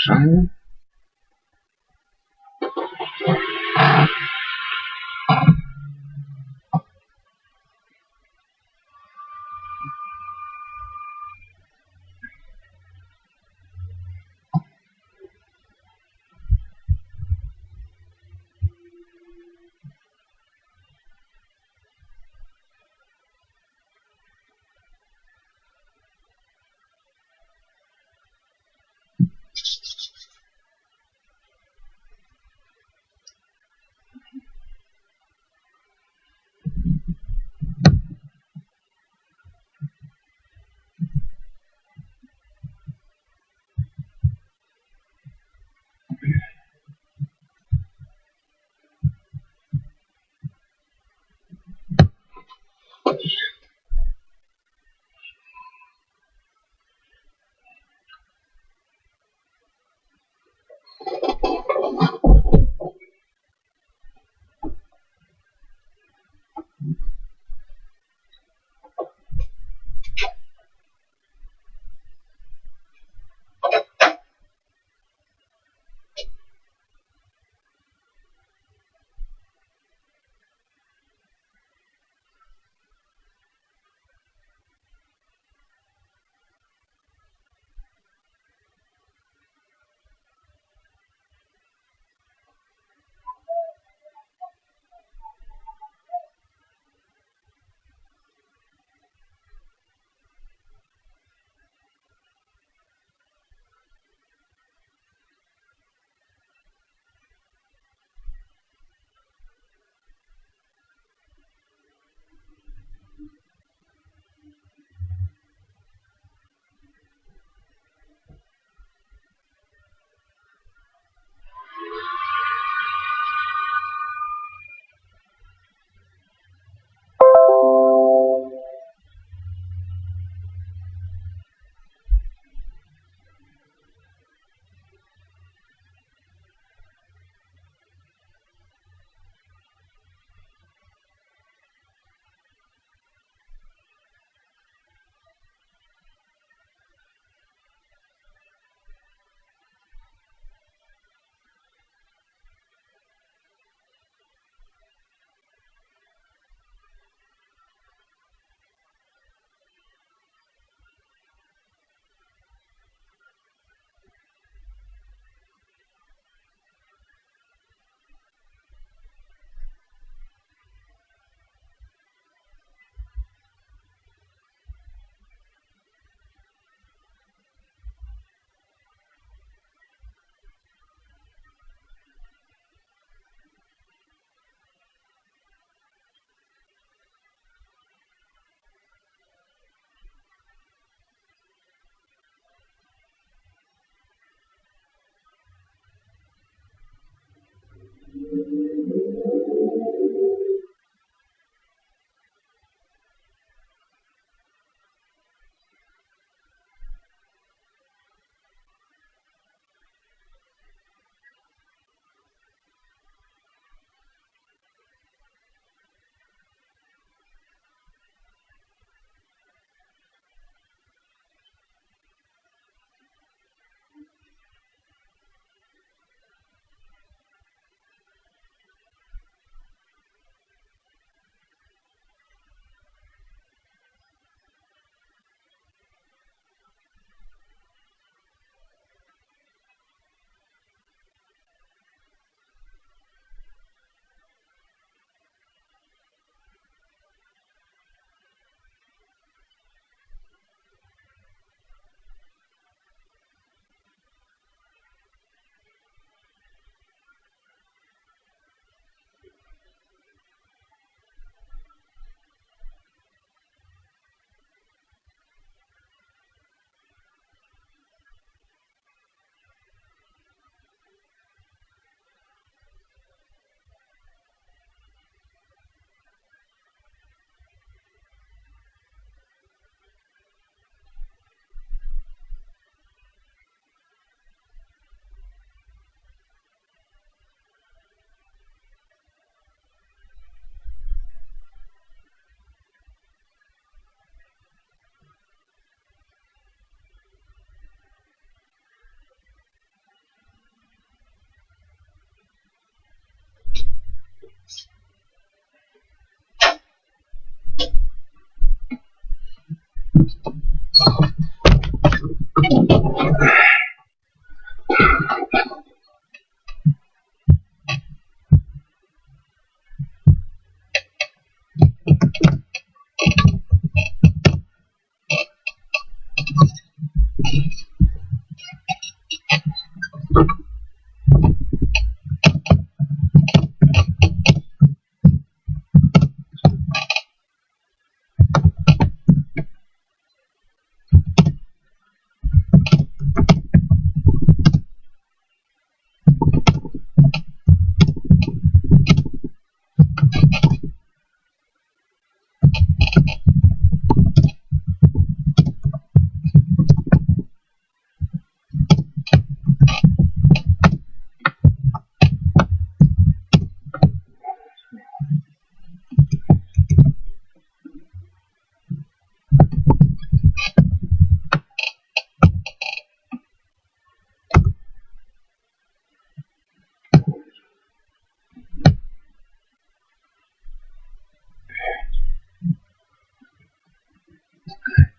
Schreiben.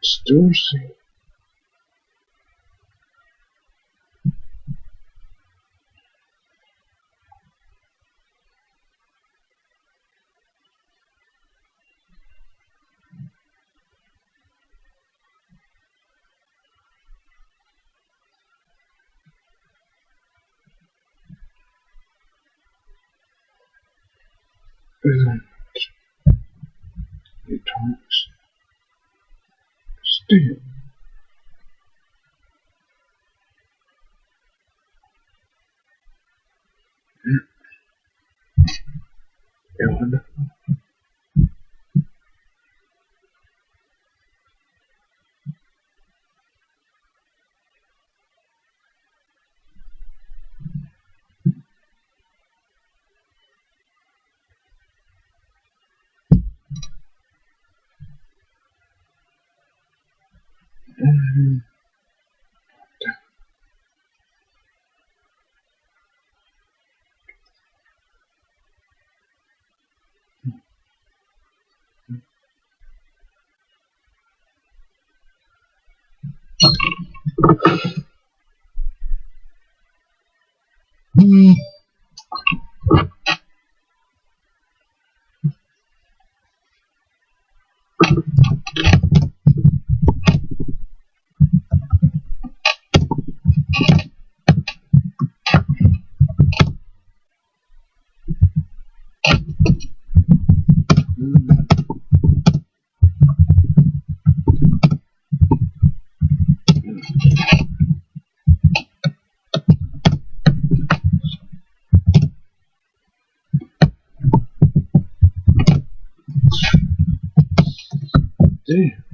Still see. Isn't it talks still? Wonderful. Damn.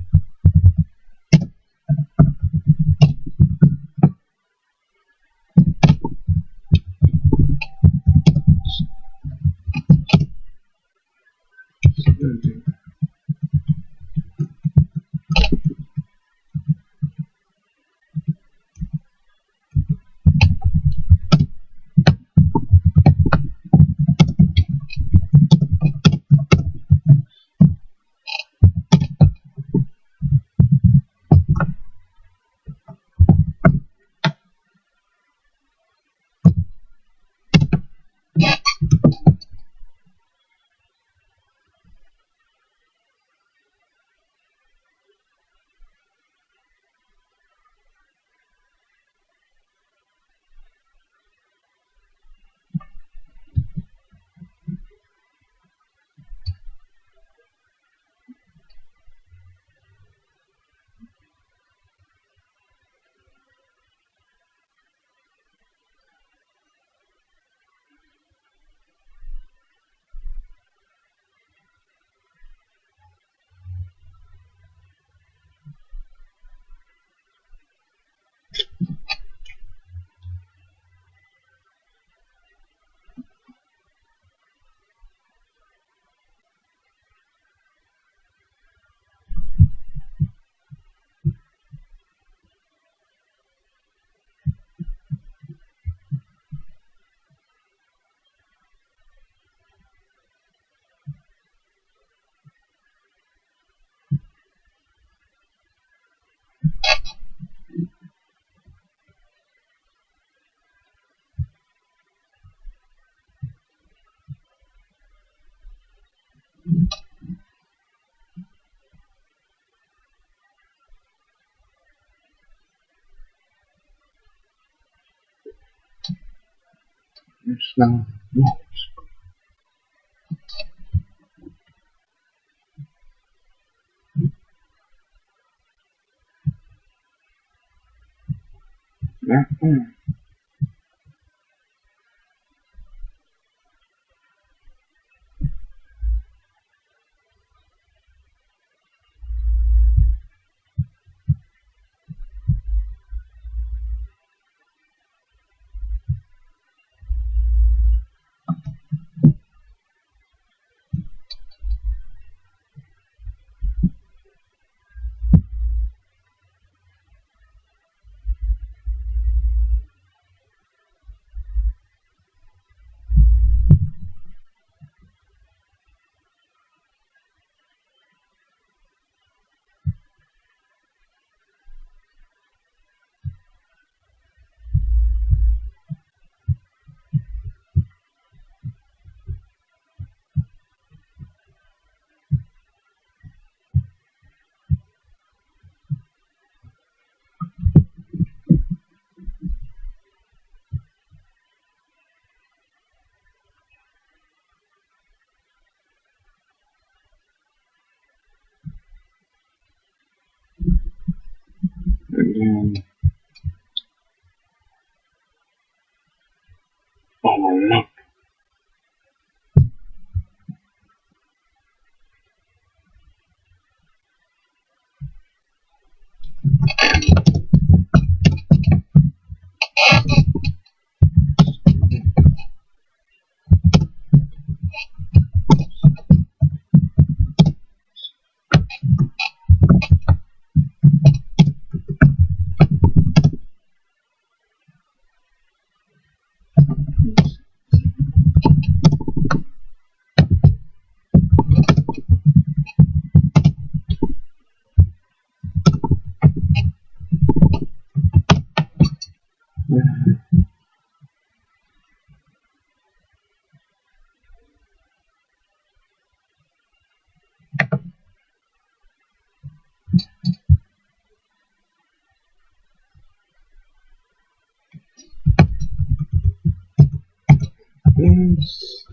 It's now not. then our map. Yes.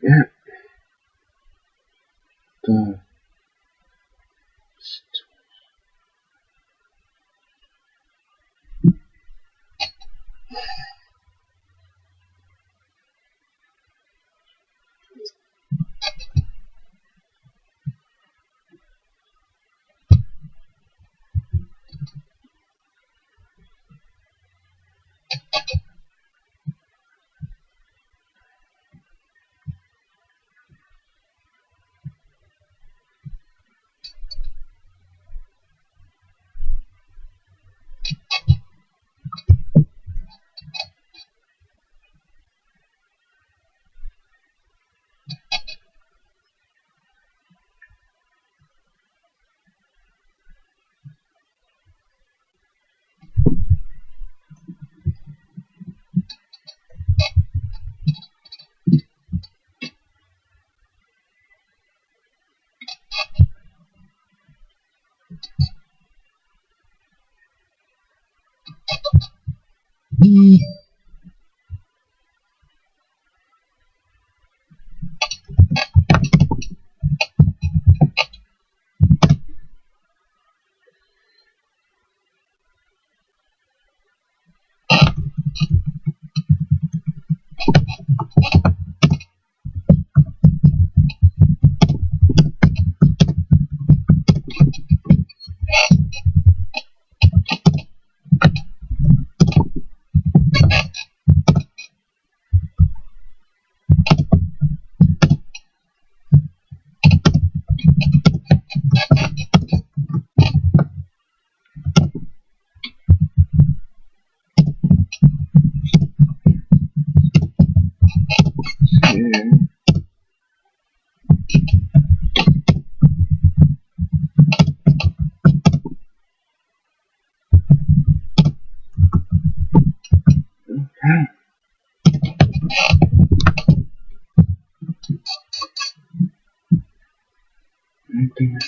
Yeah. The anything.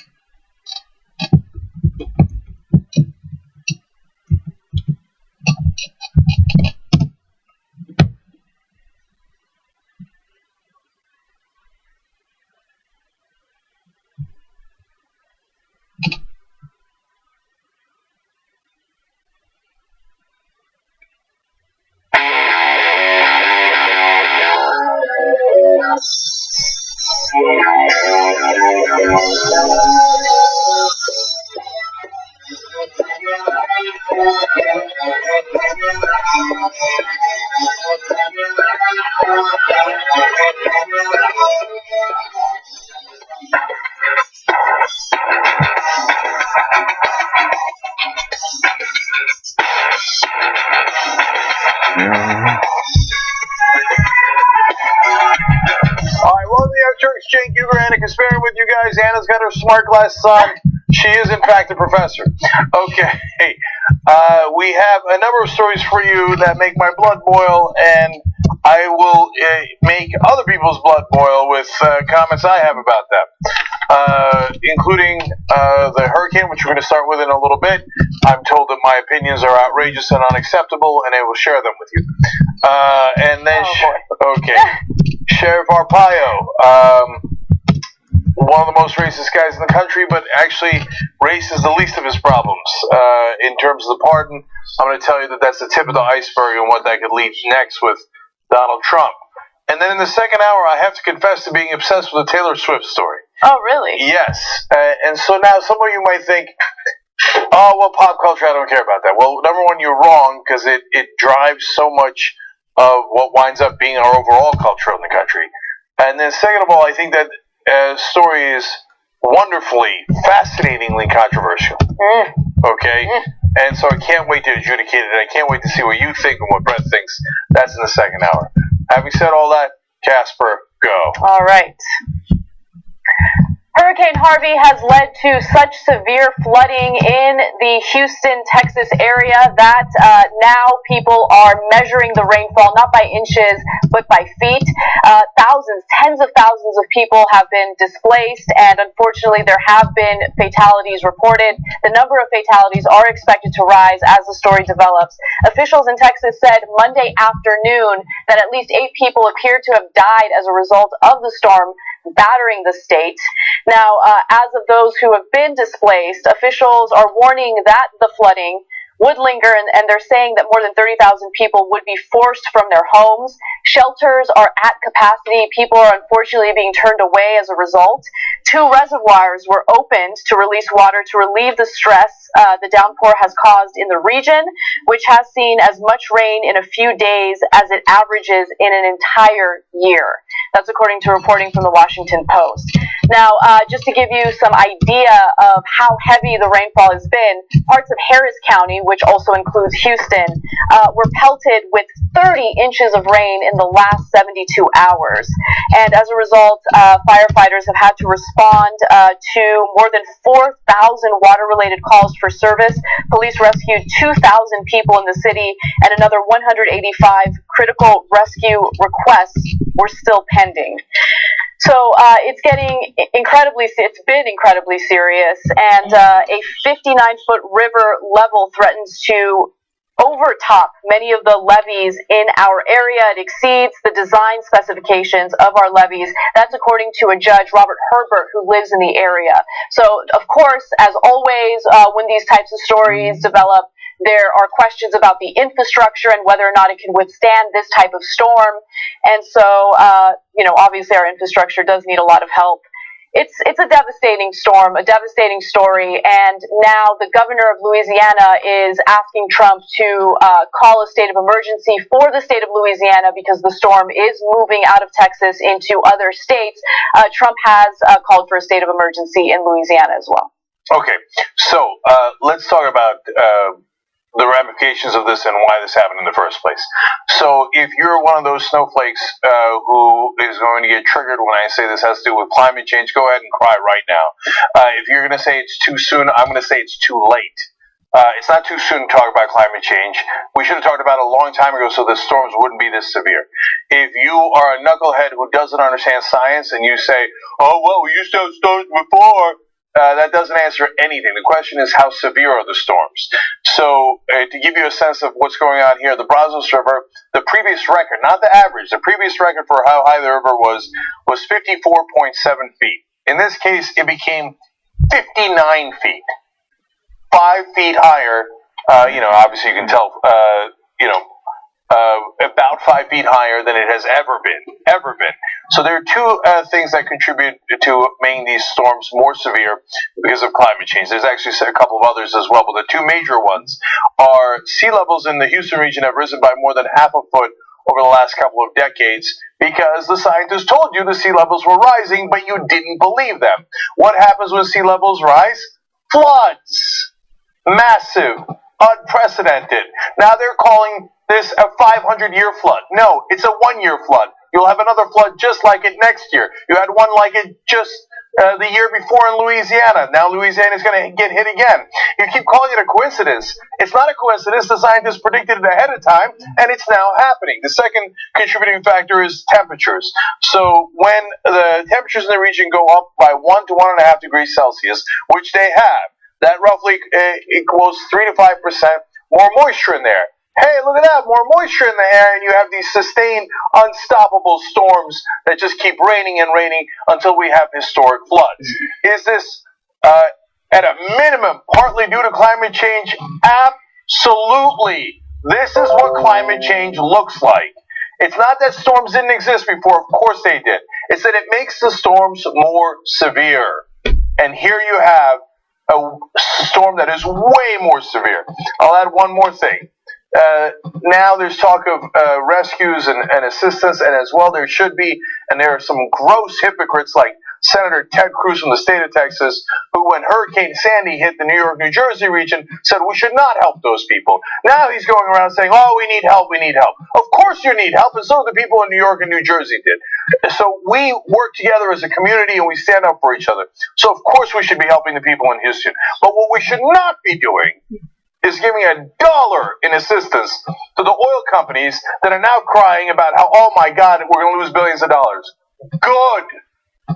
Thank you for Anna comparing with you guys. Anna's got her smart glasses on. She is, in fact, a professor. Okay. We have a number of stories for you that make my blood boil, and I will make other people's blood boil with comments I have about them, including the hurricane, which we're going to start with in a little bit. I'm told that my opinions are outrageous and unacceptable, and I will share them with you. And then, Sheriff Arpaio, one of the most racist guys in the country, but actually race is the least of his problems. In terms of the pardon, I'm going to tell you that that's the tip of the iceberg and what that could lead next with Donald Trump. And then in the second hour, I have to confess to being obsessed with the Taylor Swift story. Oh, really? Yes. And so now some of you might think, oh, well, pop culture, I don't care about that. Well, number one, you're wrong, because it drives so much of what winds up being our overall culture in the country. And then second of all, I think that story is wonderfully, fascinatingly controversial. Okay? And so I can't wait to adjudicate it. I can't wait to see what you think and what Brett thinks. That's in the second hour. Having said all that, Casper, go. All right. Hurricane Harvey has led to such severe flooding in the Houston, Texas area that now people are measuring the rainfall not by inches but by feet. Thousands, tens of thousands of people have been displaced, and unfortunately there have been fatalities reported. The number of fatalities are expected to rise as the story develops. Officials in Texas said Monday afternoon that at least 8 people appear to have died as a result of the storm battering the state. Now, as of those who have been displaced, officials are warning that the flooding would linger, and they're saying that more than 30,000 people would be forced from their homes. Shelters are at capacity. People are unfortunately being turned away as a result. 2 reservoirs were opened to release water to relieve the stress the downpour has caused in the region, which has seen as much rain in a few days as it averages in an entire year. That's according to reporting from the Washington Post. Now, just to give you some idea of how heavy the rainfall has been, parts of Harris County, which also includes Houston, were pelted with 30 inches of rain in the last 72 hours. And as a result, firefighters have had to respond to more than 4,000 water-related calls for service. Police rescued 2,000 people in the city, and another 185 critical rescue requests were still pending. So it's been incredibly serious, and a 59-foot river level threatens to overtop many of the levees in our area. It exceeds the design specifications of our levees. That's according to a judge, Robert Herbert, who lives in the area. So, of course, as always, when these types of stories develop, there are questions about the infrastructure and whether or not it can withstand this type of storm. And so, obviously our infrastructure does need a lot of help. It's a devastating storm, a devastating story, and now the governor of Louisiana is asking Trump to call a state of emergency for the state of Louisiana because the storm is moving out of Texas into other states. Trump has called for a state of emergency in Louisiana as well. Okay, so let's talk about the ramifications of this and why this happened in the first place. So if you're one of those snowflakes who is going to get triggered when I say this has to do with climate change, go ahead and cry right now. If you're going to say it's too soon, I'm going to say it's too late. It's not too soon to talk about climate change. We should have talked about it a long time ago so the storms wouldn't be this severe. If you are a knucklehead who doesn't understand science and you say, oh, well, we used to have storms before, that doesn't answer anything. The question is, how severe are the storms? So, to give you a sense of what's going on here, the Brazos River, the previous record, not the average, the previous record for how high the river was 54.7 feet. In this case, it became 59 feet. 5 feet higher, obviously you can tell, about 5 feet higher than it has ever been. So there are 2 things that contribute to making these storms more severe because of climate change. There's actually a couple of others as well, but the 2 major ones are sea levels in the Houston region have risen by more than half a foot over the last couple of decades because the scientists told you the sea levels were rising, but you didn't believe them. What happens when sea levels rise? Floods. Massive. Unprecedented. Now they're calling this a 500-year flood. No, it's a 1-year flood you'll have another flood just like it next year. You had one like it just the year before in Louisiana. Now Louisiana is going to get hit again. You keep calling it a coincidence. It's not a coincidence. The scientists predicted it ahead of time, and it's now happening. The second contributing factor is temperatures. So when the temperatures in the region go up by 1 to 1.5 degrees Celsius, which they have, that roughly equals 3 to 5% more moisture in there. Hey, look at that, more moisture in the air, and you have these sustained, unstoppable storms that just keep raining and raining until we have historic floods. Is this, at a minimum, partly due to climate change? Absolutely. This is what climate change looks like. It's not that storms didn't exist before. Of course they did. It's that it makes the storms more severe. And here you have a storm that is way more severe. I'll add one more thing. Now there's talk of rescues and assistance, and as well there should be, and there are some gross hypocrites like Senator Ted Cruz from the state of Texas, who when Hurricane Sandy hit the New York, New Jersey region, said we should not help those people. Now he's going around saying, oh, we need help, we need help. Of course you need help, and so the people in New York and New Jersey did. So we work together as a community and we stand up for each other. So of course we should be helping the people in Houston. But what we should not be doing is giving $1 in assistance to the oil companies that are now crying about how, oh my God, we're going to lose billions of dollars. Good.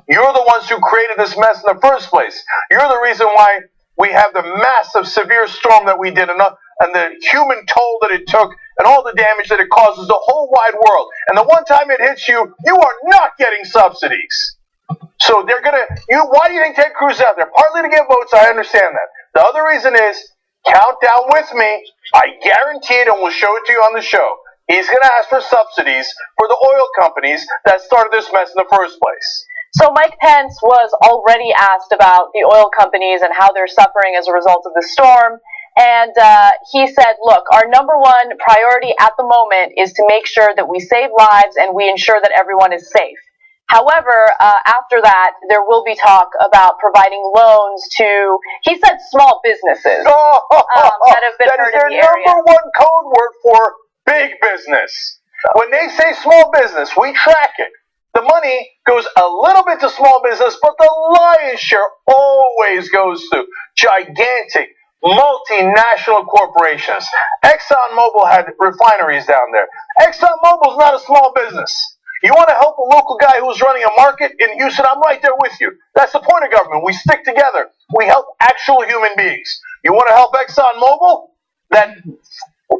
You're the ones who created this mess in the first place. You're the reason why we have the massive, severe storm that we did and the human toll that it took and all the damage that it causes the whole wide world. And the one time it hits you, you are not getting subsidies. So they're going to, why do you think Ted Cruz is out there? Partly to get votes, I understand that. The other reason is, count down with me. I guarantee it, and we'll show it to you on the show. He's going to ask for subsidies for the oil companies that started this mess in the first place. So Mike Pence was already asked about the oil companies and how they're suffering as a result of the storm. And he said, look, our number one priority at the moment is to make sure that we save lives and we ensure that everyone is safe. However, after that, there will be talk about providing loans to, he said, small businesses that have been hurt in the area. That is their number one code word for big business. When they say small business, we track it. The money goes a little bit to small business, but the lion's share always goes to gigantic, multinational corporations. ExxonMobil had refineries down there. ExxonMobil is not a small business. You want to help a local guy who's running a market in Houston? I'm right there with you. That's the point of government. We stick together. We help actual human beings. You want to help ExxonMobil? That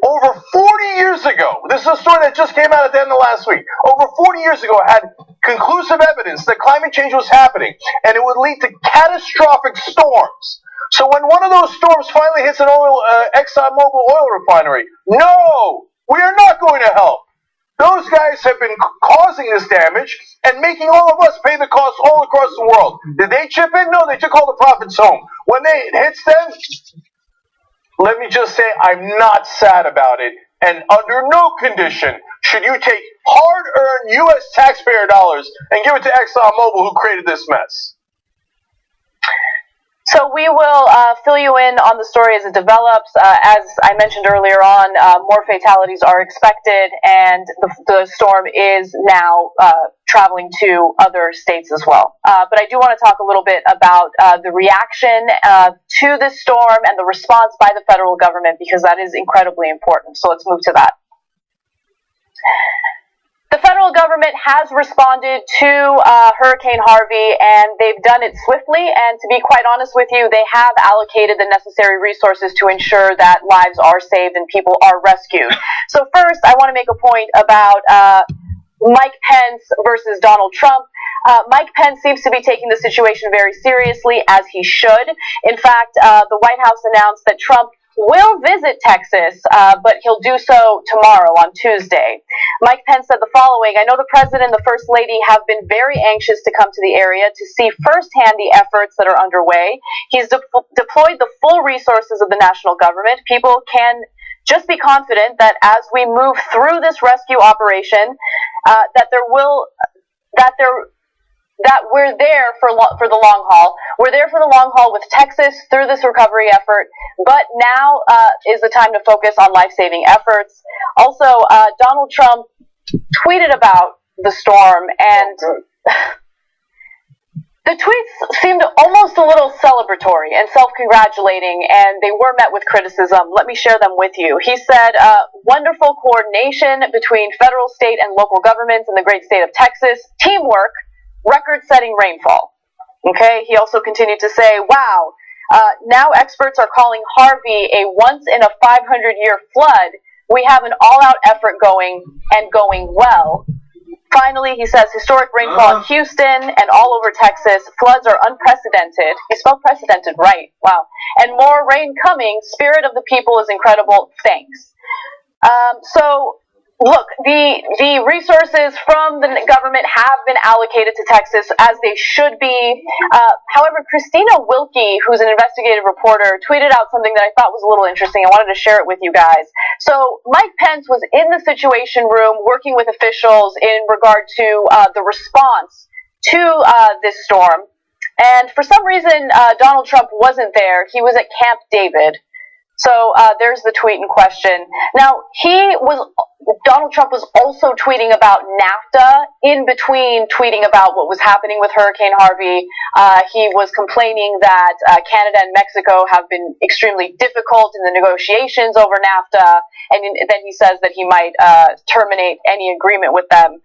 over 40 years ago, this is a story that just came out at the end of last week. Over 40 years ago, had conclusive evidence that climate change was happening, and it would lead to catastrophic storms. So when one of those storms finally hits an ExxonMobil oil refinery, no, we are not going to help. Those guys have been causing this damage and making all of us pay the cost all across the world. Did they chip in? No, they took all the profits home. When it hits them, let me just say I'm not sad about it. And under no condition should you take hard-earned U.S. taxpayer dollars and give it to ExxonMobil who created this mess. So we will fill you in on the story as it develops. As I mentioned earlier on, more fatalities are expected, and the storm is now traveling to other states as well. But I do want to talk a little bit about the reaction to this storm and the response by the federal government, because that is incredibly important. So let's move to that. The federal government has responded to Hurricane Harvey, and they've done it swiftly. And to be quite honest with you, they have allocated the necessary resources to ensure that lives are saved and people are rescued. So first, I want to make a point about Mike Pence versus Donald Trump. Mike Pence seems to be taking the situation very seriously, as he should. In fact, the White House announced that Trump will visit Texas, but he'll do so tomorrow on Tuesday. Mike Pence said the following: I know the president and the first lady have been very anxious to come to the area to see firsthand the efforts that are underway. He's deployed the full resources of the national government. People can just be confident that as we move through this rescue operation, that we're there for the long haul. We're there for the long haul with Texas through this recovery effort, but now is the time to focus on life-saving efforts. Also, Donald Trump tweeted about the storm, and the tweets seemed almost a little celebratory and self-congratulating, and they were met with criticism. Let me share them with you. He said, wonderful coordination between federal, state, and local governments in the great state of Texas. Teamwork, record-setting rainfall. Okay, he also continued to say, wow, now experts are calling Harvey a once-in-a-500-year flood. We have an all-out effort going, and going well. Finally, he says, historic rainfall in Houston and all over Texas. Floods are unprecedented. He spelled precedented right. Wow. And more rain coming. Spirit of the people is incredible. Thanks. So, look, the resources from the government have been allocated to Texas, as they should be. However, Christina Wilkie, who's an investigative reporter, tweeted out something that I thought was a little interesting. I wanted to share it with you guys. So Mike Pence was in the Situation Room working with officials in regard to the response to this storm. And for some reason, Donald Trump wasn't there. He was at Camp David. So there's the tweet in question. Now, Donald Trump was also tweeting about NAFTA in between tweeting about what was happening with Hurricane Harvey. He was complaining that Canada and Mexico have been extremely difficult in the negotiations over NAFTA. And then he says that he might terminate any agreement with them.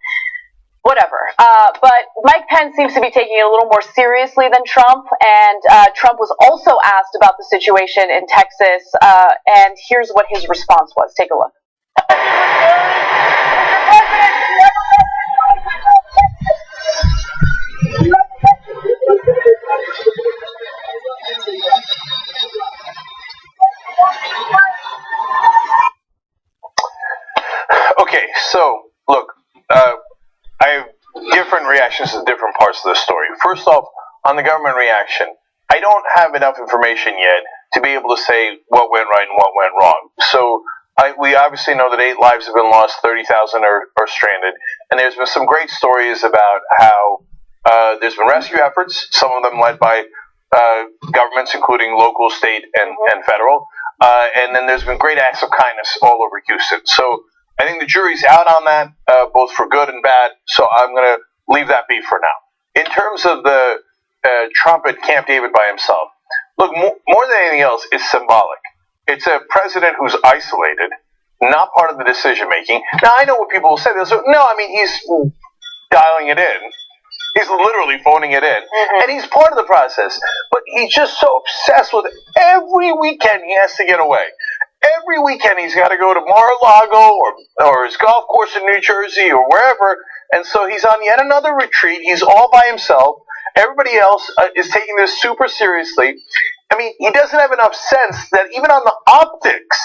Whatever. But Mike Pence seems to be taking it a little more seriously than Trump, and Trump was also asked about the situation in Texas, and here's what his response was. Take a look. Okay, so, look, I have different reactions to different parts of the story. First off, on the government reaction, I don't have enough information yet to be able to say what went right and what went wrong. So we obviously know that 8 lives have been lost, 30,000 are stranded, and there's been some great stories about how there's been rescue efforts, some of them led by governments, including local, state, and federal, and then there's been great acts of kindness all over Houston. So I think the jury's out on that, both for good and bad, so I'm going to leave that be for now. In terms of the Trump at Camp David by himself, look, more than anything else, it's symbolic. It's a president who's isolated, not part of the decision-making. Now, I know what people will say. They'll say, no, I mean, he's dialing it in. He's literally phoning it in. And he's part of the process. But he's just so obsessed with it. Every weekend he has to get away. Every weekend he's got to go to Mar-a-Lago or his golf course in New Jersey or wherever. And so he's on yet another retreat. He's all by himself. Everybody else is taking this super seriously. I mean, he doesn't have enough sense that even on the optics,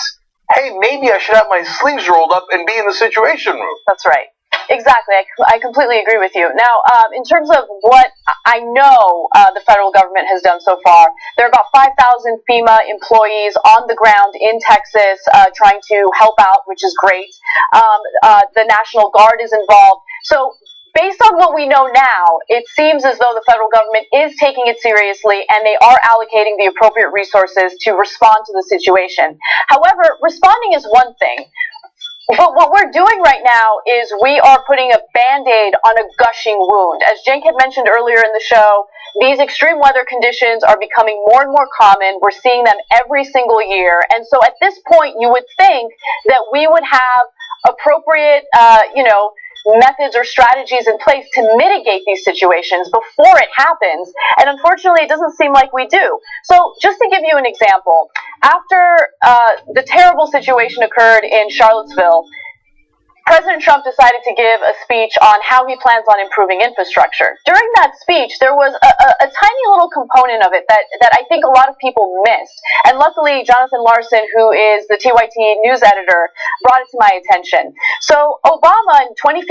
hey, maybe I should have my sleeves rolled up and be in the Situation Room. That's right. Exactly. I completely agree with you. Now, in terms of what I know the federal government has done so far, there are about 5,000 FEMA employees on the ground in Texas trying to help out, which is great. The National Guard is involved. So based on what we know now, it seems as though the federal government is taking it seriously and they are allocating the appropriate resources to respond to the situation. However, responding is one thing. But what we're doing right now is we are putting a Band-Aid on a gushing wound. As Cenk had mentioned earlier in the show, these extreme weather conditions are becoming more and more common. We're seeing them every single year. And so at this point, you would think that we would have appropriate, methods or strategies in place to mitigate these situations before it happens. And unfortunately, it doesn't seem like we do. So just to give you an example, after the terrible situation occurred in Charlottesville, President Trump decided to give a speech on how he plans on improving infrastructure. During that speech, there was a tiny little component of it that I think a lot of people missed. And luckily, Jonathan Larson, who is the TYT news editor, brought it to my attention. So Obama in 2015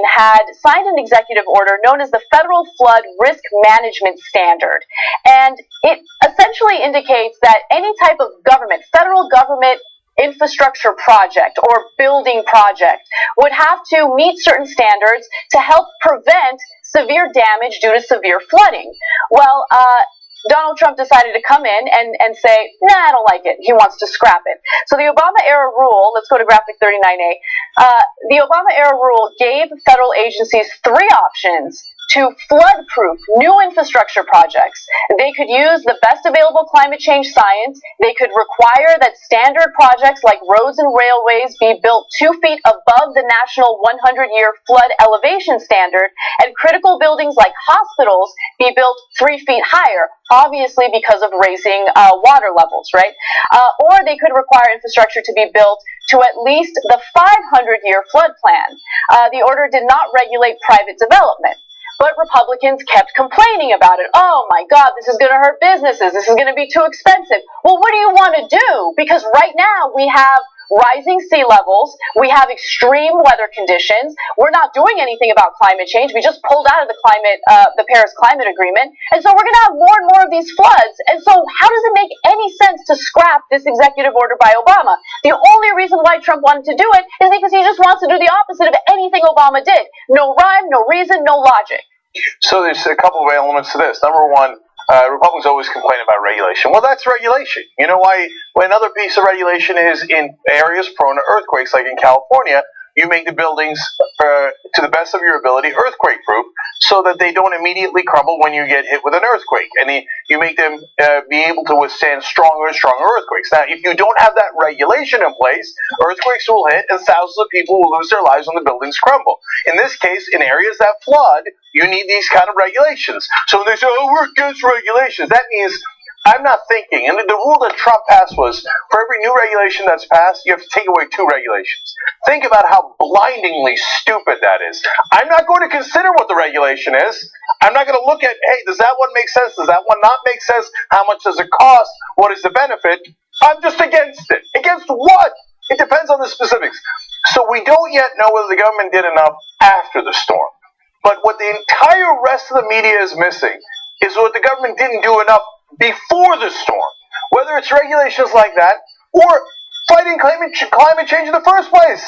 had signed an executive order known as the Federal Flood Risk Management Standard. And it essentially indicates that any type of government, federal government, infrastructure project or building project would have to meet certain standards to help prevent severe damage due to severe flooding. Well, Donald Trump decided to come in and say, nah, I don't like it. He wants to scrap it. So the Obama-era rule, let's go to graphic 39A, the Obama-era rule gave federal agencies 3 options to flood-proof new infrastructure projects. They could use the best available climate change science. They could require that standard projects like roads and railways be built 2 feet above the national 100-year flood elevation standard, and critical buildings like hospitals be built 3 feet higher, obviously because of raising water levels, right? Or they could require infrastructure to be built to at least the 500-year flood plan. The order did not regulate private development. But Republicans kept complaining about it. Oh my God, this is going to hurt businesses. This is going to be too expensive. Well, what do you want to do? Because right now we have rising sea levels. We have extreme weather conditions. We're not doing anything about climate change. We just pulled out of the Paris Climate Agreement. And so we're going to have more and more of these floods. And so how does it make any sense to scrap this executive order by Obama? The only reason why Trump wanted to do it is because he just wants to do the opposite of anything Obama did. No rhyme, no reason, no logic. So there's a couple of elements to this. Number one, Republicans always complain about regulation. Well, that's regulation. You know why? Well, another piece of regulation is in areas prone to earthquakes, like in California, you make the buildings, to the best of your ability, earthquake-proof, so that they don't immediately crumble when you get hit with an earthquake. And you make them be able to withstand stronger and stronger earthquakes. Now, if you don't have that regulation in place, earthquakes will hit and thousands of people will lose their lives when the buildings crumble. In this case, in areas that flood, you need these kind of regulations. So when they say, oh, we're against regulations, that means I'm not thinking. And the rule that Trump passed was, for every new regulation that's passed, you have to take away 2 regulations. Think about how blindingly stupid that is. I'm not going to consider what the regulation is. I'm not going to look at, hey, does that one make sense? Does that one not make sense? How much does it cost? What is the benefit? I'm just against it. Against what? It depends on the specifics. So we don't yet know whether the government did enough after the storm. But what the entire rest of the media is missing is what the government didn't do enough before the storm, whether it's regulations like that or fighting climate change in the first place.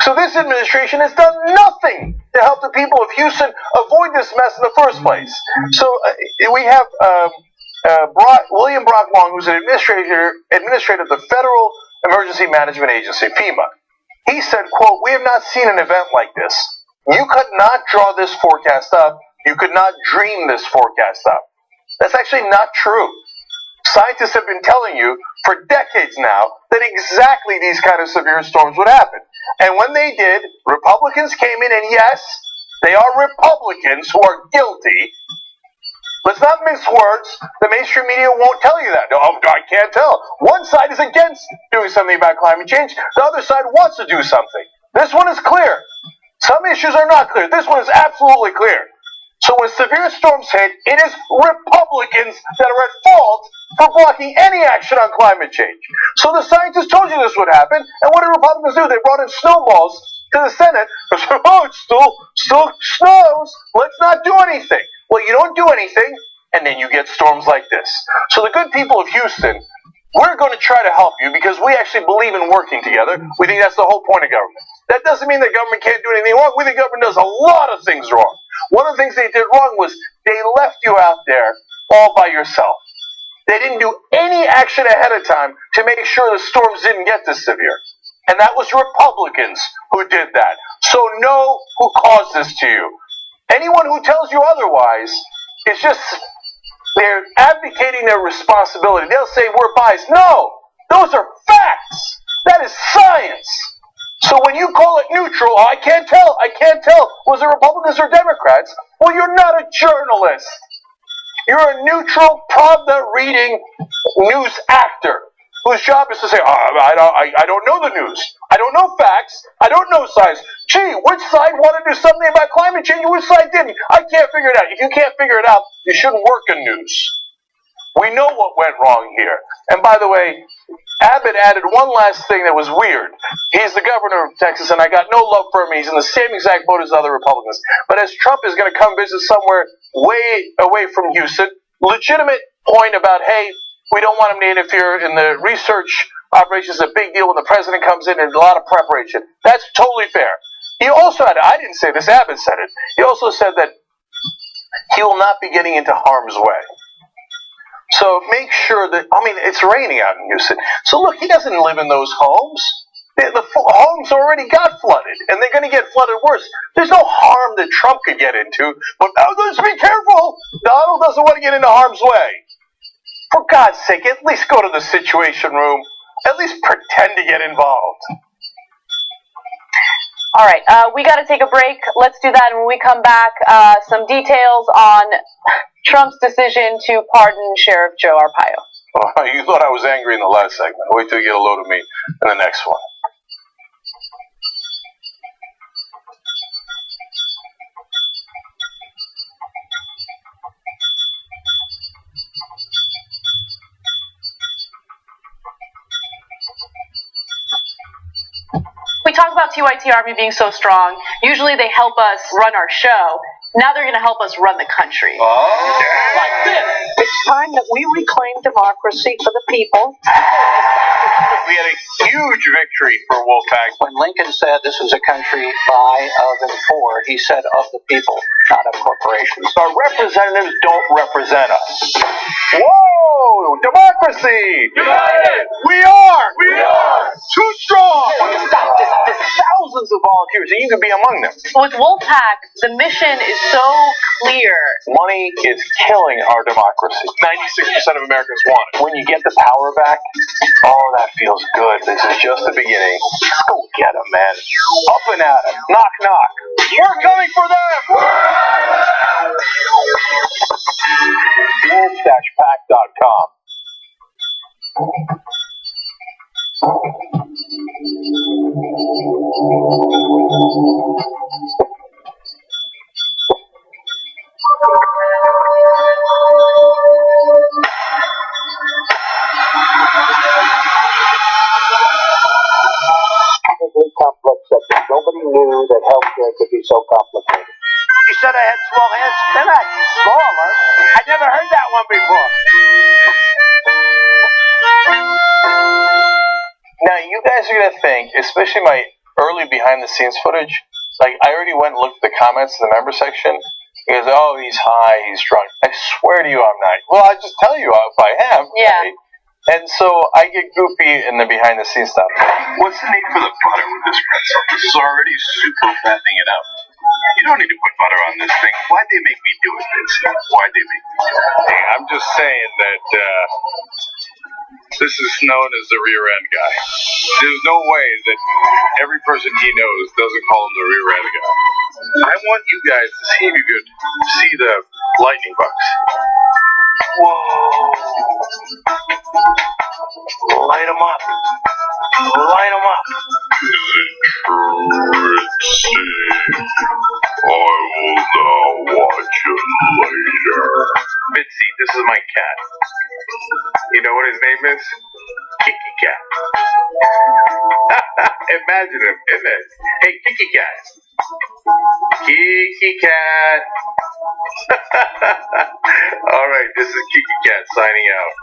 So this administration has done nothing to help the people of Houston avoid this mess in the first place. So we have William Brock Long, who's an administrator of the Federal Emergency Management Agency, FEMA. He said, quote, "We have not seen an event like this. You could not draw this forecast up. You could not dream this forecast up." That's actually not true. Scientists have been telling you for decades now that exactly these kind of severe storms would happen. And when they did, Republicans came in, and yes, they are Republicans who are guilty. Let's not mince words. The mainstream media won't tell you that. No, I can't tell. One side is against doing something about climate change. The other side wants to do something. This one is clear. Some issues are not clear. This one is absolutely clear. So when severe storms hit, it is Republicans that are at fault for blocking any action on climate change. So the scientists told you this would happen, and what did Republicans do? They brought in snowballs to the Senate and said, oh, it still snows. Let's not do anything. Well, you don't do anything, and then you get storms like this. So the good people of Houston, we're going to try to help you because we actually believe in working together. We think that's the whole point of government. That doesn't mean the government can't do anything wrong. We think government does a lot of things wrong. One of the things they did wrong was they left you out there all by yourself. They didn't do any action ahead of time to make sure the storms didn't get this severe. And that was Republicans who did that. So know who caused this to you. Anyone who tells you otherwise is just, they're abdicating their responsibility. They'll say we're biased. No, those are facts. That is science. So when you call it neutral, oh, I can't tell. Was it Republicans or Democrats? Well, you're not a journalist. You're a neutral, Pravda-reading news actor whose job is to say, I don't know the news. I don't know facts. I don't know science. Gee, which side wanted to do something about climate change and which side didn't? I can't figure it out. If you can't figure it out, you shouldn't work in news. We know what went wrong here. And by the way, Abbott added one last thing that was weird. He's the governor of Texas, and I got no love for him. He's in the same exact boat as other Republicans. But as Trump is going to come visit somewhere way away from Houston, legitimate point about, hey, we don't want him to interfere in the research operations. Is a big deal when the president comes in and a lot of preparation. That's totally fair. He also had, I didn't say this, Abbott said it. He also said that he will not be getting into harm's way. So make sure that, I mean, it's raining out in Houston. So look, he doesn't live in those homes. The homes already got flooded, and they're going to get flooded worse. There's no harm that Trump could get into, but let's be careful. Donald doesn't want to get into harm's way. For God's sake, at least go to the Situation Room. At least pretend to get involved. All right, we got to take a break. Let's do that, and when we come back, some details on Trump's decision to pardon Sheriff Joe Arpaio. Oh, you thought I was angry in the last segment. Wait till you get a load of me in the next one. We talk about TYT Army being so strong. Usually they help us run our show. Now they're going to help us run the country. Oh, Like this. It's time that we reclaim democracy for the people. we had a huge victory for Wolfpack. When Lincoln said this was a country by, of, and for, he said of the people, not of corporations. Our representatives don't represent us. Whoa! Democracy! United! We are! We are! Too strong! Stop! There's thousands of volunteers, and you could be among them. With Wolfpack, the mission is so clear. Money is killing our democracy. 96% of Americans want it. When you get the power back, oh, that feels good. This is just the beginning. Go get them, man. Up and at 'em. Knock, knock. We're coming for them! Wolf-pack.com. Complex subject. Nobody knew that healthcare could be so complicated. You said I had small hands? They're not smaller. I never heard that one before. Now, you guys are going to think, especially my early behind-the-scenes footage, like, I already went and looked at the comments in the member section. He goes, oh, he's high, he's drunk. I swear to you I'm not. Well, I just tell you if I am. Yeah. Right? And so I get goofy in the behind-the-scenes stuff. What's the need for the butter with this pretzel? This is already super fattening it up. You don't need to put butter on this thing. Why'd they make me do it, Vincent? Why'd they make me do it? Hey, I'm just saying that this is known as the rear end guy. There's no way that every person he knows doesn't call him the rear end guy. I want you guys to see if you could see the lightning bugs. Whoa. Light them up. Light them up. I will now watch you later. Mitzi, this is my cat. You know what his name is? Kiki Cat. Imagine him, isn't it? Hey, Kiki Cat. Kiki Cat. All right, this is Kiki Cat signing out.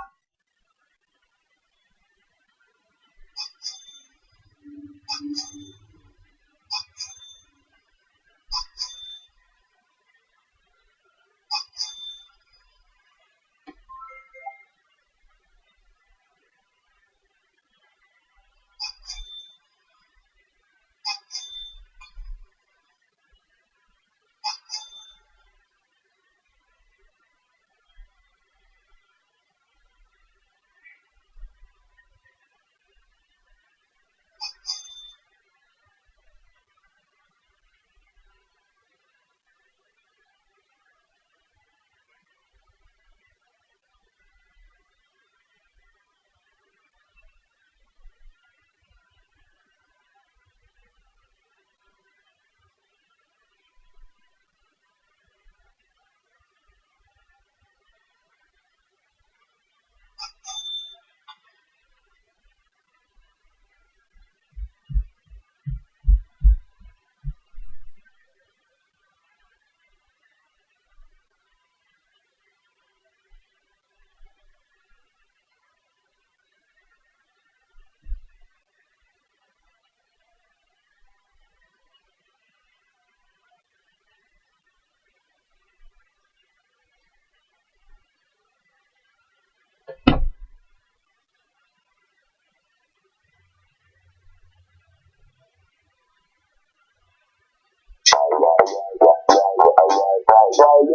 All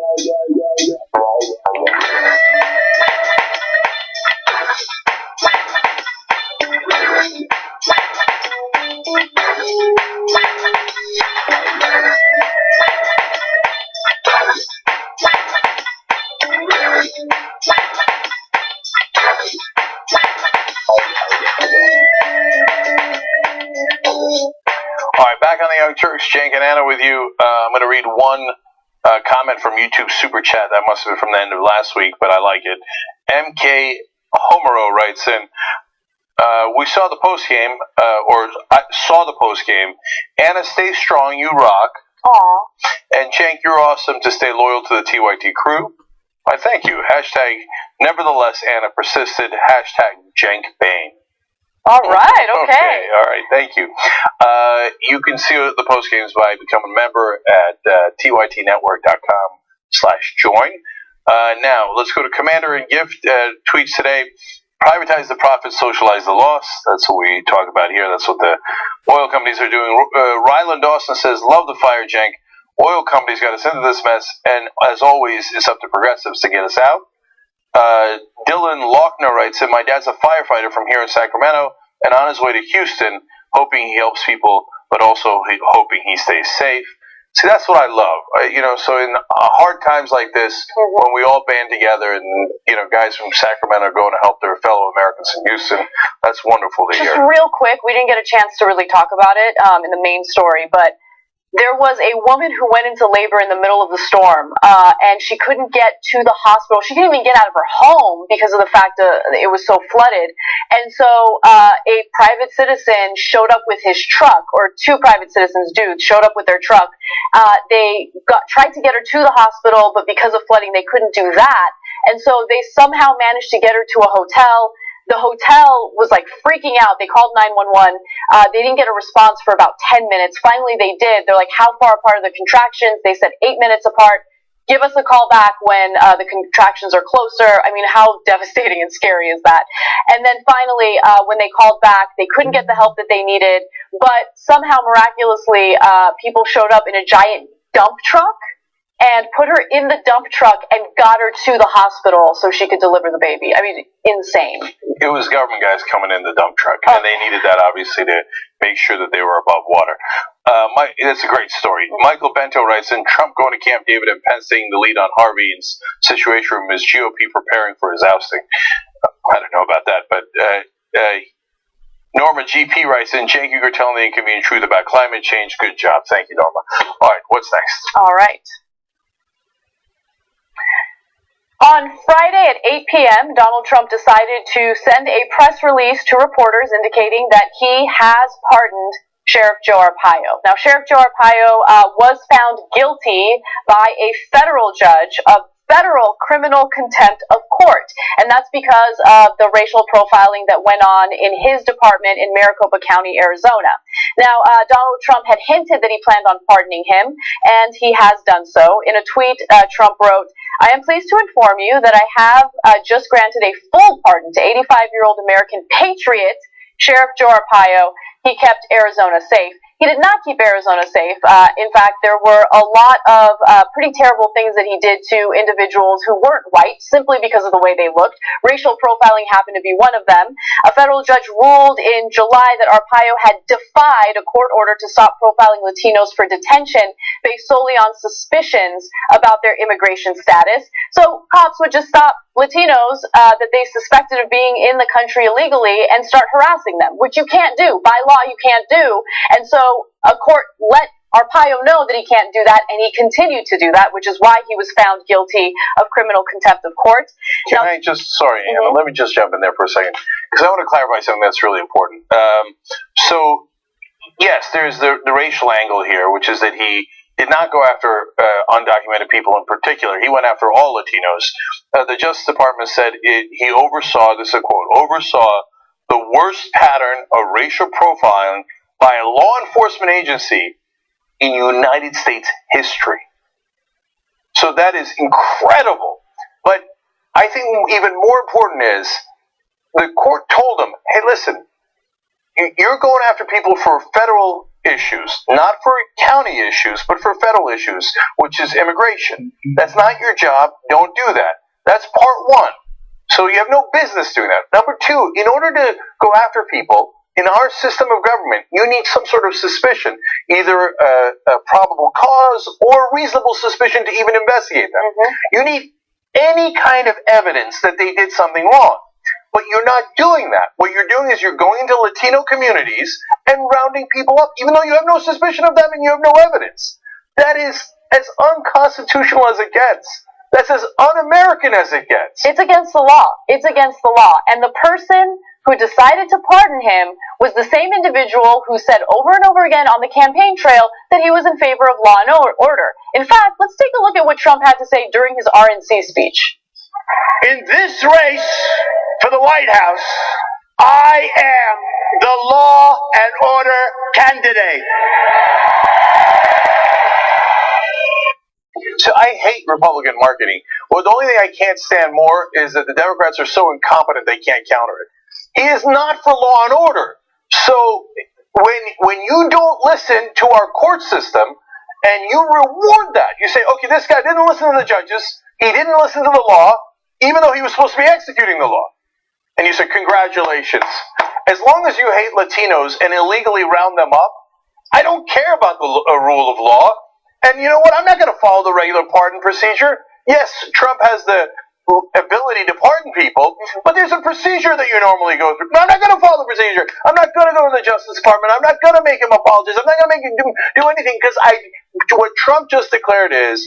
right, back on the Young Turks, Cenk and Anna with you. I'm going to read one comment from YouTube Super Chat. That must have been from the end of last week, but I like it. MK Homero writes in, we saw the post game, or I saw the post game. Anna, stay strong, you rock. Aw. And Cenk, you're awesome to stay loyal to the TYT crew. I thank you. Hashtag, nevertheless, Anna persisted. Hashtag Cenk Bane. All right, okay. All right, thank you. You can see the post games by becoming a member at tytnetwork.com/join. Now, let's go to Commander and Gift tweets today. Privatize the profits, socialize the loss. That's what we talk about here. That's what the oil companies are doing. Ryland Dawson says, love the fire, Cenk. Oil companies got us into this mess, and as always, it's up to progressives to get us out. Dylan Lochner writes in, my dad's a firefighter from here in Sacramento and on his way to Houston, hoping he helps people, but also hoping he stays safe. See, that's what I love. So in hard times like this, when we all band together and, guys from Sacramento are going to help their fellow Americans in Houston, that's wonderful to hear. Just real quick, we didn't get a chance to really talk about it in the main story, but there was a woman who went into labor in the middle of the storm, and she couldn't get to the hospital. She couldn't even get out of her home because of the fact that it was so flooded. And so a private citizen showed up with his truck, or two private citizens, dudes, showed up with their truck. They tried to get her to the hospital, but because of flooding, they couldn't do that. And so they somehow managed to get her to a hotel. The hotel was like freaking out. They called 911. They didn't get a response for about 10 minutes. Finally, they did. They're like, how far apart are the contractions? They said 8 minutes apart. Give us a call back when the contractions are closer. I mean, how devastating and scary is that? And then finally, when they called back, they couldn't get the help that they needed. But somehow, miraculously, people showed up in a giant dump truck and put her in the dump truck and got her to the hospital so she could deliver the baby. I mean, insane. It was government guys coming in the dump truck, and they needed that, obviously, to make sure that they were above water. That's a great story. Michael Bento writes in, Trump going to Camp David and Pence taking the lead on Harvey's situation room is GOP preparing for his ousting. I don't know about that, but Norma GP writes in, Cenk, you're telling the inconvenient truth about climate change. Good job. Thank you, Norma. All right, what's next? All right. On Friday at 8 p.m., Donald Trump decided to send a press release to reporters indicating that he has pardoned Sheriff Joe Arpaio. Now, Sheriff Joe Arpaio was found guilty by a federal judge of federal criminal contempt of court, and that's because of the racial profiling that went on in his department in Maricopa County, Arizona. Now, Donald Trump had hinted that he planned on pardoning him, and he has done so. In a tweet, Trump wrote, I am pleased to inform you that I have just granted a full pardon to 85-year-old American patriot Sheriff Joe Arpaio. He kept Arizona safe. He did not keep Arizona safe. In fact, there were a lot of pretty terrible things that he did to individuals who weren't white simply because of the way they looked. Racial profiling happened to be one of them. A federal judge ruled in July that Arpaio had defied a court order to stop profiling Latinos for detention based solely on suspicions about their immigration status. So cops would just stop Latinos that they suspected of being in the country illegally and start harassing them, which you can't do. By law, you can't do. And so a court let Arpaio know that he can't do that, and he continued to do that, which is why he was found guilty of criminal contempt of court. Can I just, sorry, Anna, let me just jump in there for a second, because I want to clarify something that's really important. So, yes, there's the racial angle here, which is that he did not go after undocumented people in particular. He went after all Latinos. The Justice Department said he oversaw, this is a quote, oversaw the worst pattern of racial profiling by a law enforcement agency in United States history. So that is incredible. But I think even more important is the court told him, hey, listen, you're going after people for federal issues, not for county issues, but for federal issues, which is immigration. That's not your job. Don't do that. That's part one. So you have no business doing that. Number two, in order to go after people, in our system of government, you need some sort of suspicion, either a probable cause or reasonable suspicion to even investigate them. Mm-hmm. You need any kind of evidence that they did something wrong. But you're not doing that. What you're doing is you're going into Latino communities and rounding people up, even though you have no suspicion of them and you have no evidence. That is as unconstitutional as it gets. That's as un-American as it gets. It's against the law. It's against the law. And the person who decided to pardon him was the same individual who said over and over again on the campaign trail that he was in favor of law and order. In fact, let's take a look at what Trump had to say during his RNC speech. In this race for the White House, I am the law and order candidate. So I hate Republican marketing. Well, the only thing I can't stand more is that the Democrats are so incompetent they can't counter it. He is not for law and order. So when you don't listen to our court system and you reward that, you say, okay, this guy didn't listen to the judges, he didn't listen to the law, even though he was supposed to be executing the law. And you say, congratulations. As long as you hate Latinos and illegally round them up, I don't care about the rule of law. And you know what? I'm not going to follow the regular pardon procedure. Yes, Trump has the ability to pardon people, but there's a procedure that you normally go through. No, I'm not going to follow the procedure. I'm not going to go to the Justice Department. I'm not going to make him apologize. I'm not going to make him do anything because what Trump just declared is,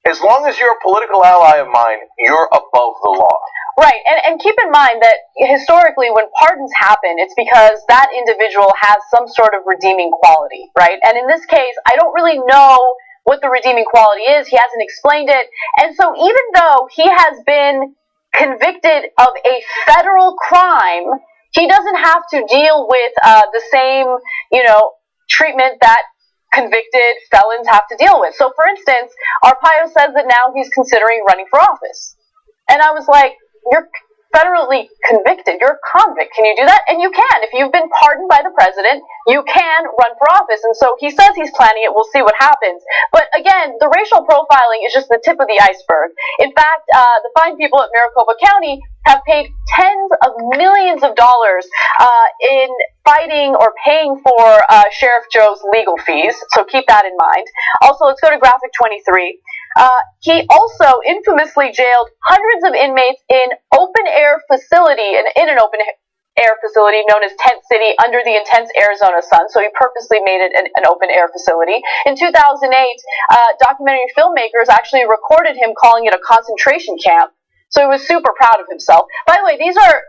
as long as you're a political ally of mine, you're above the law. Right, and keep in mind that historically when pardons happen, it's because that individual has some sort of redeeming quality, right? And in this case, I don't really know what the redeeming quality is. He hasn't explained it. And so even though he has been convicted of a federal crime, he doesn't have to deal with the same, treatment that convicted felons have to deal with. So for instance, Arpaio says that now he's considering running for office. And I was like, you're federally convicted. You're a convict. Can you do that? And you can. If you've been pardoned by the president, you can run for office. And so he says he's planning it. We'll see what happens. But again, the racial profiling is just the tip of the iceberg. In fact, the fine people at Maricopa County have paid tens of millions of dollars in fighting or paying for Sheriff Joe's legal fees. So keep that in mind. Also, let's go to graphic 23. He also infamously jailed hundreds of inmates in an open air facility known as Tent City under the intense Arizona sun. So he purposely made it an open air facility. In 2008, documentary filmmakers actually recorded him calling it a concentration camp. So he was super proud of himself. By the way, these are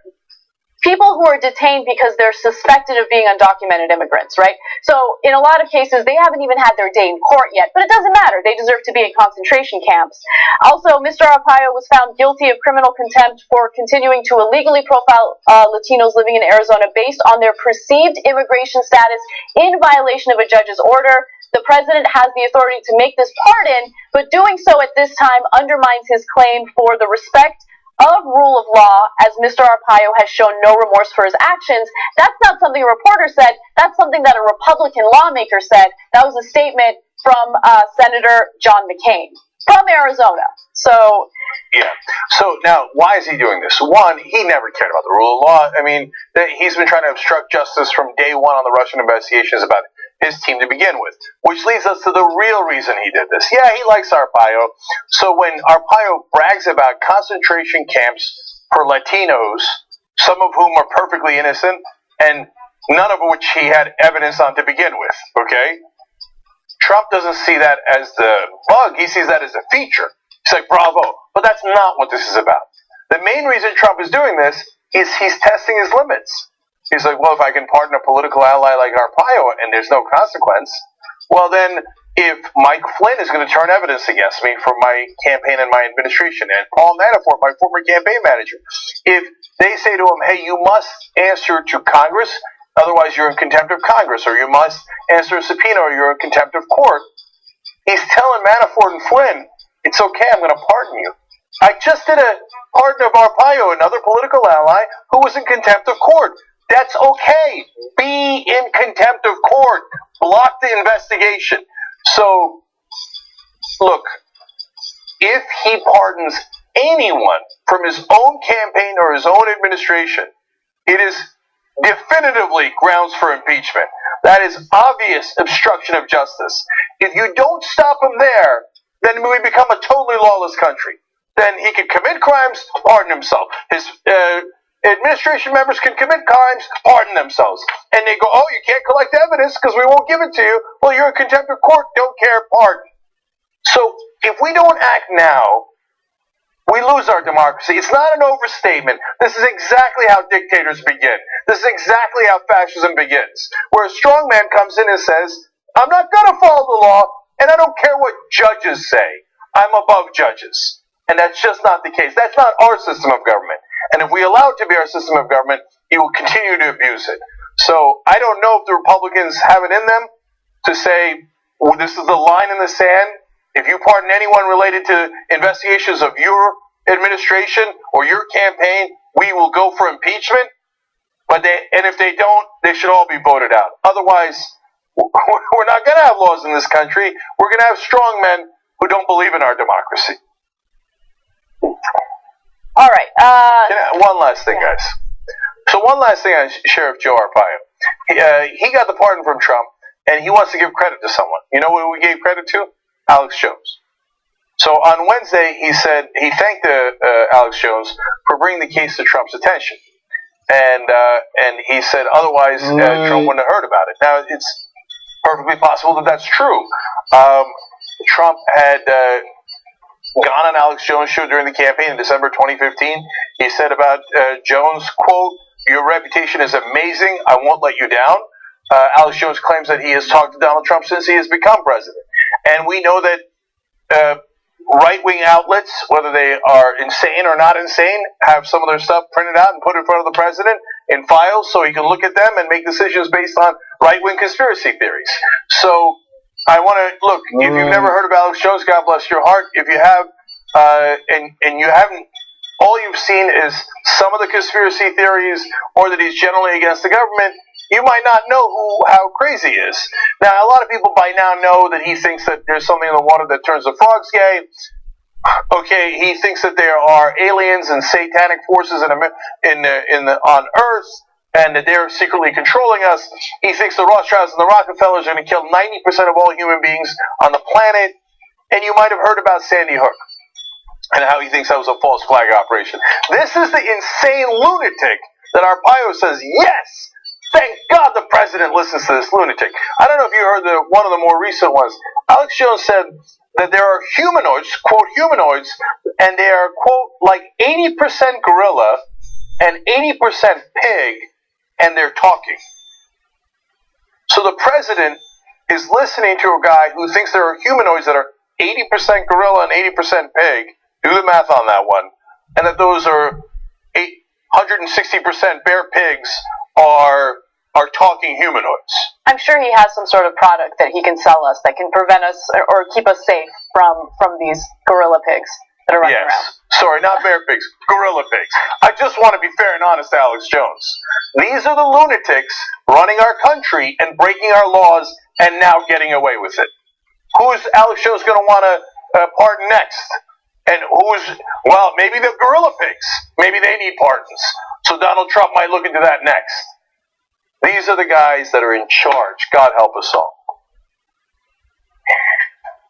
people who are detained because they're suspected of being undocumented immigrants, right? So in a lot of cases, they haven't even had their day in court yet, but it doesn't matter. They deserve to be in concentration camps. Also, Mr. Arpaio was found guilty of criminal contempt for continuing to illegally profile Latinos living in Arizona based on their perceived immigration status in violation of a judge's order. The president has the authority to make this pardon, but doing so at this time undermines his claim for the respect of rule of law, as Mr. Arpaio has shown no remorse for his actions. That's not something a reporter said. That's something that a Republican lawmaker said. That was a statement from Senator John McCain from Arizona. So, yeah. So now, why is he doing this? One, he never cared about the rule of law. I mean, he's been trying to obstruct justice from day one on the Russian investigations about his team to begin with, which leads us to the real reason he did this. Yeah, he likes Arpaio. So when Arpaio brags about concentration camps for Latinos, some of whom are perfectly innocent, and none of which he had evidence on to begin with, okay? Trump doesn't see that as the bug, he sees that as a feature. He's like, bravo. But that's not what this is about. The main reason Trump is doing this is he's testing his limits. He's like, well, if I can pardon a political ally like Arpaio and there's no consequence, well then, if Mike Flynn is going to turn evidence against me for my campaign and my administration, and Paul Manafort, my former campaign manager, if they say to him, hey, you must answer to Congress, otherwise you're in contempt of Congress, or you must answer a subpoena, or you're in contempt of court, he's telling Manafort and Flynn, it's okay, I'm going to pardon you. I just did a pardon of Arpaio, another political ally, who was in contempt of court. That's okay. Be in contempt of court. block the investigation. So, look, if he pardons anyone from his own campaign or his own administration, it is definitively grounds for impeachment. That is obvious obstruction of justice. If you don't stop him there, then we become a totally lawless country. Then he can commit crimes, pardon himself. His administration members can commit crimes, pardon themselves. And they go, oh, you can't collect evidence because we won't give it to you. Well, you're in contempt of court, don't care, pardon. So if we don't act now, we lose our democracy. It's not an overstatement. This is exactly how dictators begin. This is exactly how fascism begins. Where a strong man comes in and says, I'm not going to follow the law, and I don't care what judges say. I'm above judges. And that's just not the case. That's not our system of government. And if we allow it to be our system of government, he will continue to abuse it. So I don't know if the Republicans have it in them to say, well, this is the line in the sand. If you pardon anyone related to investigations of your administration or your campaign, we will go for impeachment. And if they don't, they should all be voted out. Otherwise, we're not going to have laws in this country. We're going to have strong men who don't believe in our democracy. All right. One last thing, guys. So one last thing on Sheriff Joe Arpaio. He got the pardon from Trump, and he wants to give credit to someone. You know what we gave credit to? Alex Jones. So on Wednesday, he said he thanked Alex Jones for bringing the case to Trump's attention, and he said otherwise Trump wouldn't have heard about it. Now it's perfectly possible that that's true. Trump had gone on Alex Jones' show during the campaign in December 2015. He said about Jones, quote, "Your reputation is amazing. I won't let you down." Alex Jones claims that he has talked to Donald Trump since he has become president. And we know that right-wing outlets, whether they are insane or not insane, have some of their stuff printed out and put in front of the president in files so he can look at them and make decisions based on right-wing conspiracy theories. So I want to, look, if you've never heard of Alex Jones, God bless your heart. If you have, and you haven't, all you've seen is some of the conspiracy theories or that he's generally against the government, you might not know how crazy he is. Now, a lot of people by now know that he thinks that there's something in the water that turns the frogs gay. Okay, he thinks that there are aliens and satanic forces on Earth, and that they're secretly controlling us. He thinks the Rothschilds and the Rockefellers are going to kill 90% of all human beings on the planet. And you might have heard about Sandy Hook and how he thinks that was a false flag operation. This is the insane lunatic that Arpaio says, yes, thank God the president listens to this lunatic. I don't know if you heard one of the more recent ones. Alex Jones said that there are humanoids, quote, humanoids, and they are, quote, like 80% gorilla and 80% pig, and they're talking. So the president is listening to a guy who thinks there are humanoids that are 80% gorilla and 80% pig, do the math on that one, and that those are 160% bear pigs are talking humanoids. I'm sure he has some sort of product that he can sell us that can prevent us or keep us safe from these gorilla pigs that are running around. Sorry, not bear pigs, gorilla pigs. I just want to be fair and honest, Alex Jones. These are the lunatics running our country and breaking our laws and now getting away with it. Who's Alex Jones going to want to pardon next? And well, maybe the gorilla pigs. Maybe they need pardons. So Donald Trump might look into that next. These are the guys that are in charge. God help us all.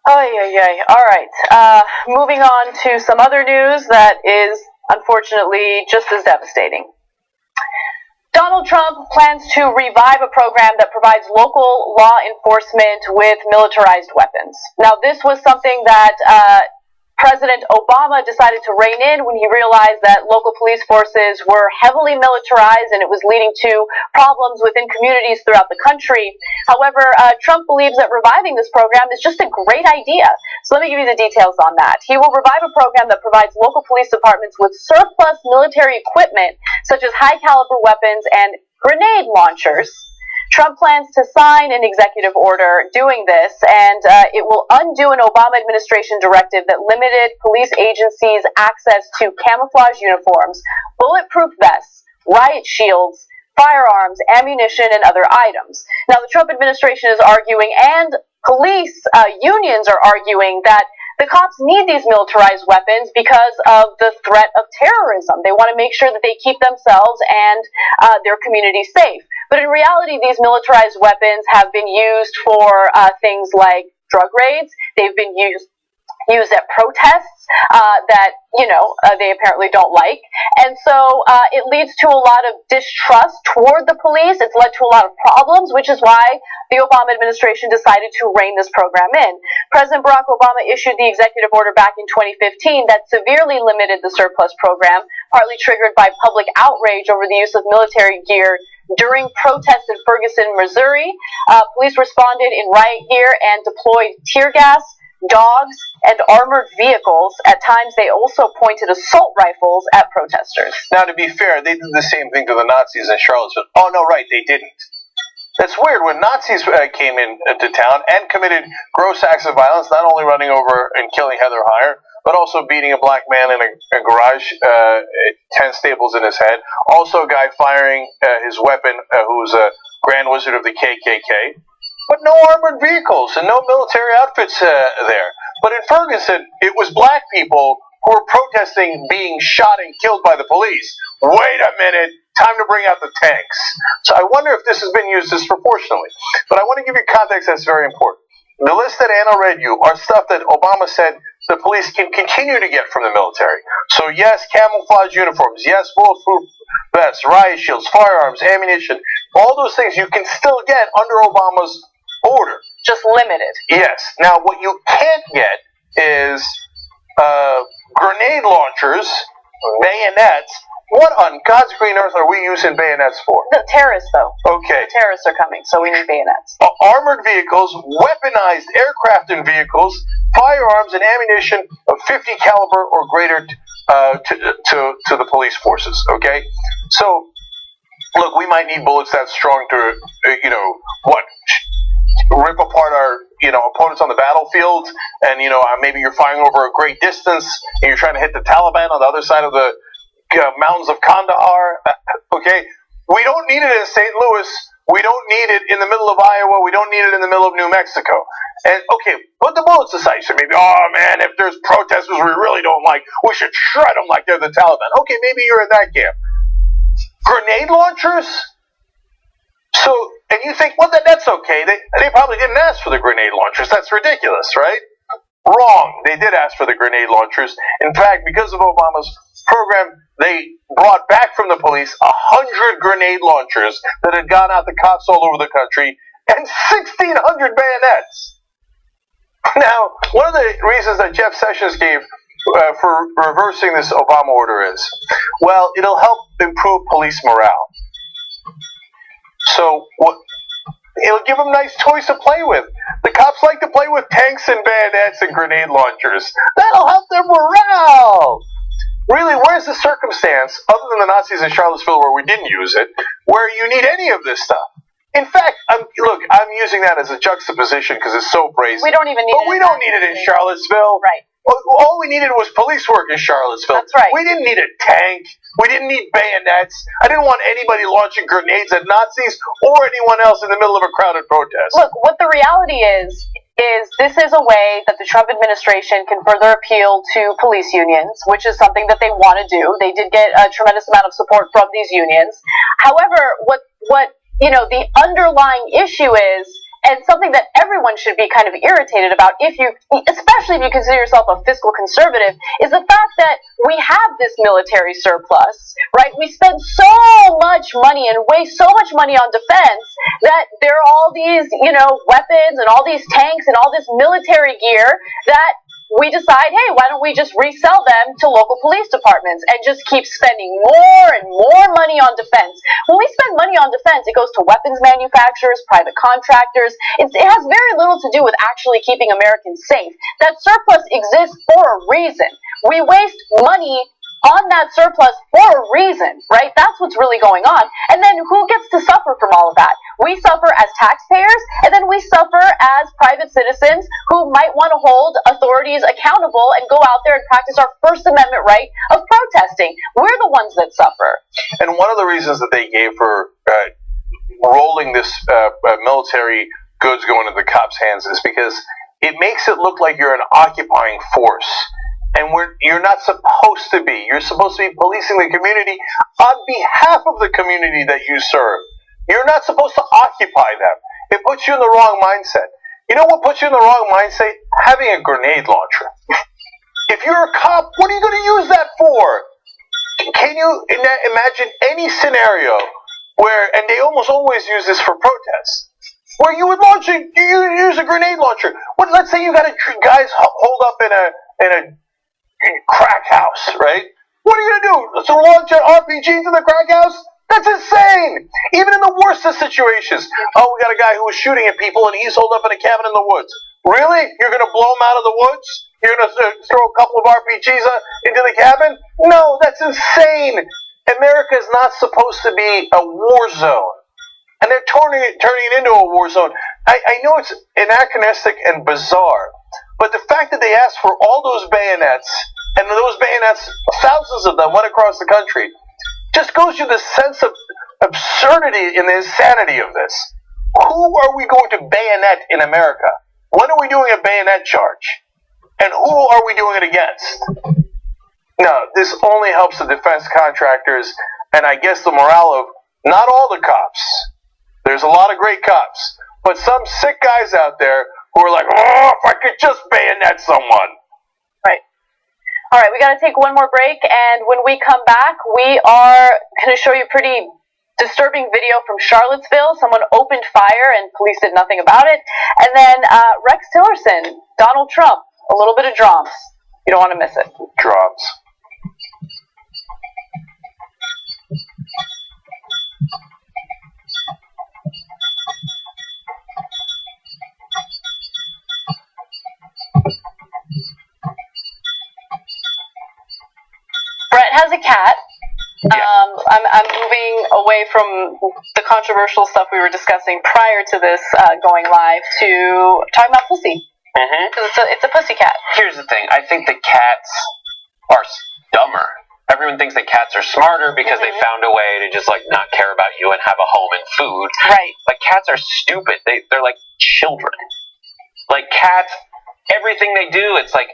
All right. Moving on to some other news that is, unfortunately, just as devastating. Donald Trump plans to revive a program that provides local law enforcement with militarized weapons. Now, this was something that President Obama decided to rein in when he realized that local police forces were heavily militarized and it was leading to problems within communities throughout the country. However, Trump believes that reviving this program is just a great idea. So let me give you the details on that. He will revive a program that provides local police departments with surplus military equipment, such as high-caliber weapons and grenade launchers. Trump plans to sign an executive order doing this, and it will undo an Obama administration directive that limited police agencies' access to camouflage uniforms, bulletproof vests, riot shields, firearms, ammunition, and other items. Now, the Trump administration is arguing, and police unions are arguing, that the cops need these militarized weapons because of the threat of terrorism. They want to make sure that they keep themselves and their community safe. But in reality, these militarized weapons have been used for things like drug raids. They've been used at protests that, they apparently don't like. And so it leads to a lot of distrust toward the police. It's led to a lot of problems, which is why the Obama administration decided to rein this program in. President Barack Obama issued the executive order back in 2015 that severely limited the surplus program, partly triggered by public outrage over the use of military gear during protests in Ferguson, Missouri. Police responded in riot gear and deployed tear gas, dogs, and armored vehicles. At times, they also pointed assault rifles at protesters. Now, to be fair, they did the same thing to the Nazis in Charlottesville. Oh, no, right, they didn't. That's weird. When Nazis came into town and committed gross acts of violence, not only running over and killing Heather Heyer, but also beating a black man in a garage, 10 staples in his head. Also a guy firing his weapon who's a Grand Wizard of the KKK. But no armored vehicles and no military outfits there. But in Ferguson, it was black people who were protesting being shot and killed by the police. Wait a minute, time to bring out the tanks. So I wonder if this has been used disproportionately. But I want to give you context that's very important. The list that Anna read you are stuff that Obama said the police can continue to get from the military. So yes, camouflage uniforms, yes, bulletproof vests, riot shields, firearms, ammunition, all those things you can still get under Obama's order. Just limited. Yes. Now, what you can't get is grenade launchers, bayonets. What on God's green earth are we using bayonets for? The terrorists, though. Okay. The terrorists are coming, so we need bayonets. Armored vehicles, weaponized aircraft and vehicles, firearms and ammunition of 50 caliber or greater to the police forces. Okay. So, look, we might need bullets that strong to, rip apart our, opponents on the battlefield, and, maybe you're firing over a great distance, and you're trying to hit the Taliban on the other side of the mountains of Kandahar. Okay? We don't need it in St. Louis. We don't need it in the middle of Iowa. We don't need it in the middle of New Mexico. And, okay, put the bullets aside. So maybe, oh, man, if there's protesters we really don't like, we should shred them like they're the Taliban. Okay, maybe you're in that camp. Grenade launchers? So, and you think, well, that's okay. They probably didn't ask for the grenade launchers. That's ridiculous, right? Wrong. They did ask for the grenade launchers. In fact, because of Obama's program, they brought back from the police 100 grenade launchers that had gone out to cops all over the country and 1,600 bayonets. Now, one of the reasons that Jeff Sessions gave for reversing this Obama order is, well, it'll help improve police morale. So, it'll give them nice toys to play with. The cops like to play with tanks and bayonets and grenade launchers. That'll help their morale. Really, where's the circumstance, other than the Nazis in Charlottesville where we didn't use it, where you need any of this stuff? In fact, I'm using that as a juxtaposition because it's so brazen. We don't even need it. But we don't need it in Charlottesville. Right. All we needed was police work in Charlottesville. That's right. We didn't need a tank. We didn't need bayonets. I didn't want anybody launching grenades at Nazis or anyone else in the middle of a crowded protest. Look, what the reality is this is a way that the Trump administration can further appeal to police unions, which is something that they want to do. They did get a tremendous amount of support from these unions. However, what the underlying issue is, and something that everyone should be kind of irritated about, especially if you consider yourself a fiscal conservative, is the fact that we have this military surplus, right? We spend so much money and waste so much money on defense that there are all these, weapons and all these tanks and all this military gear that we decide, hey, why don't we just resell them to local police departments and just keep spending more and more money on defense? When we spend money on defense, it goes to weapons manufacturers, private contractors. It has very little to do with actually keeping Americans safe. That surplus exists for a reason. We waste money on that surplus for a reason, right? That's what's really going on. And then who gets to suffer from all of that? We suffer as taxpayers, and then we suffer as private citizens who might want to hold authorities accountable and go out there and practice our First Amendment right of protesting. We're the ones that suffer. And one of the reasons that they gave for rolling this military goods going into the cops' hands is because it makes it look like you're an occupying force. And you're not supposed to be. You're supposed to be policing the community on behalf of the community that you serve. You're not supposed to occupy them. It puts you in the wrong mindset. You know what puts you in the wrong mindset? Having a grenade launcher. If you're a cop, what are you going to use that for? Can you imagine any scenario where, and they almost always use this for protests, where you would use a grenade launcher? Let's say you got guys hold up in a crack house, right? What are you gonna do? So launch an RPG into the crack house? That's insane! Even in the worst of situations. Oh, we got a guy who was shooting at people and he's holed up in a cabin in the woods. Really? You're gonna blow him out of the woods? You're gonna throw a couple of RPGs into the cabin? No, that's insane! America is not supposed to be a war zone. And they're turning it into a war zone. I know it's anachronistic and bizarre, but the fact that they asked for all those bayonets, and those bayonets, thousands of them, went across the country, just goes to the sense of absurdity and the insanity of this. Who are we going to bayonet in America? When are we doing a bayonet charge? And who are we doing it against? No, this only helps the defense contractors, and I guess the morale of not all the cops. There's a lot of great cops, but some sick guys out there who are like, oh, if I could just bayonet someone. Right. All right, we got to take one more break, and when we come back, we are going to show you a pretty disturbing video from Charlottesville. Someone opened fire, and police did nothing about it. And then Rex Tillerson, Donald Trump, a little bit of drums. You don't want to miss it. Drums. Brett has a cat. Yeah. I'm moving away from the controversial stuff we were discussing prior to this going live to talking about pussy. Mm-hmm. It's a pussy cat. Here's the thing. I think the cats are dumber. Everyone thinks that cats are smarter because they found a way to just, like, not care about you and have a home and food. Right. Like, cats are stupid. They're like children. Like, cats, everything they do, it's like,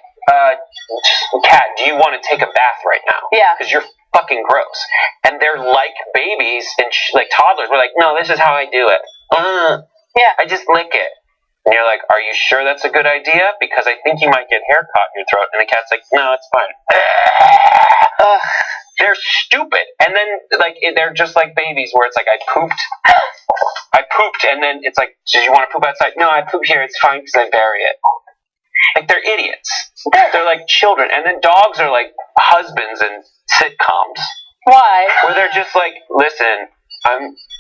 cat, do you want to take a bath right now? Yeah. Because you're fucking gross. And they're like babies and like toddlers. We're like, no, this is how I do it. Yeah. I just lick it. And you're like, are you sure that's a good idea? Because I think you might get hair caught in your throat. And the cat's like, no, it's fine. They're stupid. And then, like, they're just like babies where it's like, I pooped, and then it's like, did you want to poop outside? No, I poop here. It's fine because I bury it. Like, they're idiots. They're like children. And then dogs are like husbands in sitcoms. Why? Where they're just like, listen,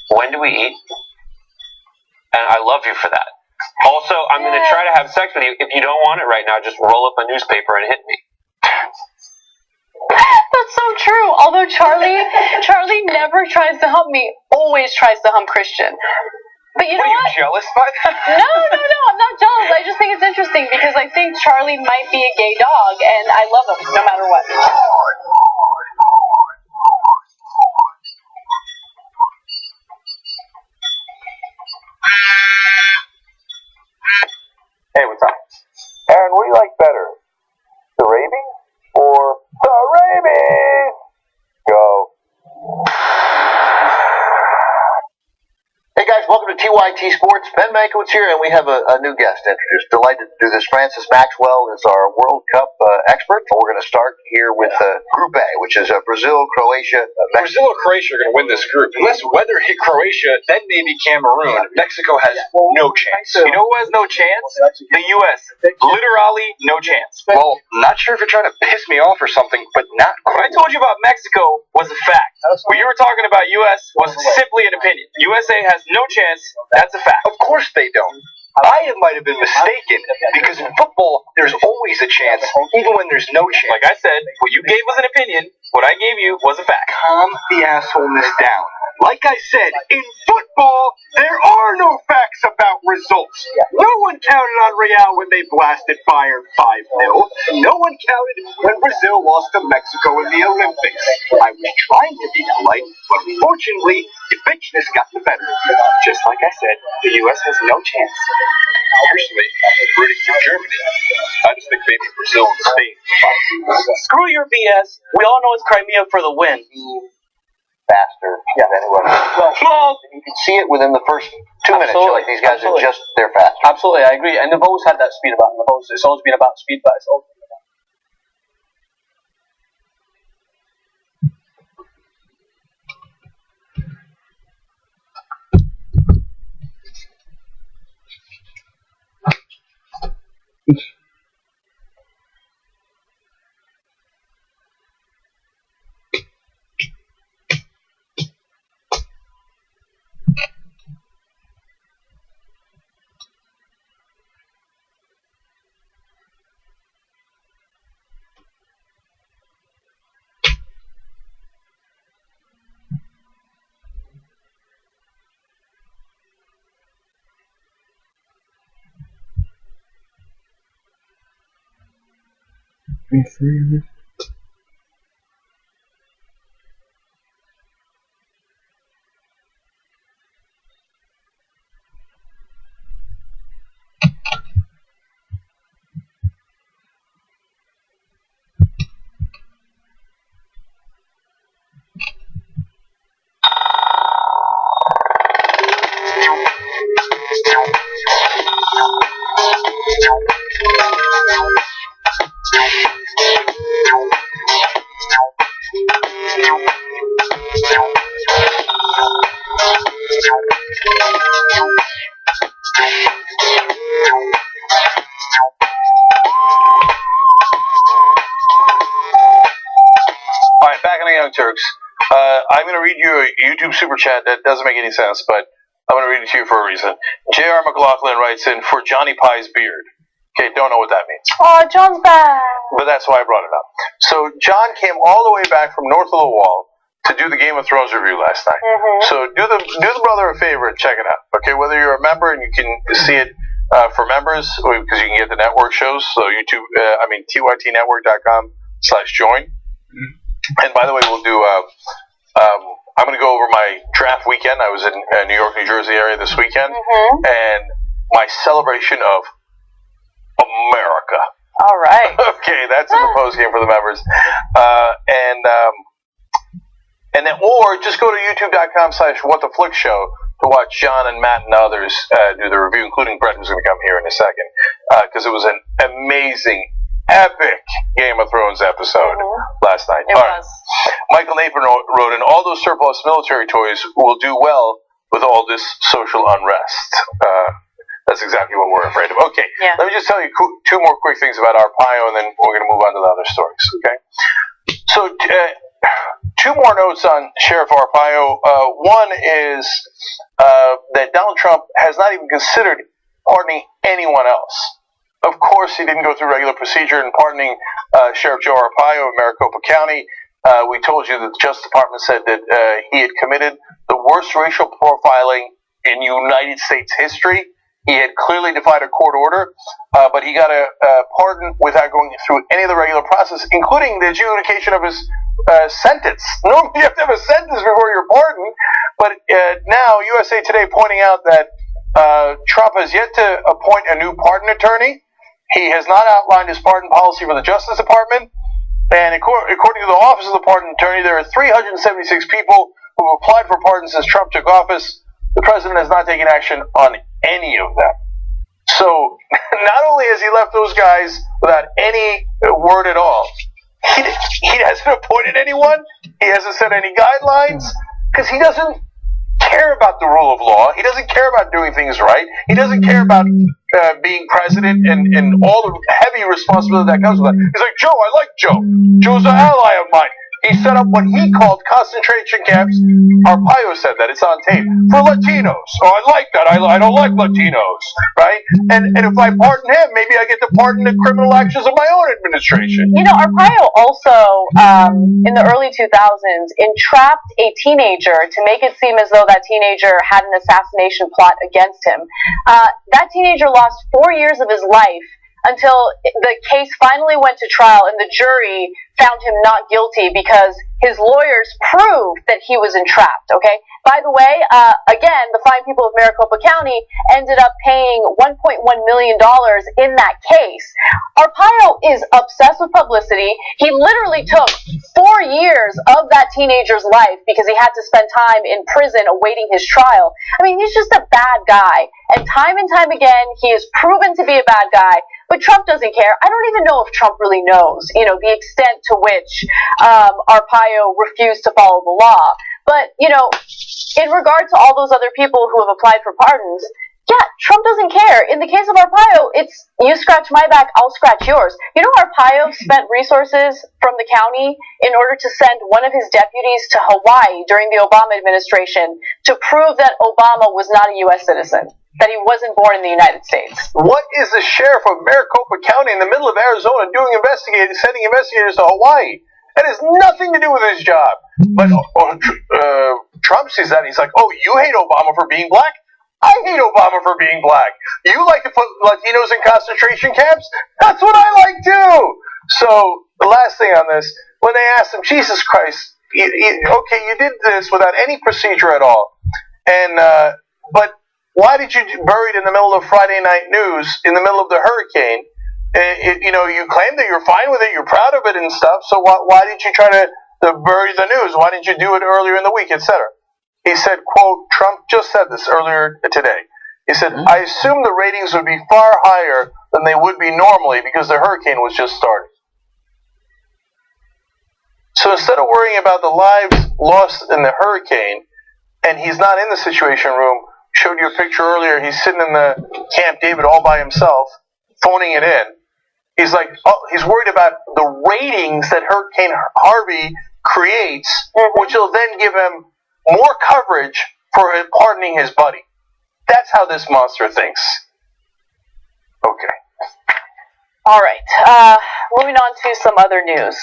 when do we eat? And I love you for that. Also, I'm going to try to have sex with you. If you don't want it right now, just roll up a newspaper and hit me. That's so true. Although Charlie never tries to hump me, always tries to hump Christian. But you know what? Are you jealous by that? No, I'm not jealous. I just think it's interesting because I think Charlie might be a gay dog, and I love him no matter what. Hey, what's up? Aaron, what do you like better? The rabies or the rabies? Go. Hey guys, welcome to TYT Sports. Ben Mankiewicz here, and we have a new guest to introduce. Delighted to do this. Francis Maxwell is our World Cup expert. We're going to start here with Group A, which is Brazil, Croatia, Mexico. Brazil or Croatia are going to win this group. Unless weather hit Croatia, then maybe Cameroon. Mexico has no chance. You know who has no chance? The U.S. Literally no chance. Well, not sure if you're trying to piss me off or something, but not quite. What I told you about Mexico was a fact. What you were talking about U.S. was simply an opinion. USA has no chance. That's a fact. Of course they don't. I might have been mistaken, because in football, there's always a chance, even when there's no chance. Like I said, what you gave was an opinion, what I gave you was a fact. Calm the assholeness down. Like I said, in football, there are no facts about results. No one counted on Real when they blasted Bayern 5-0. No one counted when Brazil lost to Mexico in the Olympics. I was trying to be polite, but unfortunately, defensiveness got the better of me. Just like I said, the U.S. has no chance. Personally, I'm rooting for Germany. I just think maybe Brazil and Spain. Screw your BS. We all know it's Crimea for the win. Faster than anyone. Well, you can see it within the first 2 minutes. You're like, these guys are just, they're faster. Absolutely, I agree. And they've always had that speed about them. It's always been about speed, but it's always been about. Alright, back in the Young Turks. I'm going to read you a YouTube super chat that doesn't make any sense, but I'm going to read it to you for a reason. J.R. McLaughlin writes in, for Johnny Pie's beard. Okay, don't know what that means. Oh, John's back. But that's why I brought it up. So John came all the way back from north of the wall to do the Game of Thrones review last night. So do the brother a favor and check it out. Okay, whether you're a member and you can see it for members, because you can get the network shows. So YouTube, tytnetwork.com/join. And by the way, we'll do. I'm going to go over my draft weekend. I was in New York, New Jersey area this weekend, and my celebration of America. All right. Okay, that's in the post game for the members, and then or just go to youtube.com/whattheflickshow to watch John and Matt and others do the review, including Brett, who's going to come here in a second, because it was an amazing, epic Game of Thrones episode last night. It was. Michael Napier wrote in, all those surplus military toys will do well with all this social unrest. That's exactly what we're afraid of. Okay, let me just tell you two more quick things about Arpaio, and then we're going to move on to the other stories, okay? So, two more notes on Sheriff Arpaio. One is that Donald Trump has not even considered pardoning anyone else. Of course, he didn't go through regular procedure in pardoning Sheriff Joe Arpaio of Maricopa County. We told you that the Justice Department said that he had committed the worst racial profiling in United States history. He had clearly defied a court order, but he got a pardon without going through any of the regular process, including the adjudication of his sentence. Normally you have to have a sentence before you're pardoned, but now USA Today pointing out that Trump has yet to appoint a new pardon attorney. He has not outlined his pardon policy for the Justice Department, and according to the Office of the Pardon Attorney, there are 376 people who have applied for pardons since Trump took office. The president has not taken action on any of them. So, not only has he left those guys without any word at all, he hasn't appointed anyone, he hasn't set any guidelines, because he doesn't care about the rule of law, he doesn't care about doing things right, he doesn't care about being president and all the heavy responsibility that comes with that. He's like, Joe, I like Joe. Joe's an ally of mine. he set up what he called concentration camps. Arpaio said that, it's on tape, for Latinos. Oh, I like that. I don't like Latinos, right? And if I pardon him, maybe I get to pardon the criminal actions of my own administration. You know, Arpaio also, in the early 2000s, entrapped a teenager to make it seem as though that teenager had an assassination plot against him. That teenager lost 4 years of his life until the case finally went to trial and the jury found him not guilty because his lawyers proved that he was entrapped, okay? By the way, again, the fine people of Maricopa County ended up paying $1.1 million in that case. Arpaio is obsessed with publicity. He literally took 4 years of that teenager's life because he had to spend time in prison awaiting his trial. I mean, he's just a bad guy. And time again, he is proven to be a bad guy. But Trump doesn't care. I don't even know if Trump really knows, you know, the extent to which Arpaio refused to follow the law. But, you know, in regard to all those other people who have applied for pardons, yeah, Trump doesn't care. In the case of Arpaio, it's you scratch my back, I'll scratch yours. You know, Arpaio spent resources from the county in order to send one of his deputies to Hawaii during the Obama administration to prove that Obama was not a U.S. citizen, that he wasn't born in the United States. What is the sheriff of Maricopa County in the middle of Arizona doing sending investigators to Hawaii? That has nothing to do with his job. But Trump sees that and he's like, oh, you hate Obama for being black? I hate Obama for being black. You like to put Latinos in concentration camps? That's what I like too. So the last thing on this, when they asked him, Jesus Christ, okay, you did this without any procedure at all. And but why did you bury it in the middle of Friday night news, in the middle of the hurricane? You know, you claim that you're fine with it, you're proud of it and stuff, so why did you try to bury the news? Why didn't you do it earlier in the week, etc.? He said, quote, Trump just said this earlier today. He said, I assume the ratings would be far higher than they would be normally because the hurricane was just starting. So instead of worrying about the lives lost in the hurricane, and he's not in the Situation Room, showed you a picture earlier, he's sitting in the Camp David all by himself, phoning it in. He's like, oh, he's worried about the ratings that Hurricane Harvey creates, which will then give him more coverage for pardoning his buddy. That's how this monster thinks. Okay. All right. Moving on to some other news.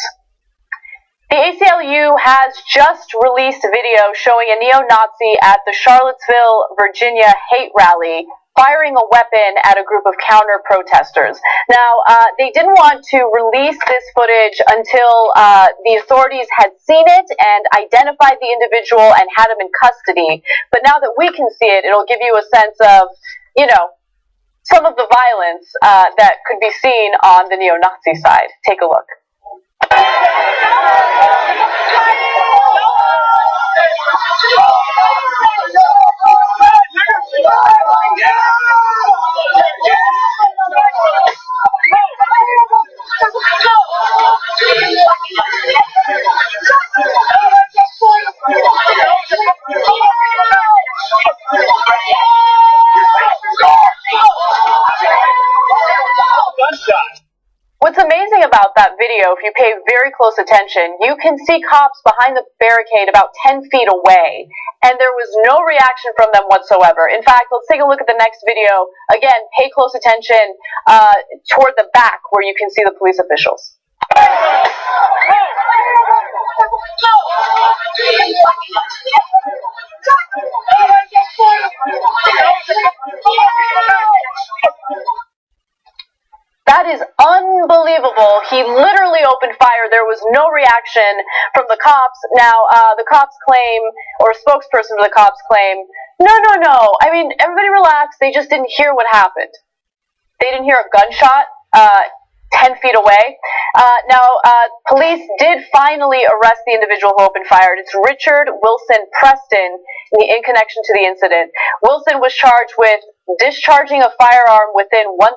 The ACLU has just released a video showing a neo-Nazi at the Charlottesville, Virginia hate rally firing a weapon at a group of counter-protesters. Now, they didn't want to release this footage until the authorities had seen it and identified the individual and had him in custody. But now that we can see it, it'll give you a sense of, you know, some of the violence that could be seen on the neo-Nazi side. Take a look. What's amazing about that video, if you pay very close attention, you can see cops behind the barricade about 10 feet away, and there was no reaction from them whatsoever. In fact, let's take a look at the next video. Again, pay close attention toward the back where you can see the police officials. That is unbelievable. He literally opened fire. There was no reaction from the cops. Now, the cops claim, or a spokesperson for the cops claim, no. I mean, everybody relax. They just didn't hear what happened. They didn't hear a gunshot 10 feet away. Now, police did finally arrest the individual who opened fire. It's Richard Wilson Preston in connection to the incident. Wilson was charged with discharging a firearm within 1,000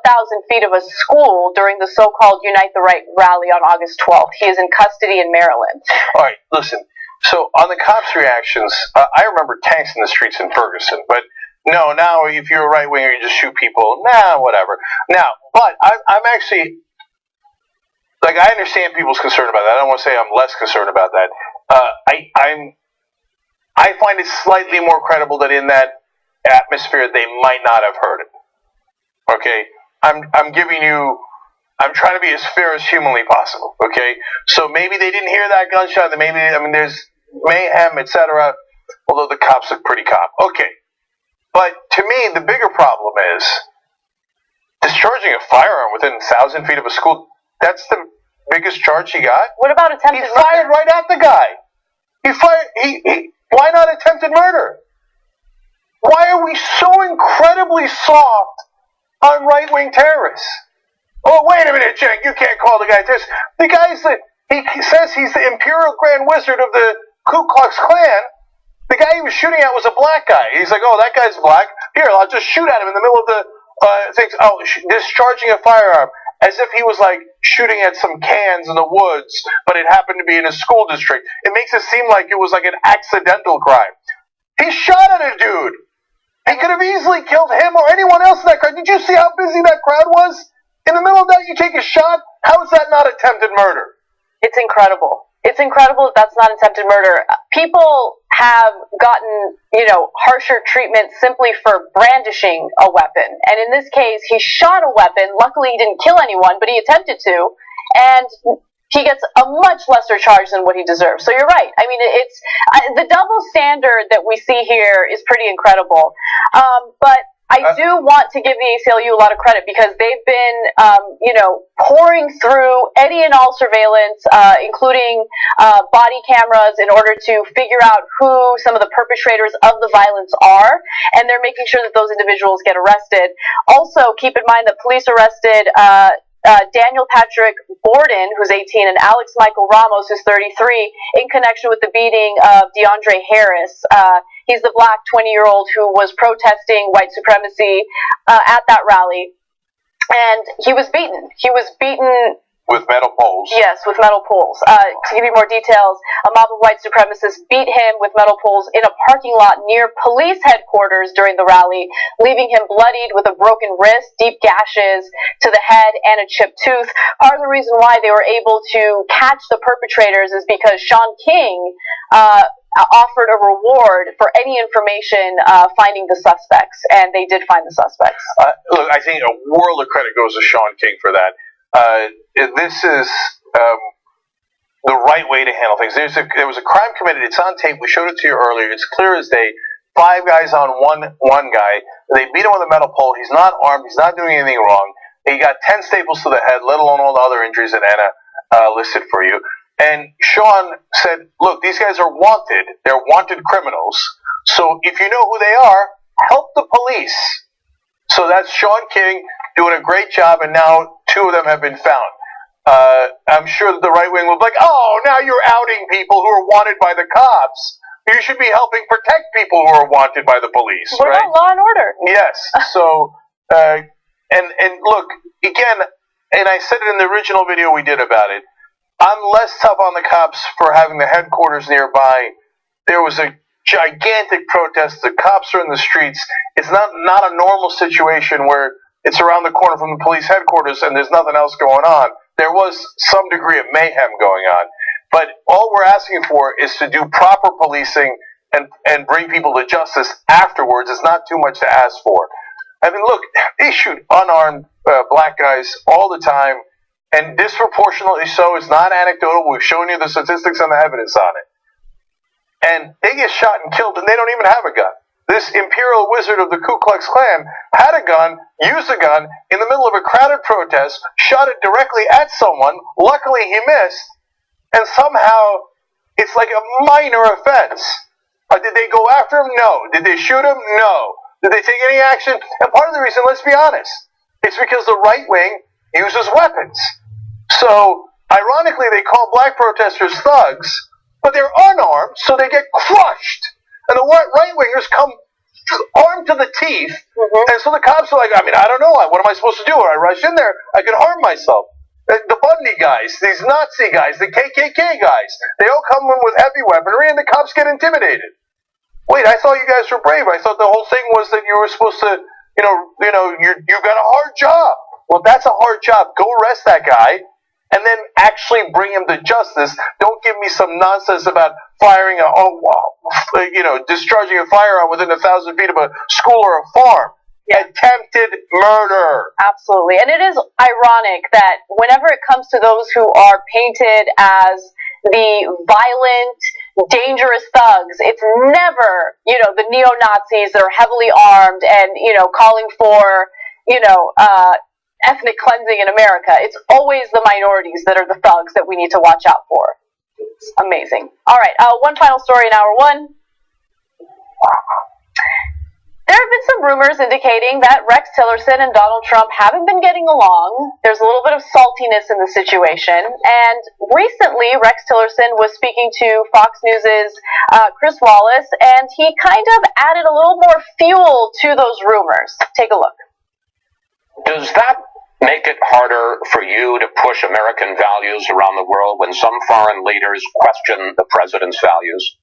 feet of a school during the so-called Unite the Right rally on August 12th. He is in custody in Maryland. All right, listen. So on the cops' reactions, I remember tanks in the streets in Ferguson, but no, now if you're a right-winger, you just shoot people. Nah, whatever. Now, but I'm actually... like, I understand people's concern about that. I don't want to say I'm less concerned about that. I find it slightly more credible that in that atmosphere they might not have heard it. Okay, I'm giving you. I'm trying to be as fair as humanly possible. Okay, so maybe they didn't hear that gunshot. Maybe there's mayhem, etc. Although the cops look pretty calm. Okay, but to me the bigger problem is discharging a firearm within 1,000 feet of a school. That's the biggest charge he got. What about attempted He fired right at the guy. He fired. Why not attempted murder? Why are we so incredibly soft on right-wing terrorists? Oh, wait a minute, Cenk. You can't call the guy terrorist. The guy's he says he's the Imperial Grand Wizard of the Ku Klux Klan. The guy he was shooting at was a black guy. He's like, oh, that guy's black. Here, I'll just shoot at him in the middle of the things. Oh, discharging a firearm. As if he was like shooting at some cans in the woods, but it happened to be in a school district. It makes it seem like it was like an accidental crime. He shot at a dude. He could have easily killed him or anyone else in that crowd. Did you see how busy that crowd was? In the middle of that, you take a shot? How is that not attempted murder? It's incredible. It's incredible that that's not attempted murder. People have gotten, harsher treatment simply for brandishing a weapon. And in this case, he shot a weapon. Luckily, he didn't kill anyone, but he attempted to. And he gets a much lesser charge than what he deserves. So you're right. I mean, it's the double standard that we see here is pretty incredible. But I do want to give the ACLU a lot of credit because they've been, pouring through any and all surveillance, including body cameras, in order to figure out who some of the perpetrators of the violence are, and they're making sure that those individuals get arrested. Also, keep in mind that police arrested Daniel Patrick Borden, who's 18, and Alex Michael Ramos, who's 33, in connection with the beating of DeAndre Harris. He's the black 20-year-old who was protesting white supremacy at that rally. And he was beaten. He was beaten with metal poles. Yes, with metal poles. To give you more details, a mob of white supremacists beat him with metal poles in a parking lot near police headquarters during the rally, leaving him bloodied with a broken wrist, deep gashes to the head, and a chipped tooth. Part of the reason why they were able to catch the perpetrators is because Sean King offered a reward for any information finding the suspects, and they did find the suspects. Look, I think a world of credit goes to Sean King for that. This is the right way to handle things. There was a crime committed. It's on tape. We showed it to you earlier. It's clear as day. 5 guys on one guy. They beat him with a metal pole. He's not armed. He's not doing anything wrong. He got 10 staples to the head, let alone all the other injuries that Anna listed for you. And Sean said, look, these guys are wanted. They're wanted criminals. So if you know who they are, help the police. So that's Sean King doing a great job, and now 2 of them have been found. I'm sure that the right wing will be like, oh, now you're outing people who are wanted by the cops. You should be helping protect people who are wanted by the police. What about law and order? Yes. So, and look, again, and I said it in the original video we did about it, I'm less tough on the cops for having the headquarters nearby. There was a gigantic protest. The cops are in the streets. It's not a normal situation where it's around the corner from the police headquarters and there's nothing else going on. There was some degree of mayhem going on. But all we're asking for is to do proper policing and bring people to justice afterwards. It's not too much to ask for. I mean, look, they shoot unarmed black guys all the time, and disproportionately so. It's not anecdotal. We've shown you the statistics and the evidence on it. And they get shot and killed, and they don't even have a gun. This Imperial Wizard of the Ku Klux Klan had a gun, used a gun in the middle of a crowded protest, shot it directly at someone. Luckily, he missed, and somehow it's like a minor offense. Did they go after him? No. Did they shoot him? No. Did they take any action? And part of the reason, let's be honest, it's because the right wing uses weapons. So, ironically, they call black protesters thugs, but they're unarmed, so they get crushed. And the right-wingers come armed to the teeth, and so the cops are like, I don't know, what am I supposed to do? When I rush in there, I could harm myself. The Bundy guys, these Nazi guys, the KKK guys, they all come in with heavy weaponry, and the cops get intimidated. Wait, I thought you guys were brave. I thought the whole thing was that you were supposed to, you've got a hard job. Well, that's a hard job. Go arrest that guy and then actually bring him to justice. Don't give me some nonsense about firing discharging a firearm within 1,000 feet of a school or a farm. Yeah. Attempted murder. Absolutely. And it is ironic that whenever it comes to those who are painted as the violent, dangerous thugs, it's never, the neo-Nazis that are heavily armed and, calling for, ethnic cleansing in America. It's always the minorities that are the thugs that we need to watch out for. It's amazing. All right, one final story in hour one. There have been some rumors indicating that Rex Tillerson and Donald Trump haven't been getting along. There's a little bit of saltiness in the situation. And recently, Rex Tillerson was speaking to Fox News' Chris Wallace, and he kind of added a little more fuel to those rumors. Take a look. Does that make it harder for you to push American values around the world when some foreign leaders question the president's values?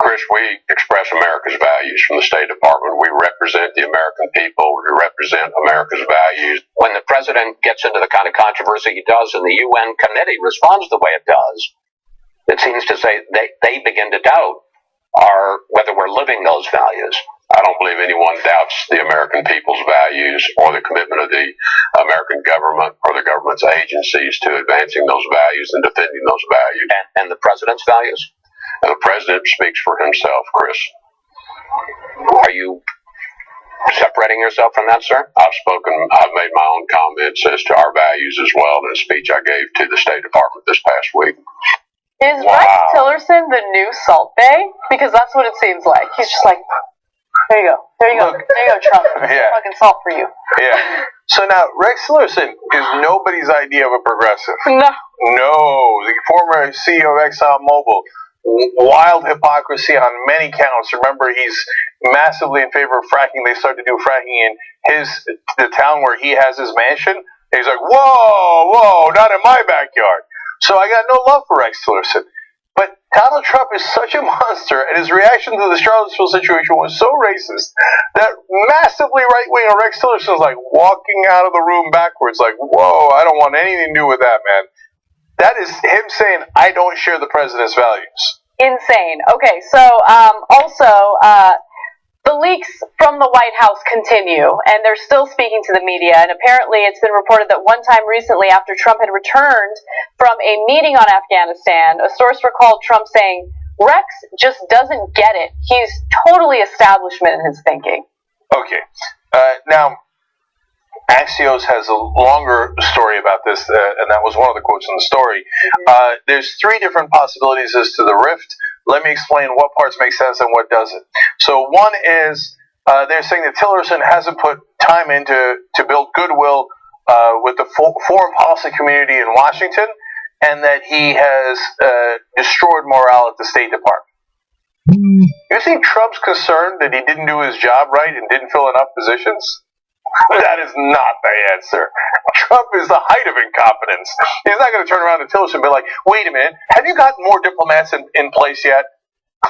Chris, we express America's values from the State Department. We represent the American people. We represent America's values. When the president gets into the kind of controversy he does and the UN committee responds the way it does, it seems to say they begin to doubt whether we're living those values. I don't believe anyone doubts the American people's values or the commitment of the American government or the government's agencies to advancing those values and defending those values. And the president's values? And the president speaks for himself, Chris. Are you separating yourself from that, sir? I've made my own comments as to our values as well in a speech I gave to the State Department this past week. Is Rex Tillerson the new Salt Bae? Because that's what it seems like. He's just like, there you go. There you go. There you go, Trump. Yeah. Fucking salt for you. Yeah. So now, Rex Tillerson is nobody's idea of a progressive. No. No. The former CEO of ExxonMobil. Wild hypocrisy on many counts. Remember, he's massively in favor of fracking. They started to do fracking in the town where he has his mansion. And he's like, whoa, not in my backyard. So I got no love for Rex Tillerson. But Donald Trump is such a monster, and his reaction to the Charlottesville situation was so racist that massively right-wing Rex Tillerson was like walking out of the room backwards, like, whoa, I don't want anything to do with that, man. That is him saying, I don't share the president's values. Insane. Okay, so the leaks from the White House continue, and they're still speaking to the media, and apparently it's been reported that one time recently after Trump had returned from a meeting on Afghanistan, a source recalled Trump saying, Rex just doesn't get it. He's totally establishment in his thinking. Okay. Now, Axios has a longer story about this, and that was one of the quotes in the story. There's three different possibilities as to the rift. Let me explain what parts make sense and what doesn't. So one is they're saying that Tillerson hasn't put time into to build goodwill with the foreign policy community in Washington, and that he has destroyed morale at the State Department. You think Trump's concerned that he didn't do his job right and didn't fill enough positions? That is not the answer. Trump is the height of incompetence. He's not going to turn around to Tillerson and be like, wait a minute, have you gotten more diplomats in place yet?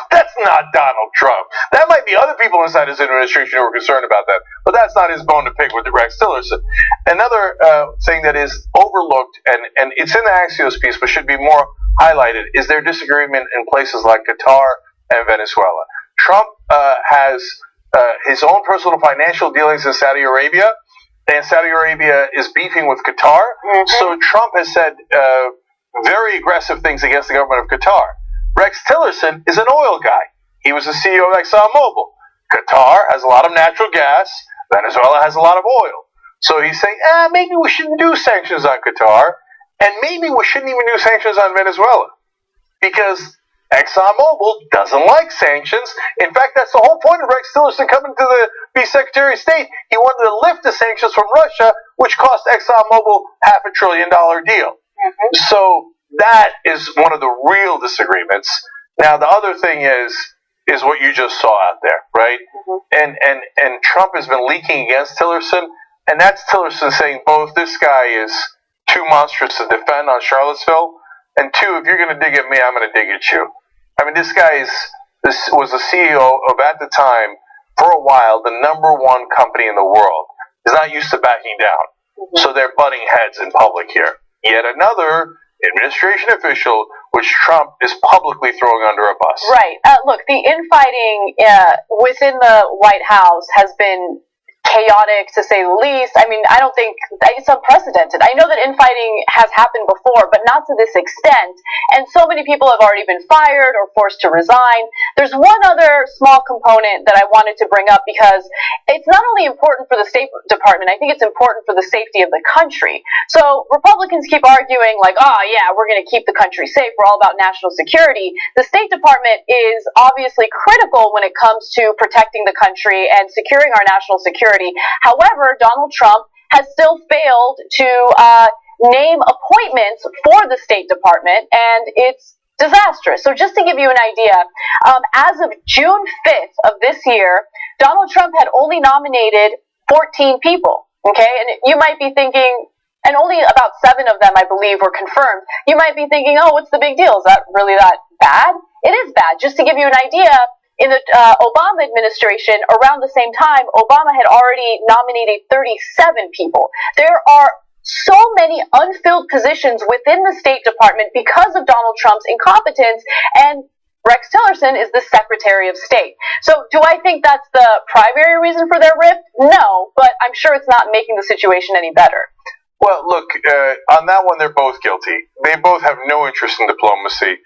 That's not Donald Trump. That might be other people inside his administration who are concerned about that, but that's not his bone to pick with Rex Tillerson. Another thing that is overlooked, and it's in the Axios piece, but should be more highlighted, is their disagreement in places like Qatar and Venezuela. Trump has his own personal financial dealings in Saudi Arabia, and Saudi Arabia is beefing with Qatar. Mm-hmm. So Trump has said very aggressive things against the government of Qatar. Rex Tillerson is an oil guy. He was the CEO of ExxonMobil. Qatar has a lot of natural gas. Venezuela has a lot of oil. So he's saying, maybe we shouldn't do sanctions on Qatar, and maybe we shouldn't even do sanctions on Venezuela, because ExxonMobil doesn't like sanctions. In fact, that's the whole point of Rex Tillerson coming to be Secretary of State. He wanted to lift the sanctions from Russia, which cost ExxonMobil $500 billion deal. Mm-hmm. So that is one of the real disagreements. Now, the other thing is what you just saw out there, right? Mm-hmm. And Trump has been leaking against Tillerson, and that's Tillerson saying both this guy is too monstrous to defend on Charlottesville, and two, if you're going to dig at me, I'm going to dig at you. I mean, this was the CEO of, at the time, for a while, the #1 company in the world. He's not used to backing down. Mm-hmm. So they're butting heads in public here. yet another administration official which Trump is publicly throwing under a bus. Right. Look, the infighting within the White House has been chaotic, to say the least. I mean, I don't think it's unprecedented. I know that infighting has happened before, but not to this extent. And so many people have already been fired or forced to resign. There's one other small component that I wanted to bring up because it's not only important for the State Department, I think it's important for the safety of the country. So Republicans keep arguing like, oh yeah, we're going to keep the country safe. We're all about national security. The State Department is obviously critical when it comes to protecting the country and securing our national security. However, Donald Trump has still failed to name appointments for the State Department, and it's disastrous. So just to give you an idea, as of June 5th of this year, Donald Trump had only nominated 14 people, okay? And you might be thinking, and only about 7 of them, I believe, were confirmed. You might be thinking, oh, what's the big deal? Is that really that bad? It is bad. Just to give you an idea, in the Obama administration, around the same time, Obama had already nominated 37 people. There are so many unfilled positions within the State Department because of Donald Trump's incompetence, and Rex Tillerson is the Secretary of State. So do I think that's the primary reason for their rift? No, but I'm sure it's not making the situation any better. Well, look, on that one, they're both guilty. They both have no interest in diplomacy.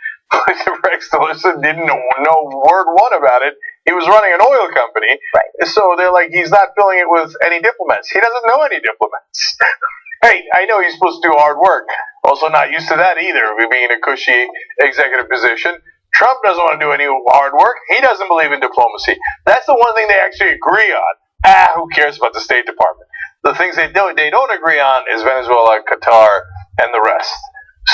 Rex Tillerson didn't know word one about it. He was running an oil company. Right. So they're like, he's not filling it with any diplomats. He doesn't know any diplomats. Hey, I know he's supposed to do hard work. Also not used to that either, being in a cushy executive position. Trump doesn't want to do any hard work. He doesn't believe in diplomacy. That's the one thing they actually agree on. Who cares about the State Department? The things they don't agree on is Venezuela, Qatar, and the rest.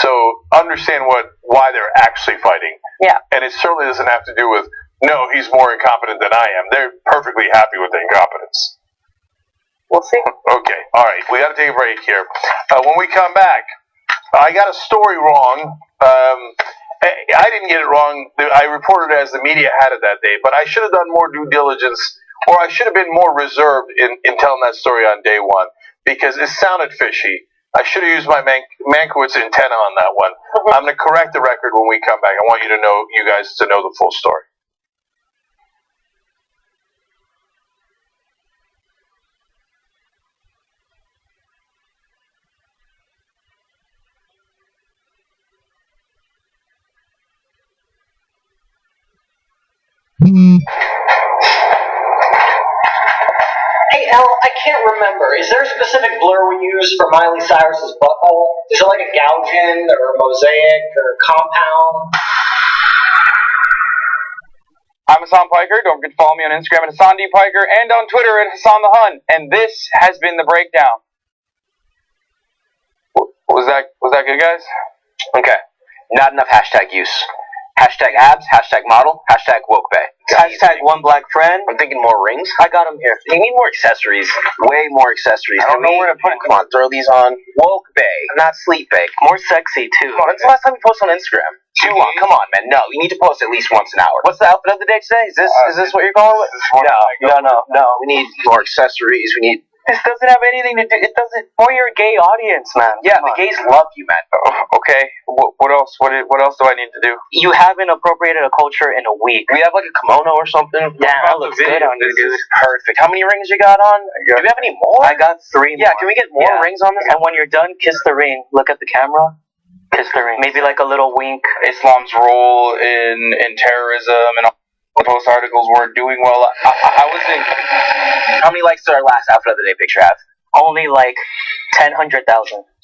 So understand why they're actually fighting. Yeah. And it certainly doesn't have to do with, no, he's more incompetent than I am. They're perfectly happy with the incompetence. We'll see. Okay. All right. We got to take a break here. When we come back, I got a story wrong. I didn't get it wrong. I reported it as the media had it that day, but I should have done more due diligence, or I should have been more reserved in telling that story on day one, because it sounded fishy. I should have used my Mankiewicz antenna on that one. Mm-hmm. I'm going to correct the record when we come back. I want you guys to know the full story. Hey, Al, I can't remember. Is there a specific blur we use for Miley Cyrus's butthole? Is it like a Gaussian or a mosaic or a compound? I'm Hassan Piker. Don't forget to follow me on Instagram at Hassan D. Piker and on Twitter at Hassan the Hun. And this has been The Breakdown. Was that good, guys? Okay. Not enough hashtag use. Hashtag abs, hashtag model, hashtag woke bay. Hashtag one black friend. I'm thinking more rings. I got them here. You need more accessories. Way more accessories. I don't know where to put them. Come on, throw these on. Woke bay, not sleep bay. More sexy, too. When's the last time you posted on Instagram? Too long. Come on, man. No, you need to post at least once an hour. What's the outfit of the day today? Is this what you're going with? No. We need more accessories. We need... This doesn't have anything to do. It doesn't. For your gay audience, man. Yeah, the gays love you, man. Oh, okay. What else? What else do I need to do? You haven't appropriated a culture in a week. We have like a kimono or something. Yeah, that looks good on you. Perfect. How many rings you got on? Do we have any more? I got 3 more. Yeah, can we get more rings on this? And when you're done, kiss the ring. Look at the camera. Kiss the ring. Maybe like a little wink. Islam's role in terrorism and all the post articles were doing well. I was in. How many likes did our last outfit of the day picture have? Only like 100,000.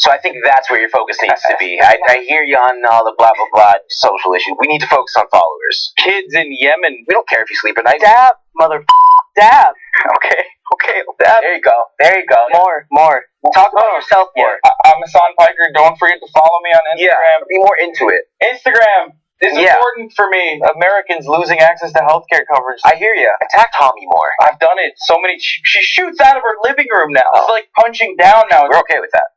So I think that's where your focus needs to be. I hear you on all the blah, blah, blah social issues. We need to focus on followers. Kids in Yemen. We don't care if you sleep at night. Dab, dab. Okay, dab. There you go. More. Talk about yourself more. I'm Hassan Piker. Don't forget to follow me on Instagram. Yeah, be more into it. Instagram. This is important for me. Americans losing access to healthcare coverage. I hear you. Attack Tommy more. I've done it. So many. She shoots out of her living room now. It's like punching down now. We're okay with that.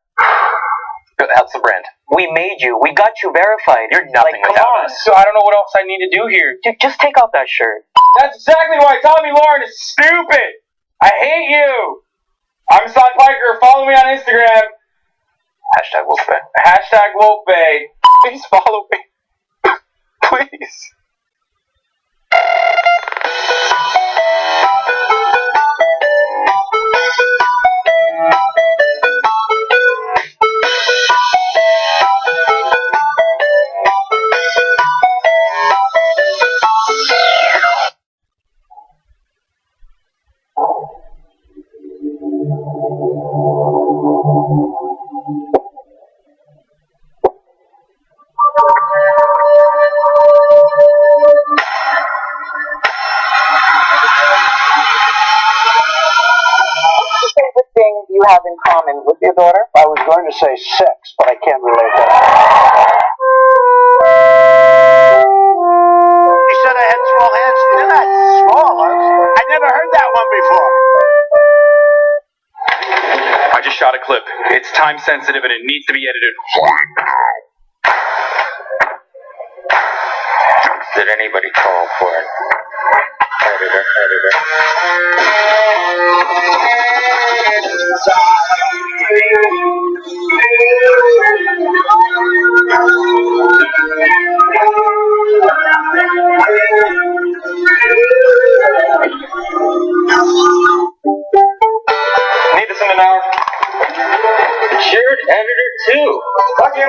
That's the brand. We made you. We got you verified. You're nothing without us. So I don't know what else I need to do here. Dude, just take off that shirt. That's exactly why Tommy Lauren is stupid. I hate you. I'm Hassan Piker. Follow me on Instagram. Hashtag Wolfman. Hashtag woke bay. Please follow me. Please. You have in common with your daughter? I was going to say sex, but I can't relate that. He said I had small hands. They're not small. I never heard that one before. I just shot a clip. It's time sensitive and it needs to be edited. Did anybody call for it? Editor. Need this in an hour. Shared editor too. Fuck you.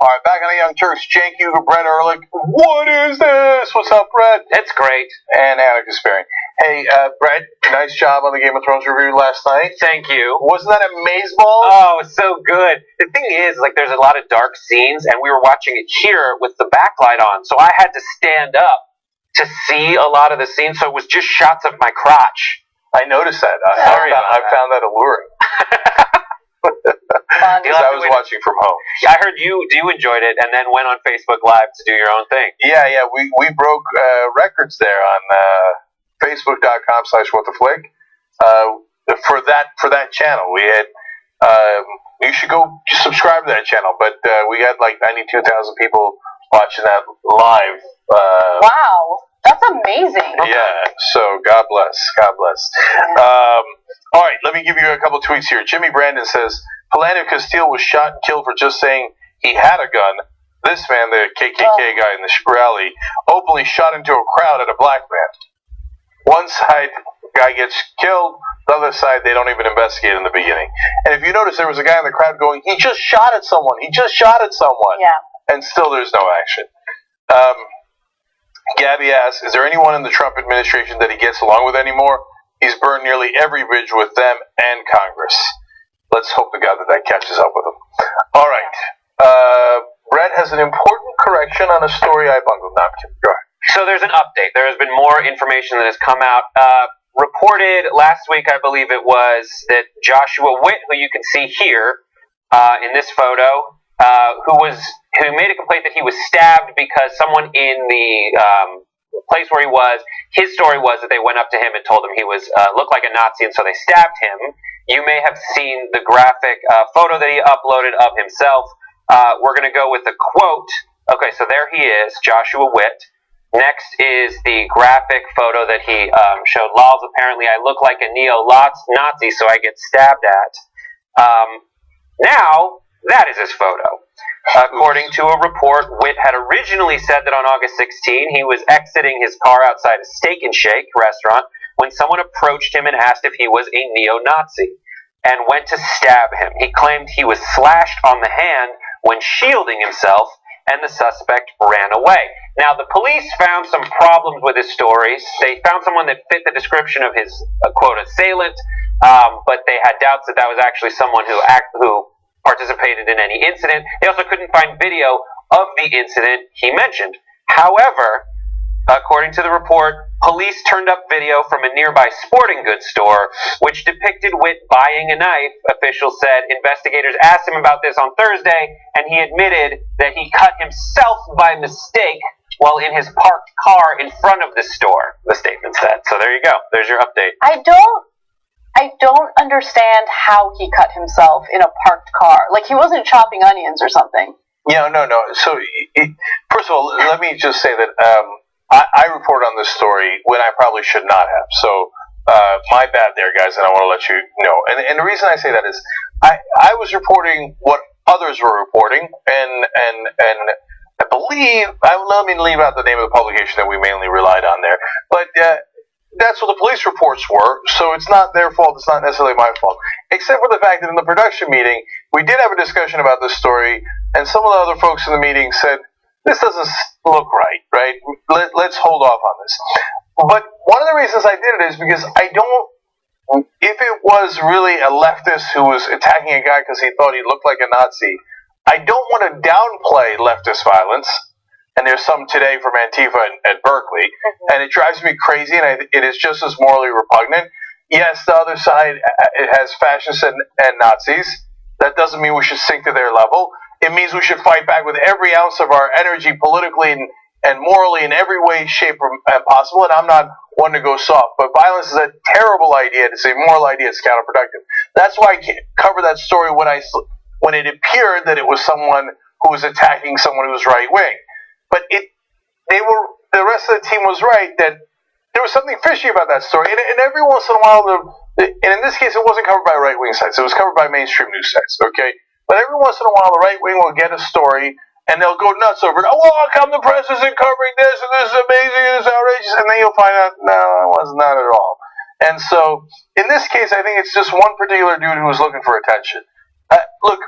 All right, back on the Young Turks. Cenk Uger, Brett Ehrlich. What is this? What's up, Brett? It's great. And Anna Kasparian. Hey, Brett, nice job on the Game of Thrones review last night. Thank you. Wasn't that amazeball? Oh, it's so good. The thing is, like, there's a lot of dark scenes, and we were watching it here with the backlight on, so I had to stand up to see a lot of the scenes, so it was just shots of my crotch. I noticed that. I found that alluring. Because I was watching from home. Yeah, I heard you enjoyed it, and then went on Facebook Live to do your own thing. Yeah, we broke records there on Facebook.com/whattheflick. For that channel, we had. You should go subscribe to that channel, but we had like 92,000 people watching that live. Wow, that's amazing. Yeah, so God bless. All right, let me give you a couple tweets here. Jimmy Brandon says, Philando Castile was shot and killed for just saying he had a gun. This man, the KKK guy in the rally, openly shot into a crowd at a black man. One side, guy gets killed. The other side, they don't even investigate in the beginning. And if you notice, there was a guy in the crowd going, he just shot at someone. Yeah. And still there's no action. Gabby asks, is there anyone in the Trump administration that he gets along with anymore? He's burned nearly every bridge with them and Congress. Let's hope to God that catches up with him. All right. Brett has an important correction on a story I bungled. No, I'm kidding. Go ahead. So there's an update. There has been more information that has come out. Reported last week, I believe it was, that Joshua Witt, who you can see here in this photo, who made a complaint that he was stabbed because someone in the place where he was, his story was that they went up to him and told him he was looked like a Nazi, and so they stabbed him. You may have seen the graphic photo that he uploaded of himself. We're going to go with the quote. Okay, so there he is, Joshua Witt. Next is the graphic photo that he showed. Lols, apparently I look like a neo-Nazi, so I get stabbed at. Now, that is his photo. According to a report, Witt had originally said that on August 16, he was exiting his car outside a Steak and Shake restaurant when someone approached him and asked if he was a neo-Nazi and went to stab him. He claimed he was slashed on the hand when shielding himself, and the suspect ran away. Now, the police found some problems with his stories. They found someone that fit the description of his, quote, assailant, but they had doubts that that was actually someone who participated in any incident. They also couldn't find video of the incident he mentioned. However, according to the report, police turned up video from a nearby sporting goods store, which depicted Witt buying a knife. Officials said investigators asked him about this on Thursday, and he admitted that he cut himself by mistake while in his parked car in front of the store, the statement said. So there you go. There's your update. I don't understand how he cut himself in a parked car. Like, he wasn't chopping onions or something. Yeah, no. So, first of all, let me just say that I reported on this story when I probably should not have. So, my bad there, guys, and I want to let you know. And the reason I say that is I was reporting what others were reporting, and I believe, let me leave out the name of the publication that we mainly relied on there, but that's what the police reports were, so it's not their fault, it's not necessarily my fault. Except for the fact that in the production meeting, we did have a discussion about this story, and some of the other folks in the meeting said, this doesn't look right? Let's hold off on this. But one of the reasons I did it is because if it was really a leftist who was attacking a guy because he thought he looked like a Nazi, I don't want to downplay leftist violence. And there's some today from Antifa at Berkeley, and it drives me crazy, and it is just as morally repugnant. Yes, the other side, it has fascists and Nazis. That doesn't mean we should sink to their level. It means we should fight back with every ounce of our energy, politically and morally, in every way, shape, possible. And I'm not one to go soft, but violence is a terrible idea. It's a moral idea. It's counterproductive. That's why I covered that story when it appeared that it was someone who was attacking someone who was right wing. But the rest of the team was right that there was something fishy about that story. And every once in a while, and in this case, it wasn't covered by right-wing sites. It was covered by mainstream news sites, okay? But every once in a while, the right wing will get a story, and they'll go nuts over it. Oh, well, how come the press isn't covering this, and this is amazing, and this is outrageous? And then you'll find out, no, it was not at all. And so, in this case, I think it's just one particular dude who was looking for attention. Look,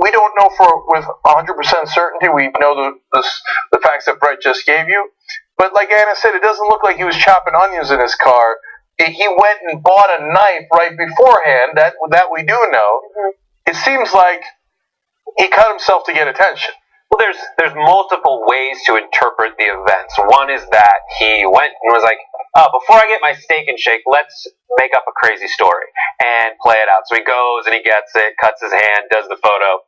we don't know with 100% certainty. We know the facts that Brett just gave you. But like Anna said, it doesn't look like he was chopping onions in his car. He went and bought a knife right beforehand. That we do know. Mm-hmm. It seems like he cut himself to get attention. Well, there's multiple ways to interpret the events. One is that he went and was like, before I get my steak and shake, let's make up a crazy story and play it out. So he goes and he gets it, cuts his hand, does the photo,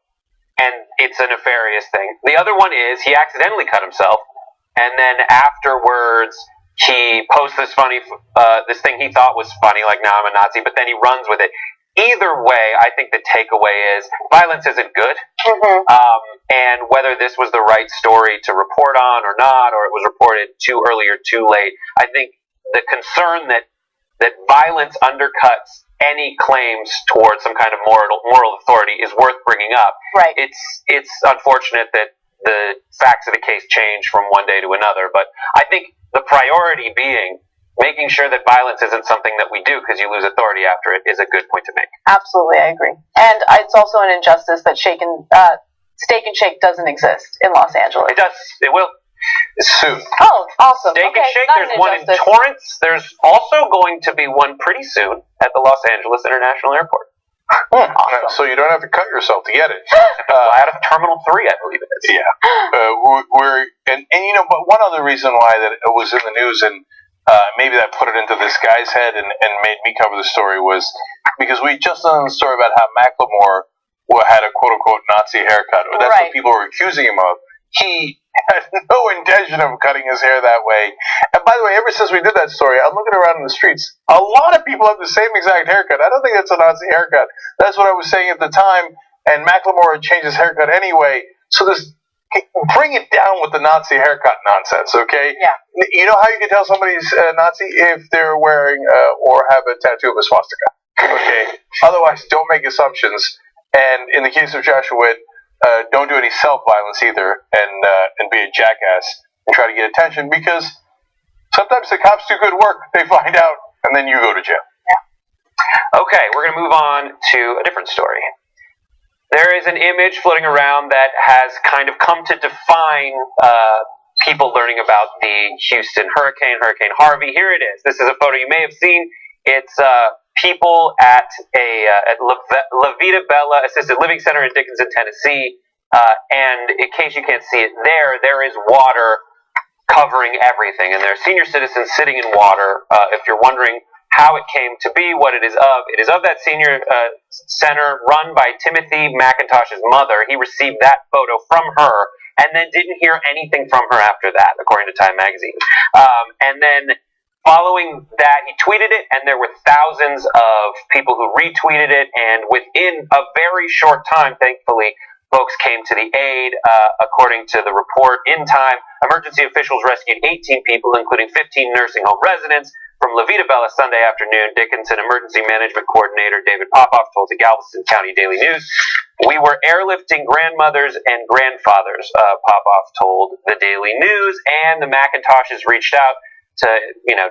and it's a nefarious thing. The other one is he accidentally cut himself, and then afterwards he posts this thing he thought was funny, like, now I'm a Nazi, but then he runs with it. Either way, I think the takeaway is violence isn't good. Mm-hmm. And whether this was the right story to report on or not, or it was reported too early or too late, I think the concern that violence undercuts any claims towards some kind of moral authority is worth bringing up. Right. It's unfortunate that the facts of the case change from one day to another, but I think the priority being making sure that violence isn't something that we do because you lose authority after it is a good point to make. Absolutely, I agree. And it's also an injustice that Steak and Shake doesn't exist in Los Angeles. It does. It will. Soon. Oh, awesome. Steak and Shake, there's one in Torrance. There's also going to be one pretty soon at the Los Angeles International Airport. Awesome. So you don't have to cut yourself to get it. Out of Terminal 3, I believe it is. Yeah. But one other reason why that it was in the news and maybe that put it into this guy's head and made me cover the story was because we just done the story about how Macklemore had a quote-unquote Nazi haircut. That's right. what people were accusing him of. He had no intention of cutting his hair that way. And by the way, ever since we did that story, I'm looking around in the streets. A lot of people have the same exact haircut. I don't think that's a Nazi haircut. That's what I was saying at the time. And Macklemore had changed his haircut anyway. So bring it down with the Nazi haircut nonsense, okay? Yeah. You know how you can tell somebody's Nazi? If they're wearing or have a tattoo of a swastika, okay? Otherwise, don't make assumptions. And in the case of Joshua Witt, don't do any self-violence either and be a jackass and try to get attention because sometimes the cops do good work. They find out and then you go to jail. Okay, we're going to move on to a different story. There is an image floating around that has kind of come to define people learning about the Houston hurricane, Hurricane Harvey. Here it is. This is a photo you may have seen. It's people at La Vida Bella Assisted Living Center in Dickinson, Tennessee. And in case you can't see it there is water covering everything. And there are senior citizens sitting in water. If you're wondering how it came to be, what it is of that senior center run by Timothy McIntosh's mother. He received that photo from her and then didn't hear anything from her after that, according to Time magazine. And then following that, he tweeted it, and there were thousands of people who retweeted it, and within a very short time, thankfully, folks came to the aid. According to the report in Time, emergency officials rescued 18 people, including 15 nursing home residents, from La Vida Bella Sunday afternoon. Dickinson Emergency Management Coordinator David Popoff told the Galveston County Daily News, "We were airlifting grandmothers and grandfathers," Popoff told the Daily News, and the McIntoshes reached out to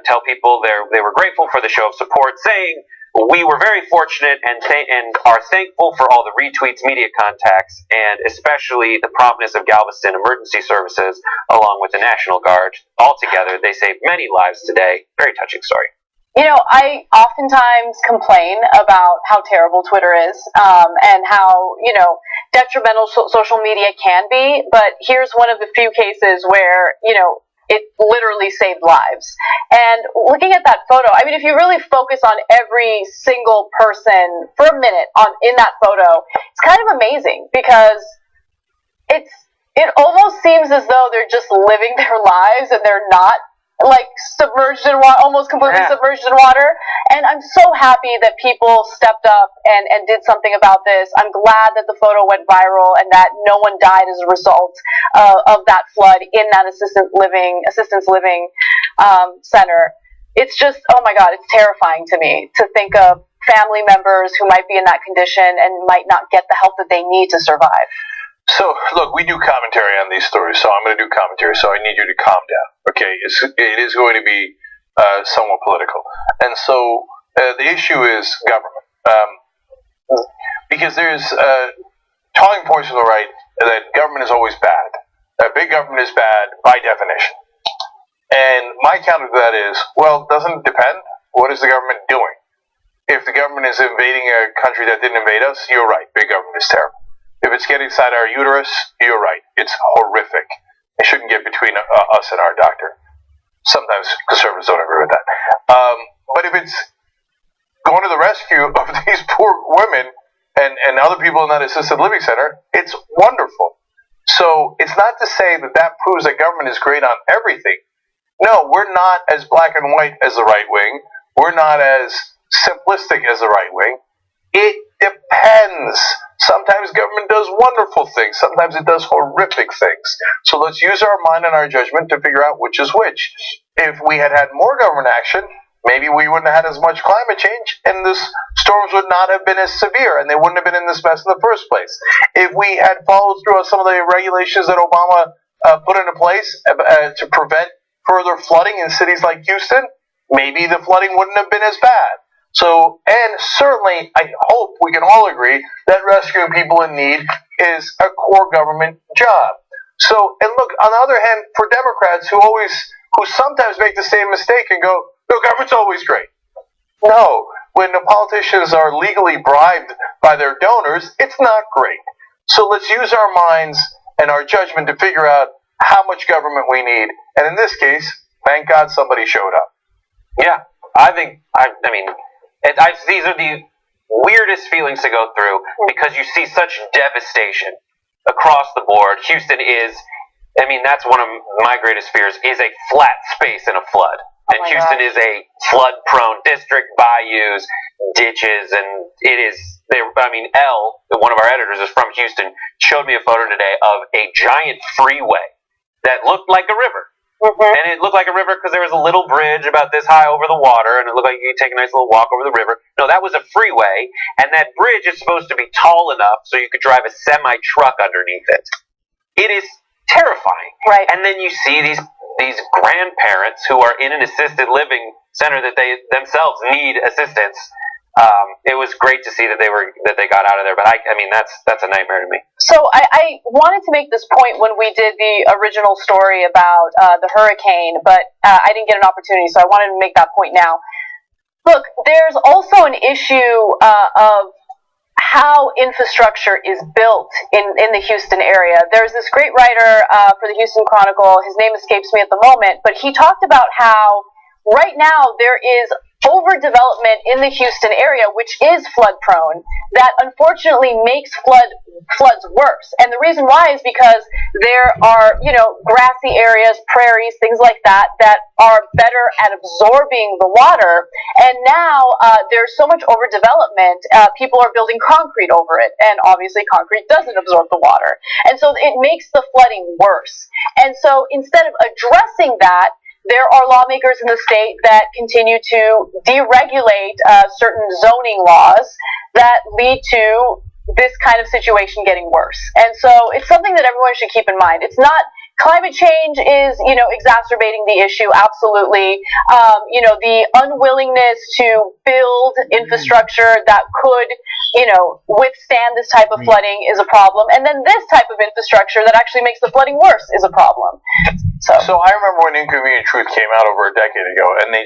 tell people they were grateful for the show of support, saying, "We were very fortunate and are thankful for all the retweets, media contacts, and especially the promptness of Galveston Emergency Services, along with the National Guard. Altogether, they saved many lives today." Very touching story. I oftentimes complain about how terrible Twitter is, and how, detrimental social media can be, but here's one of the few cases where, it literally saved lives. And looking at that photo, I mean, if you really focus on every single person for a minute in that photo, it's kind of amazing because it almost seems as though they're just living their lives and they're not submerged in water, almost completely submerged in water. And I'm so happy that people stepped up and did something about this. I'm glad that the photo went viral and that no one died as a result of that flood in that assistance living center. It's just, oh my God, it's terrifying to me to think of family members who might be in that condition and might not get the help that they need to survive. So, look, we do commentary on these stories, so I'm going to do commentary, so I need you to calm down, okay? It is going to be somewhat political. And so the issue is government. Because there's talking points on the right that government is always bad. Big government is bad by definition. And my counter to that is, well, doesn't it depend? What is the government doing? If the government is invading a country that didn't invade us, you're right, big government is terrible. If it's getting inside our uterus, you're right. It's horrific. It shouldn't get between us and our doctor. Sometimes conservatives don't agree with that. But if it's going to the rescue of these poor women and other people in that assisted living center, it's wonderful. So it's not to say that proves that government is great on everything. No, we're not as black and white as the right wing. We're not as simplistic as the right wing. It depends. Sometimes government does wonderful things. Sometimes it does horrific things. So let's use our mind and our judgment to figure out which is which. If we had more government action, maybe we wouldn't have had as much climate change, and the storms would not have been as severe, and they wouldn't have been in this mess in the first place. If we had followed through on some of the regulations that Obama put into place to prevent further flooding in cities like Houston, maybe the flooding wouldn't have been as bad. So, and certainly, I hope we can all agree that rescuing people in need is a core government job. So, and look, on the other hand, for Democrats who sometimes make the same mistake and go, no, government's always great. No, when the politicians are legally bribed by their donors, it's not great. So let's use our minds and our judgment to figure out how much government we need. And in this case, thank God somebody showed up. Yeah, these are the weirdest feelings to go through because you see such devastation across the board. Houston is, that's one of my greatest fears, is a flat space in a flood. And Houston is a flood-prone district, bayous, ditches, and it is, one of our editors is from Houston, showed me a photo today of a giant freeway that looked like a river. Mm-hmm. And it looked like a river because there was a little bridge about this high over the water, and it looked like you could take a nice little walk over the river. No, that was a freeway, and that bridge is supposed to be tall enough so you could drive a semi-truck underneath it. It is terrifying. Right. And then you see these these grandparents who are in an assisted living center that they themselves need assistance. It was great to see that they got out of there, but I mean that's a nightmare to me. So I wanted to make this point when we did the original story about the hurricane, but I didn't get an opportunity, so I wanted to make that point now. Look, there's also an issue of how infrastructure is built in the Houston area. There's this great writer for the Houston Chronicle, his name escapes me at the moment, but he talked about how right now there is overdevelopment in the Houston area, which is flood prone, that unfortunately makes floods worse. And the reason why is because there are, grassy areas, prairies, things like that are better at absorbing the water. And now there's so much overdevelopment, people are building concrete over it. And obviously concrete doesn't absorb the water. And so it makes the flooding worse. And so instead of addressing that, there are lawmakers in the state that continue to deregulate certain zoning laws that lead to this kind of situation getting worse. And so it's something that everyone should keep in mind. It's not climate change is, exacerbating the issue, absolutely. The unwillingness to build infrastructure that could, withstand this type of flooding is a problem. And then this type of infrastructure that actually makes the flooding worse is a problem. So I remember when Inconvenient Truth came out over a decade ago, and they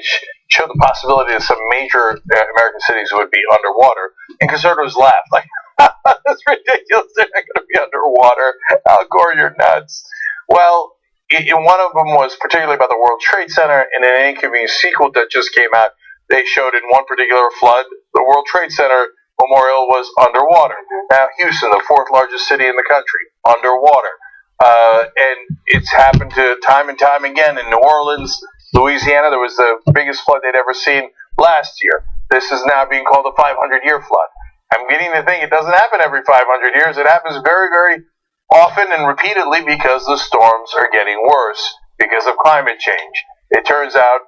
showed the possibility that some major American cities would be underwater, and conservatives laughed, like, that's ridiculous, they're not going to be underwater. Al Gore, you're nuts. Well, one of them was particularly about the World Trade Center, and in an Inconvenient sequel that just came out, they showed in one particular flood, the World Trade Center Memorial was underwater. Now, Houston, the fourth largest city in the country, underwater. And it's happened to time and time again in New Orleans, Louisiana. There was the biggest flood they'd ever seen last year. This is now being called a 500-year flood. I'm beginning to think it doesn't happen every 500 years. It happens very, very often and repeatedly because the storms are getting worse because of climate change. It turns out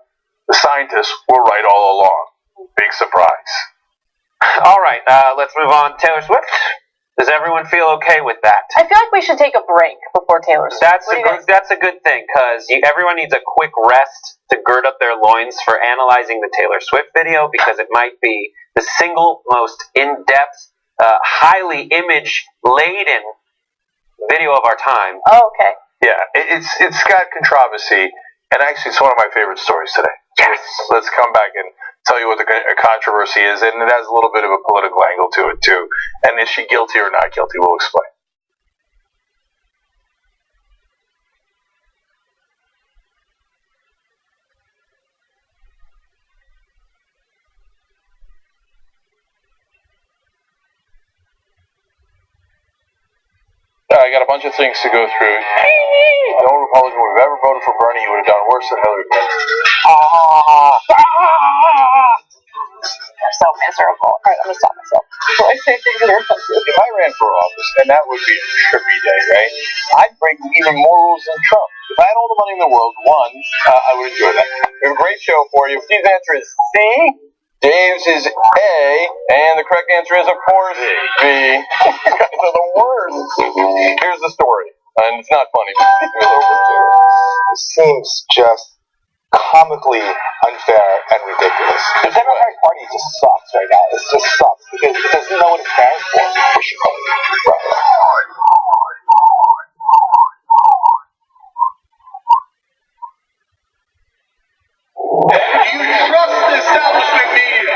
the scientists were right all along. Big surprise. All right, let's move on. Taylor Swift. Does everyone feel okay with that? I feel like we should take a break before Taylor Swift. That's a good thing, because everyone needs a quick rest to gird up their loins for analyzing the Taylor Swift video, because it might be the single most in-depth, highly image-laden video of our time. Oh, okay. Yeah, it's got controversy, and actually it's one of my favorite stories today. Yes. Let's come back and tell you what the controversy is, and it has a little bit of a political angle to it, too. And is she guilty or not guilty? We'll explain. I got a bunch of things to go through. No Republican would have ever voted for Bernie. He would have done worse than Hillary Clinton. They're so miserable. All right, I'm going to stop myself. Before I say things that are offensive. If I ran for office, and that would be a trippy day, right? I'd break even more rules than Trump. If I had all the money in the world, I would enjoy that. We have a great show for you. Steve's answer is C. Dave's is A, and the correct answer is, of course, B. You guys are the worst. Here's the story, and it's not funny. It seems just comically unfair and ridiculous. The Democratic Party just sucks right now. It just sucks because it doesn't know what it stands for. You trust the establishment media.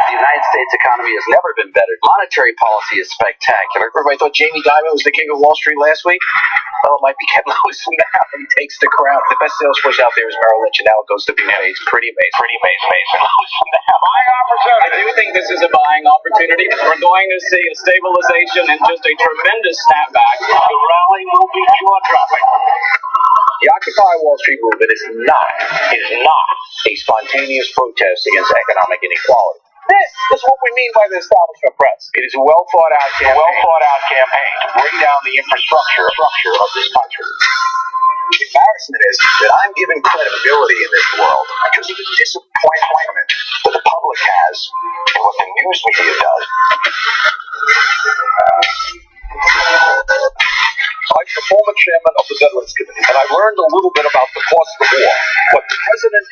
The United States economy has never been better. Monetary policy is spectacular. Everybody thought Jamie Dimon was the king of Wall Street last week. Well, it might be Ken Lewis now. He takes the crown. The best sales force out there is Merrill Lynch, and now it goes to BMA. It's pretty amazing. Buying opportunity. I do think this is a buying opportunity. We're going to see a stabilization and just a tremendous snapback. The rally will be jaw-dropping. The Occupy Wall Street movement is not a spontaneous protest against economic inequality. This is what we mean by the establishment press. It is a well-thought out campaign to bring down the infrastructure of this country. The embarrassment is that I'm given credibility in this world because of the disappointment that the public has in what the news media does. I'm the former chairman of the Veterans Committee, and I learned a little bit about the cost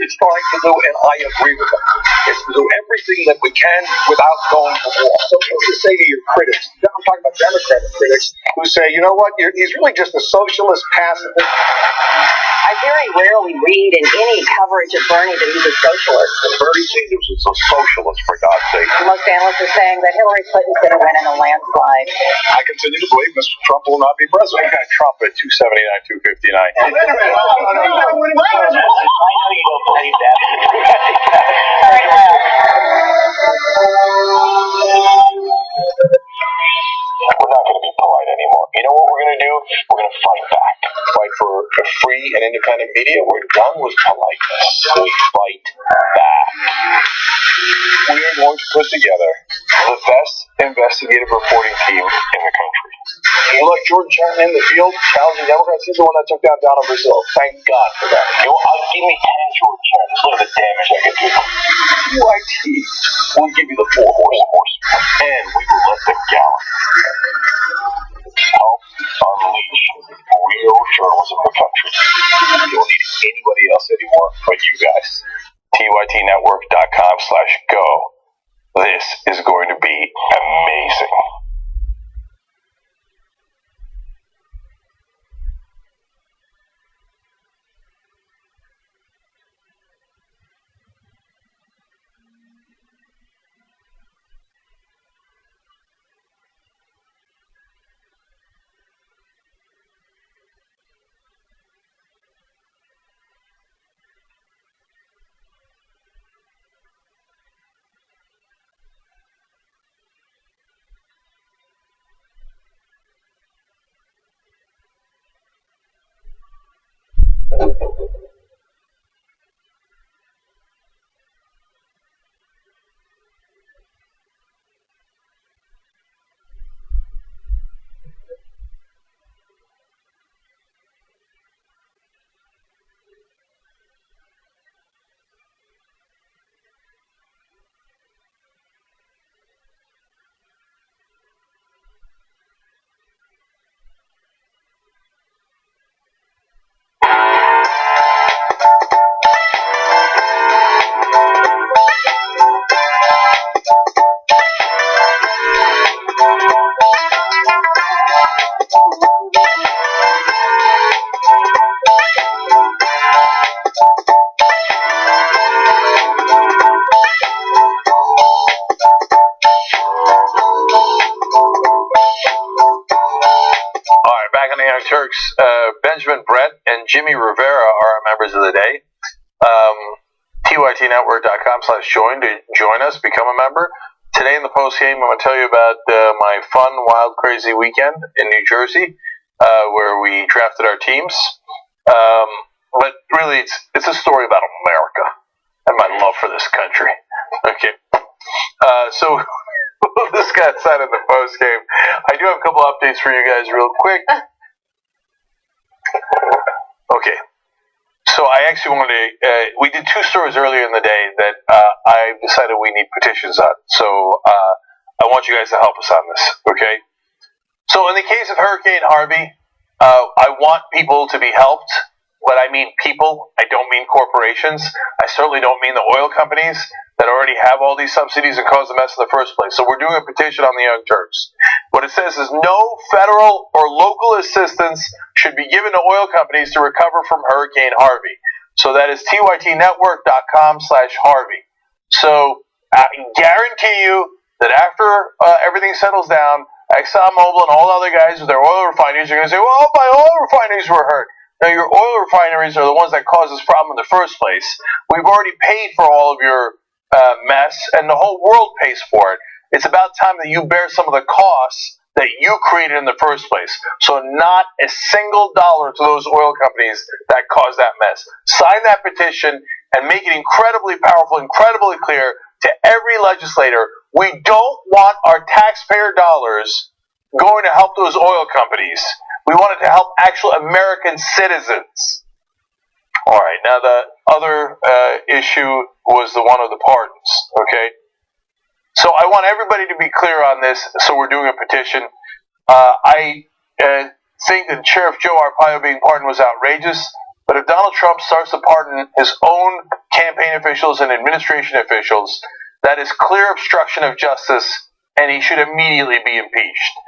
it's trying to do, and I agree with them. It's to do everything that we can without going to war. So what do you say to your critics? I'm talking about Democratic critics who say, you know what, he's really just a socialist pacifist. I very rarely read in any coverage of Bernie that he's a socialist. Bernie Sanders is a socialist, for God's sake. Most analysts are saying that Hillary Clinton's going to win in a landslide. I continue to believe Mr. Trump will not be president. We got Trump at 279, 259. Wait a minute. I know you don't believe that. We're not going to be polite anymore. You know what we're going to do? We're going to fight back. Fight for a free and independent media. We're done with politeness. We fight back. We are going to put together the best investigative reporting team in the country. You like Jordan Chapman in the field challenging Democrats? He's the one that took down Donald Brazil. Thank God for that. Give me 10 Jordan Chapmans. Look at the damage I can do. TYT will give you the 4 horse, and we will let them gallop. Help unleash real journalism in the country. You don't need anybody else anymore but you guys. TYTnetwork.com/go. This is going to be amazing. Turks, Benjamin Brett and Jimmy Rivera are our members of the day. TYTnetwork.com/join to join us, become a member. Today in the post game, I'm going to tell you about my fun, wild, crazy weekend in New Jersey, where we drafted our teams. But really, it's a story about America and my love for this country. Okay, so this got said in the post game. I do have a couple updates for you guys, real quick. Okay, so I actually wanted to, we did 2 stories earlier in the day that I decided we need petitions on. So I want you guys to help us on this, okay? So in the case of Hurricane Harvey, I want people to be helped. When I mean people, I don't mean corporations. I certainly don't mean the oil companies that already have all these subsidies and caused the mess in the first place. So we're doing a petition on the Young Turks. What it says is no federal or local assistance should be given to oil companies to recover from Hurricane Harvey. So that is tytnetwork.com/Harvey. So I guarantee you that after everything settles down, ExxonMobil and all the other guys with their oil refineries are going to say, well, my oil refineries were hurt. Now, your oil refineries are the ones that caused this problem in the first place. We've already paid for all of your mess, and the whole world pays for it. It's about time that you bear some of the costs that you created in the first place. So not a single dollar to those oil companies that caused that mess. Sign that petition and make it incredibly powerful, incredibly clear to every legislator. We don't want our taxpayer dollars going to help those oil companies. We want it to help actual American citizens. All right, now the other issue was the one of the pardons, okay? So I want everybody to be clear on this, so we're doing a petition. I think that Sheriff Joe Arpaio being pardoned was outrageous. But if Donald Trump starts to pardon his own campaign officials and administration officials, that is clear obstruction of justice, and he should immediately be impeached.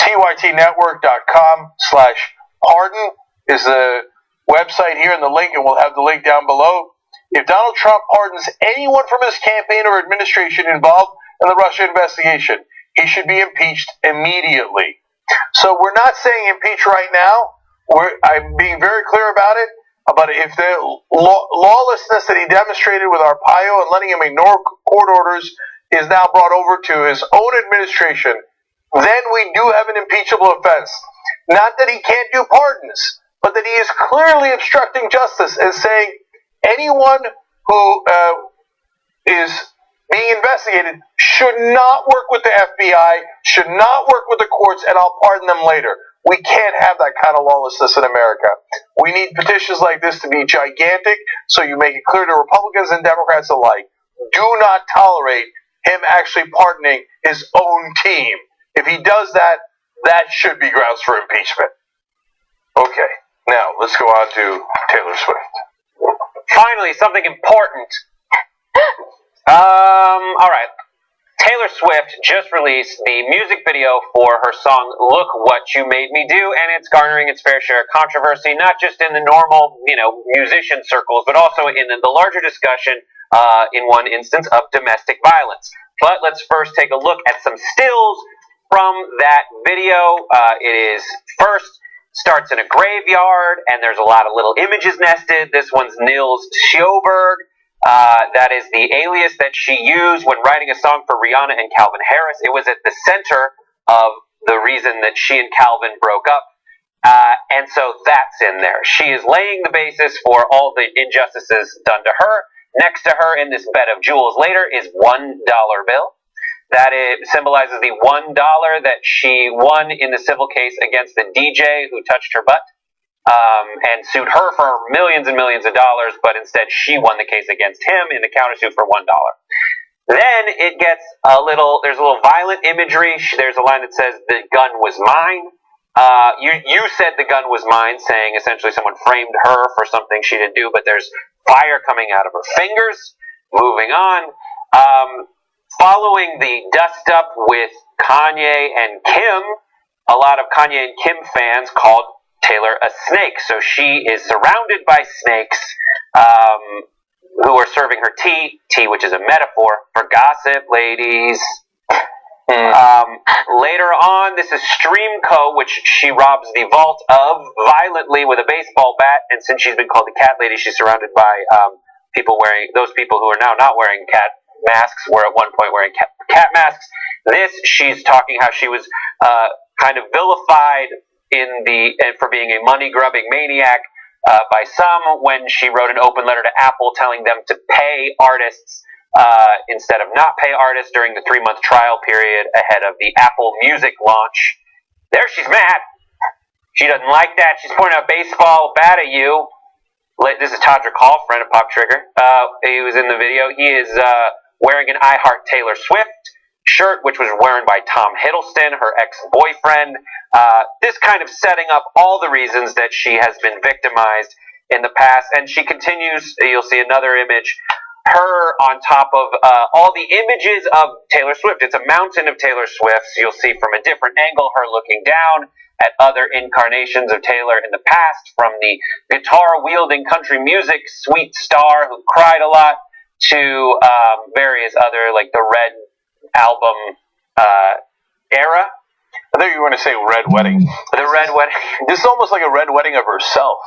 TYTnetwork.com/pardon is the website here, and the link, and we'll have the link down below. If Donald Trump pardons anyone from his campaign or administration involved in the Russia investigation, he should be impeached immediately. So we're not saying impeach right now. I'm being very clear about it. But if the lawlessness that he demonstrated with Arpaio and letting him ignore court orders is now brought over to his own administration, then we do have an impeachable offense. Not that he can't do pardons, but that he is clearly obstructing justice and saying anyone who is being investigated should not work with the FBI, should not work with the courts, and I'll pardon them later. We can't have that kind of lawlessness in America. We need petitions like this to be gigantic, so you make it clear to Republicans and Democrats alike. Do not tolerate him actually pardoning his own team. If he does that, that should be grounds for impeachment. Okay, now let's go on to Taylor Swift. Finally, something important. All right. Taylor Swift just released the music video for her song "Look What You Made Me Do," and it's garnering its fair share of controversy, not just in the normal, musician circles, but also in the larger discussion, in one instance, of domestic violence. But let's first take a look at some stills from that video. Starts in a graveyard, and there's a lot of little images nested. This one's Nils Sjoberg. That is the alias that she used when writing a song for Rihanna and Calvin Harris. It was at the center of the reason that she and Calvin broke up. And so that's in there. She is laying the basis for all the injustices done to her. Next to her in this bed of jewels later is $1 bill. That it symbolizes the $1 that she won in the civil case against the DJ who touched her butt. And sued her for millions and millions of dollars, but instead she won the case against him in the countersuit for $1. Then it gets there's a little violent imagery. There's a line that says, "The gun was mine." You said the gun was mine, saying essentially someone framed her for something she didn't do, but there's fire coming out of her fingers. Moving on. Following the dust up with Kanye and Kim, a lot of Kanye and Kim fans called Taylor a snake. So she is surrounded by snakes who are serving her tea, which is a metaphor for gossip, ladies. Later on, this is Streamco, which she robs the vault of violently with a baseball bat, and since she's been called the cat lady, she's surrounded by those people who are now not wearing cat masks, were at one point wearing cat masks. She's talking how she was kind of vilified for being a money-grubbing maniac by some when she wrote an open letter to Apple telling them to pay artists instead of not pay artists during the 3-month trial period ahead of the Apple Music launch. There, she's mad. She doesn't like that. She's pointing a baseball bat at you. This is Todrick Hall, friend of Pop Trigger. He was in the video. He is wearing an I Heart Taylor Swift shirt, which was worn by Tom Hiddleston, her ex-boyfriend. This kind of setting up all the reasons that she has been victimized in the past. And she continues, you'll see another image, her on top of all the images of Taylor Swift. It's a mountain of Taylor Swifts. You'll see from a different angle her looking down at other incarnations of Taylor in the past, from the guitar-wielding country music sweet star who cried a lot to various other, like the Red album era. I thought you were going to say Red Wedding. The Red Wedding. This is almost like a Red Wedding of herself,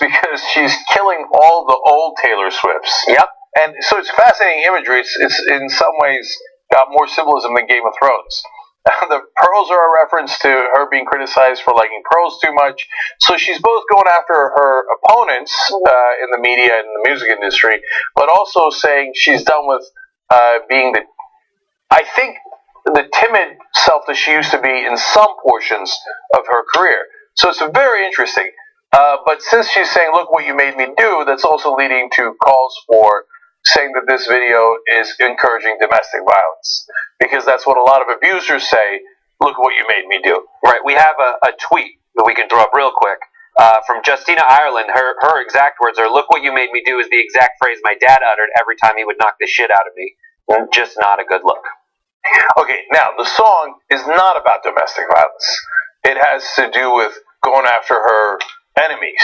because she's killing all the old Taylor Swifts. Yep. And so it's fascinating imagery. It's in some ways got more symbolism than Game of Thrones. The pearls are a reference to her being criticized for liking pearls too much. So she's both going after her opponents in the media and the music industry, but also saying she's done with being I think, the timid self that she used to be in some portions of her career. So it's very interesting. But since she's saying, "Look what you made me do," that's also leading to calls for saying that this video is encouraging domestic violence. Because that's what a lot of abusers say, "Look what you made me do." Right, we have a tweet that we can throw up real quick. From Justina Ireland, her exact words are, "Look what you made me do" is the exact phrase my dad uttered every time he would knock the shit out of me. Just not a good look. Okay, now the song is not about domestic violence. It has to do with going after her enemies.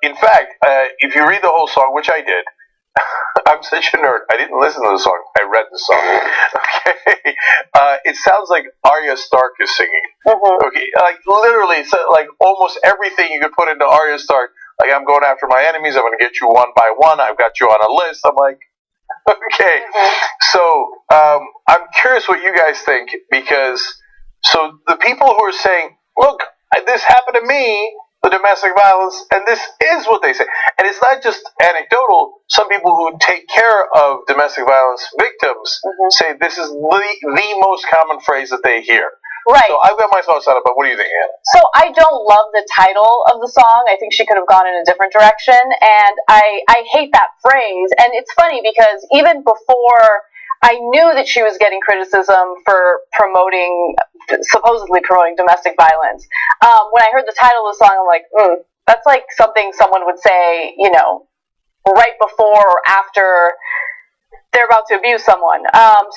In fact, if you read the whole song, which I did, I'm such a nerd. I didn't listen to the song. I read the song. Okay, it sounds like Arya Stark is singing. Okay, like literally, so like almost everything you could put into Arya Stark. Like, I'm going after my enemies. I'm going to get you one by one. I've got you on a list. I'm like, okay. So I'm curious what you guys think, because so the people who are saying, look, this happened to me, the domestic violence, and this is what they say. And it's not just anecdotal. Some people who take care of domestic violence victims say this is the most common phrase that they hear. Right. So I've got my thoughts on it, but what do you think, Anna? So I don't love the title of the song. I think she could have gone in a different direction, and I hate that phrase. And it's funny because even before I knew that she was getting criticism for supposedly promoting domestic violence, when I heard the title of the song, I'm like, that's like something someone would say, you know, right before or after they're about to abuse someone.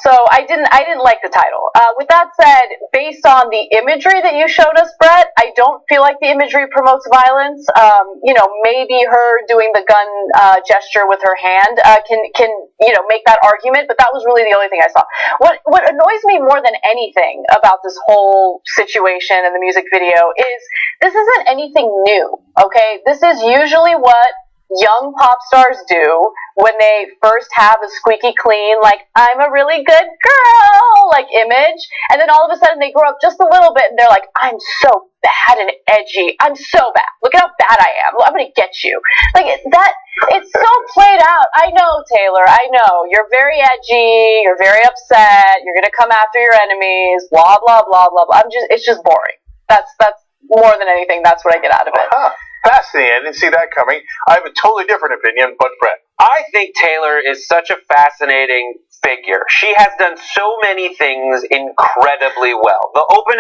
So I didn't like the title. With that said, based on the imagery that you showed us, Brett, I don't feel like the imagery promotes violence. You know, maybe her doing the gun gesture with her hand can you know, make that argument, but that was really the only thing I saw. What annoys me more than anything about this whole situation and the music video is this isn't anything new, okay? This is usually what young pop stars do when they first have a squeaky clean, like, I'm a really good girl, like, image, and then all of a sudden they grow up just a little bit and they're like, I'm so bad and edgy, I'm so bad, look at how bad I am, I'm gonna get you. Like, it's so played out. I know, Taylor, I know, you're very edgy, you're very upset, you're gonna come after your enemies, blah, blah, blah, blah, blah. It's just boring. That's more than anything, that's what I get out of it. Fascinating. I didn't see that coming. I have a totally different opinion, but Brett. I think Taylor is such a fascinating figure. She has done so many things incredibly well. The open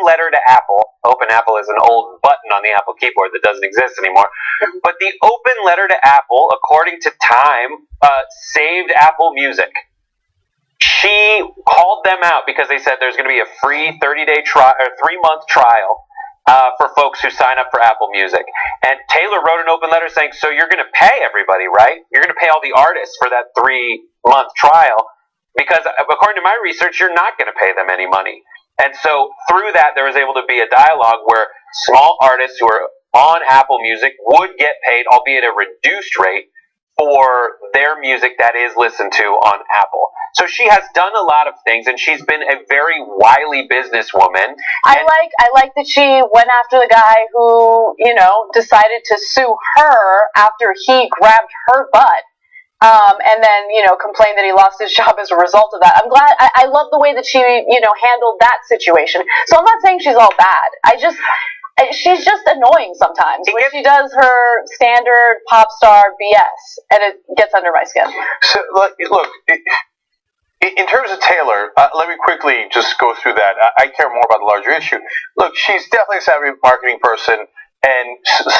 letter to Apple. Open Apple is an old button on the Apple keyboard that doesn't exist anymore. But the open letter to Apple, according to Time, saved Apple Music. She called them out because they said there's going to be a free 30-day trial or 3-month trial for folks who sign up for Apple Music. And Taylor wrote an open letter saying, so you're going to pay everybody, right? You're going to pay all the artists for that 3-month trial, because according to my research, you're not going to pay them any money. And so through that, there was able to be a dialogue where small artists who are on Apple Music would get paid, albeit a reduced rate, for their music that is listened to on Apple. So she has done a lot of things, and she's been a very wily businesswoman. I like that she went after the guy who, you know, decided to sue her after he grabbed her butt. And then, you know, complained that he lost his job as a result of that. I'm glad, I love the way that she, you know, handled that situation. So I'm not saying she's all bad. She's just annoying sometimes when she does her standard pop star BS, and it gets under my skin. So, look, in terms of Taylor, let me quickly just go through that. I care more about the larger issue. Look, she's definitely a savvy marketing person, and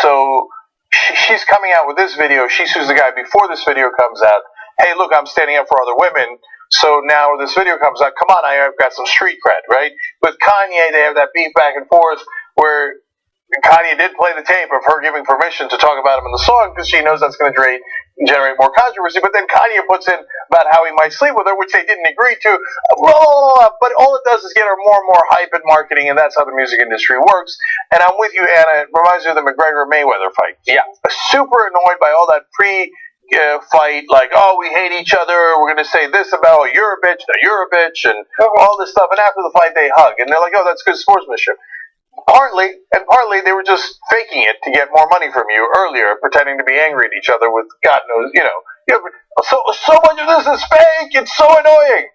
so she's coming out with this video. She sues the guy before this video comes out. Hey, look, I'm standing up for other women. So now this video comes out. Come on, I've got some street cred, right? With Kanye, they have that beef back and forth where Kanye did play the tape of her giving permission to talk about him in the song because she knows that's going to generate more controversy. But then Kanye puts in about how he might sleep with her, which they didn't agree to. Blah, blah, blah. But all it does is get her more and more hype and marketing, and that's how the music industry works. And I'm with you, Anna. It reminds me of the McGregor-Mayweather fight. Yeah. Super annoyed by all that fight, like, oh, we hate each other, we're going to say this about, oh, you're a bitch, no, you're a bitch, and all this stuff. And after the fight, they hug. And they're like, oh, that's good sportsmanship. Partly they were just faking it to get more money from you earlier, pretending to be angry at each other with God knows, so much of this is fake. It's so annoying.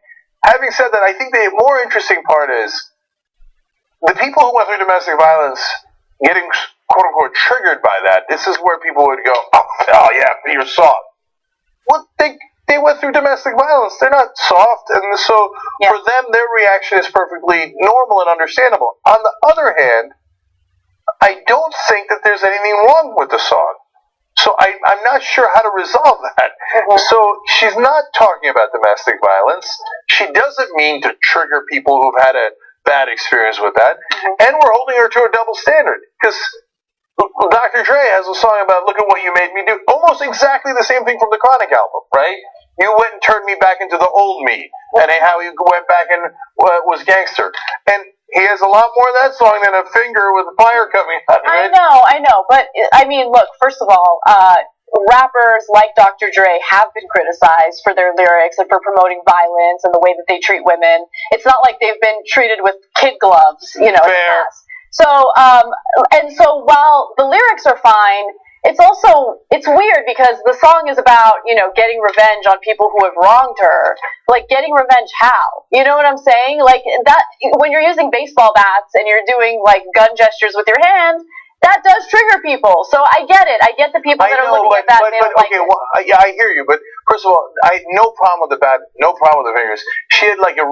Having said that, I think the more interesting part is the people who went through domestic violence getting quote unquote triggered by that. This is where people would go, oh yeah, you're soft. Well, they went through domestic violence. They're not soft, and so for them, their reaction is perfectly normal and understandable. On the other hand, I don't think that there's anything wrong with the song. So I'm not sure how to resolve that. So she's not talking about domestic violence. She doesn't mean to trigger people who've had a bad experience with that. And we're holding her to a double standard. Because Dr. Dre has a song about "Look at What You Made Me Do." Almost exactly the same thing from the Chronic album, right? You went and turned me back into the old me, and how he went back and was gangster. And he has a lot more of that song than a finger with fire coming out of it. I know, but I mean, look. First of all, rappers like Dr. Dre have been criticized for their lyrics and for promoting violence and the way that they treat women. It's not like they've been treated with kid gloves, you know. Fair. So, and so while the lyrics are fine, it's weird because the song is about, you know, getting revenge on people who have wronged her. Like, getting revenge how? You know what I'm saying? Like, that, when you're using baseball bats and you're doing, like, gun gestures with your hand, that does trigger people. So I get it. I get the people that are looking at that and they don't like it. Well, yeah, I hear you. But first of all, I had no problem with the bat, no problem with the fingers. She had like a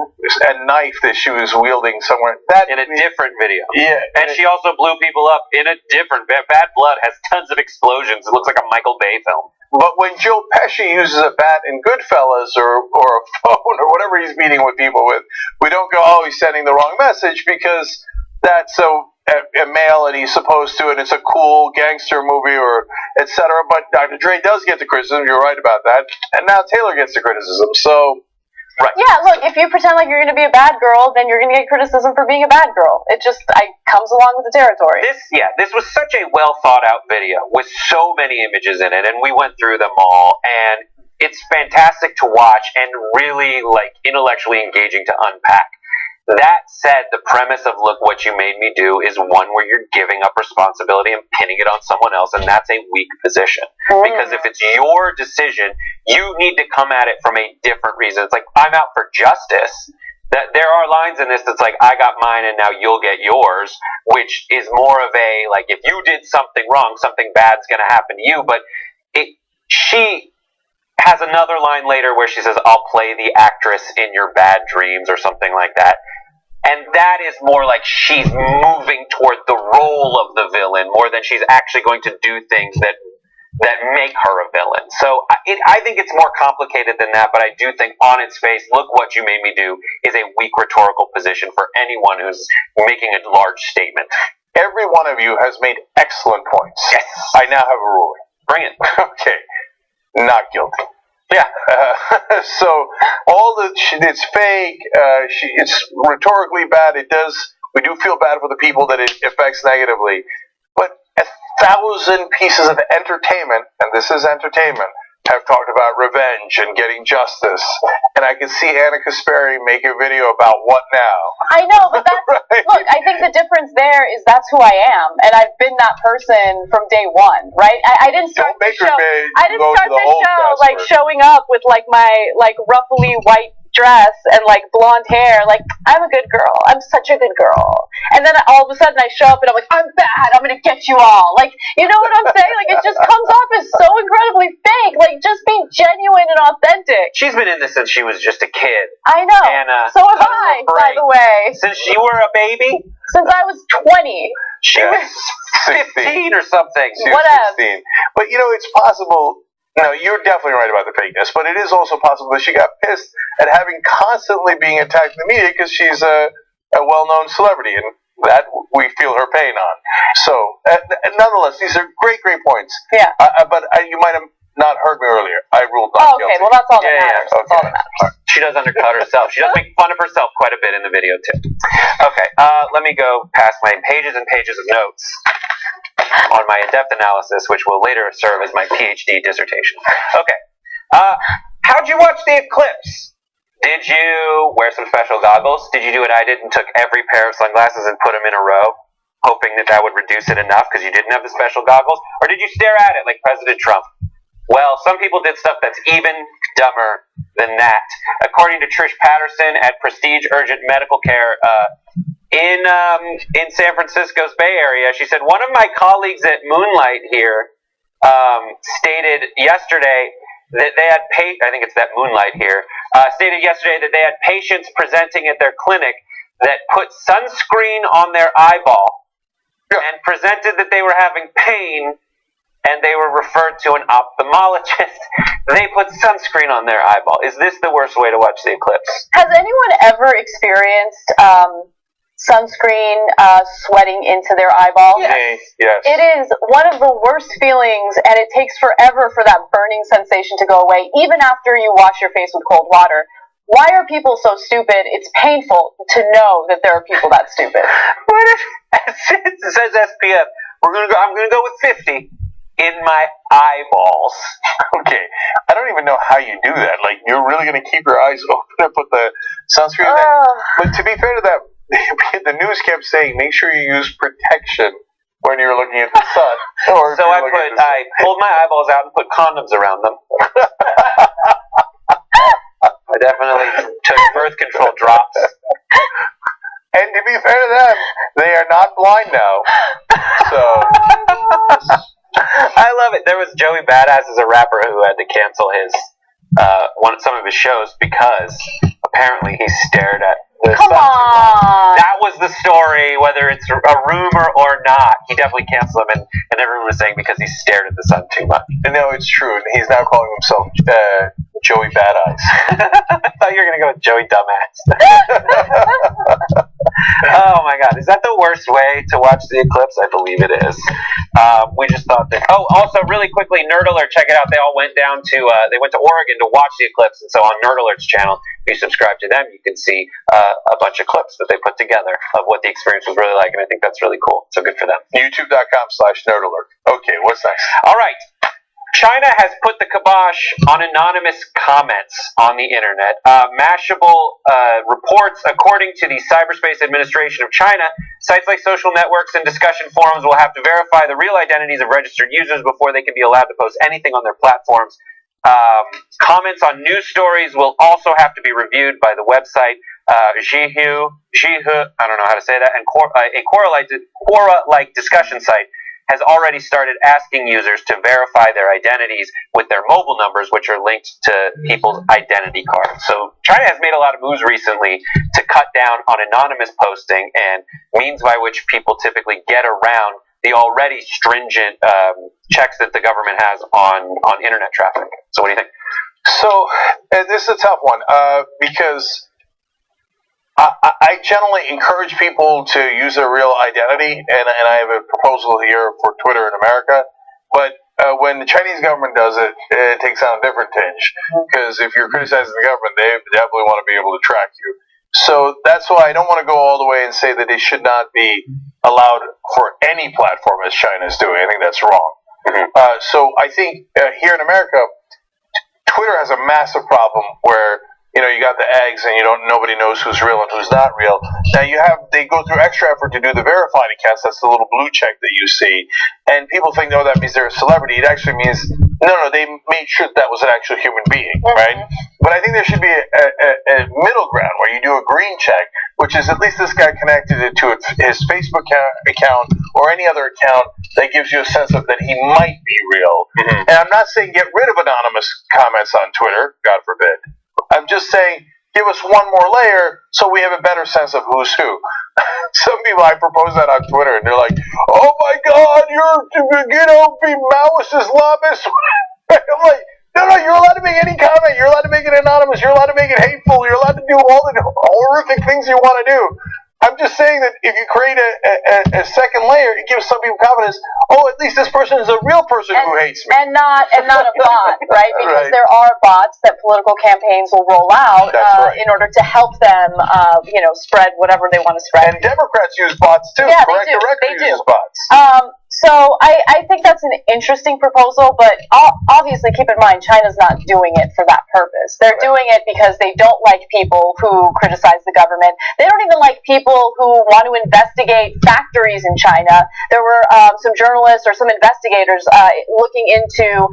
knife that she was wielding somewhere. That in a different video. Yeah. And she also blew people up in a different. Bad Blood has tons of explosions. It looks like a Michael Bay film. But when Joe Pesci uses a bat in Goodfellas or a phone or whatever he's meeting with people with, we don't go, oh, he's sending the wrong message because that's a male and he's supposed to, and it's a cool gangster movie or etc. But Dr. Dre does get the criticism. You're right about that. And now Taylor gets the criticism. So, right. Yeah, look, if you pretend like you're going to be a bad girl, then you're going to get criticism for being a bad girl. It just comes along with the territory. This was such a well thought out video with so many images in it, and we went through them all, and it's fantastic to watch and really like intellectually engaging to unpack. That said, the premise of "Look What You Made Me Do" is one where you're giving up responsibility and pinning it on someone else, and that's a weak position. Because if it's your decision, you need to come at it from a different reason. It's like, I'm out for justice. That there are lines in this that's like, I got mine and now you'll get yours, which is more of a, like, if you did something wrong, something bad's going to happen to you. But she has another line later where she says, I'll play the actress in your bad dreams or something like that. And that is more like she's moving toward the role of the villain more than she's actually going to do things that make her a villain. So I think it's more complicated than that, but I do think on its face, "Look What You Made Me Do" is a weak rhetorical position for anyone who's making a large statement. Every one of you has made excellent points. Yes. I now have a ruling. Bring it. Okay. Not guilty. Yeah. So it's fake. It's rhetorically bad. We do feel bad for the people that it affects negatively. But 1,000 pieces of entertainment, and this is entertainment, have talked about revenge and getting justice. And I can see Anna Kasperi make a video about what now. I know, but that's, right? Look, I think the difference there is that's who I am, and I've been that person from day one, right? I didn't start this show. I didn't start this show like showing up with like my like ruffly white dress and like blonde hair. Like, I'm a good girl. I'm such a good girl. And then all of a sudden I show up and I'm like, I'm bad. I'm gonna get you all. Like, you know what I'm saying? Like, it just comes off as so incredibly fake. Like, just being genuine and authentic. She's been in this since she was just a kid. I know. Anna, so have I, by the way. Since you were a baby? Since I was 20. She was 15 or something. She was 16. But, you know, it's possible. No, you're definitely right about the fakeness, but it is also possible that she got pissed at having constantly being attacked in the media because she's a well-known celebrity, and that we feel her pain on. So, nonetheless, these are great points. Yeah. But you might have not heard me earlier. I ruled not guilty. Okay, well, that's all that matters. That's all that matters. She does undercut herself. She does make fun of herself quite a bit in the video, too. Okay, let me go past my pages and pages of notes on my in-depth analysis, which will later serve as my PhD dissertation. Okay. How'd you watch the eclipse? Did you wear some special goggles? Did you do what I did and took every pair of sunglasses and put them in a row, hoping that would reduce it enough because you didn't have the special goggles? Or did you stare at it like President Trump? Well, some people did stuff that's even dumber than that. According to Trish Patterson at Prestige Urgent Medical Care, in San Francisco's Bay Area, she said, one of my colleagues at Moonlight here stated yesterday that they had I think it's that Moonlight here, stated yesterday that they had patients presenting at their clinic that put sunscreen on their eyeball and presented that they were having pain, and they were referred to an ophthalmologist. They put sunscreen on their eyeball. Is this the worst way to watch the eclipse? Has anyone ever experienced sunscreen sweating into their eyeball? Yes. It is one of the worst feelings, and it takes forever for that burning sensation to go away, even after you wash your face with cold water. Why are people so stupid? It's painful to know that there are people that stupid. What if it says SPF? I'm gonna go with 50 in my eyeballs. Okay, I don't even know how you do that. Like, you're really going to keep your eyes open and put the sunscreen in there? But to be fair to that, the news kept saying, make sure you use protection when you're looking at the sun. So I pulled my eyeballs out and put condoms around them. I definitely took birth control drops. And to be fair to them, they are not blind now. So... I love it. There was Joey Badass as a rapper who had to cancel his some of his shows because apparently he stared at the sun too long. That was the story, whether it's a rumor or not. He definitely canceled him, and everyone was saying because he stared at the sun too much. No, it's true. And he's now calling himself Joey Bad Eyes. I thought you were going to go with Joey Dumbass. Oh my God. Is that the worst way to watch the eclipse? I believe it is. We just thought that. Oh, also really quickly, Nerd Alert, check it out. They all went down to, they went to Oregon to watch the eclipse. And so on Nerd Alert's channel, if you subscribe to them, you can see a bunch of clips that they put together of what the experience was really like. And I think that's really cool. So good for them. YouTube.com/Nerd Alert. Okay, what's next? All right. China has put the kibosh on anonymous comments on the internet. Mashable reports, according to the Cyberspace Administration of China, sites like social networks and discussion forums will have to verify the real identities of registered users before they can be allowed to post anything on their platforms. Comments on news stories will also have to be reviewed by the website Zhihu, I don't know how to say that, and a Quora-like discussion site has already started asking users to verify their identities with their mobile numbers, which are linked to people's identity cards. So China has made a lot of moves recently to cut down on anonymous posting and means by which people typically get around the already stringent checks that the government has on internet traffic. So what do you think? So this is a tough one because I generally encourage people to use their real identity, and I have a proposal here for Twitter in America. But when the Chinese government does it, it takes on a different tinge. Because if you're criticizing the government, they definitely want to be able to track you. So that's why I don't want to go all the way and say that they should not be allowed for any platform as China is doing. I think that's wrong. So I think here in America, Twitter has a massive problem where you got the eggs and nobody knows who's real and who's not real. Now they go through extra effort to do the verified accounts. That's the little blue check that you see. And people think, no, that means they're a celebrity. It actually means, no, they made sure that was an actual human being, right? But I think there should be a middle ground where you do a green check, which is at least this guy connected it to his Facebook account or any other account that gives you a sense of that he might be real. And I'm not saying get rid of anonymous comments on Twitter, God forbid. I'm just saying, give us one more layer so we have a better sense of who's who. Some people, I propose that on Twitter, and they're like, oh my God, you're, be Maoist Islamist. I'm like, no, you're allowed to make any comment. You're allowed to make it anonymous. You're allowed to make it hateful. You're allowed to do all the horrific things you want to do. I'm just saying that if you create a second layer, it gives some people confidence. Oh, at least this person is a real person who hates me, and not a bot, right? Because there are bots that political campaigns will roll out in order to help them, spread whatever they want to spread. And Democrats use bots too. Yeah, Correct they do. Uses bots. So I think that's an interesting proposal, but obviously keep in mind China's not doing it for that purpose. They're doing it because they don't like people who criticize the government. They don't even like people who want to investigate factories in China. There were some journalists or some investigators looking into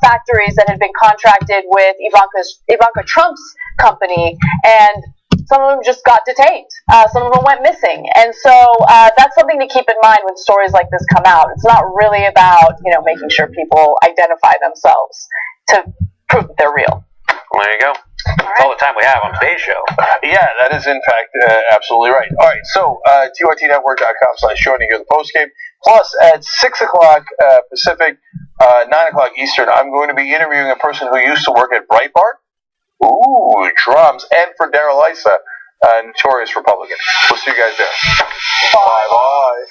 factories that had been contracted with Ivanka Trump's company, and some of them just got detained. Some of them went missing. And so that's something to keep in mind when stories like this come out. It's not really about, making sure people identify themselves to prove that they're real. Well, there you go. That's all the time we have on today's show. Yeah, that is in fact absolutely right. All right, so TYTnetwork.com/show to hear the postgame. Plus, at 6 o'clock Pacific, 9 o'clock Eastern, I'm going to be interviewing a person who used to work at Breitbart. Ooh, drums. And for Darrell Issa, a notorious Republican. We'll see you guys there. Bye-bye.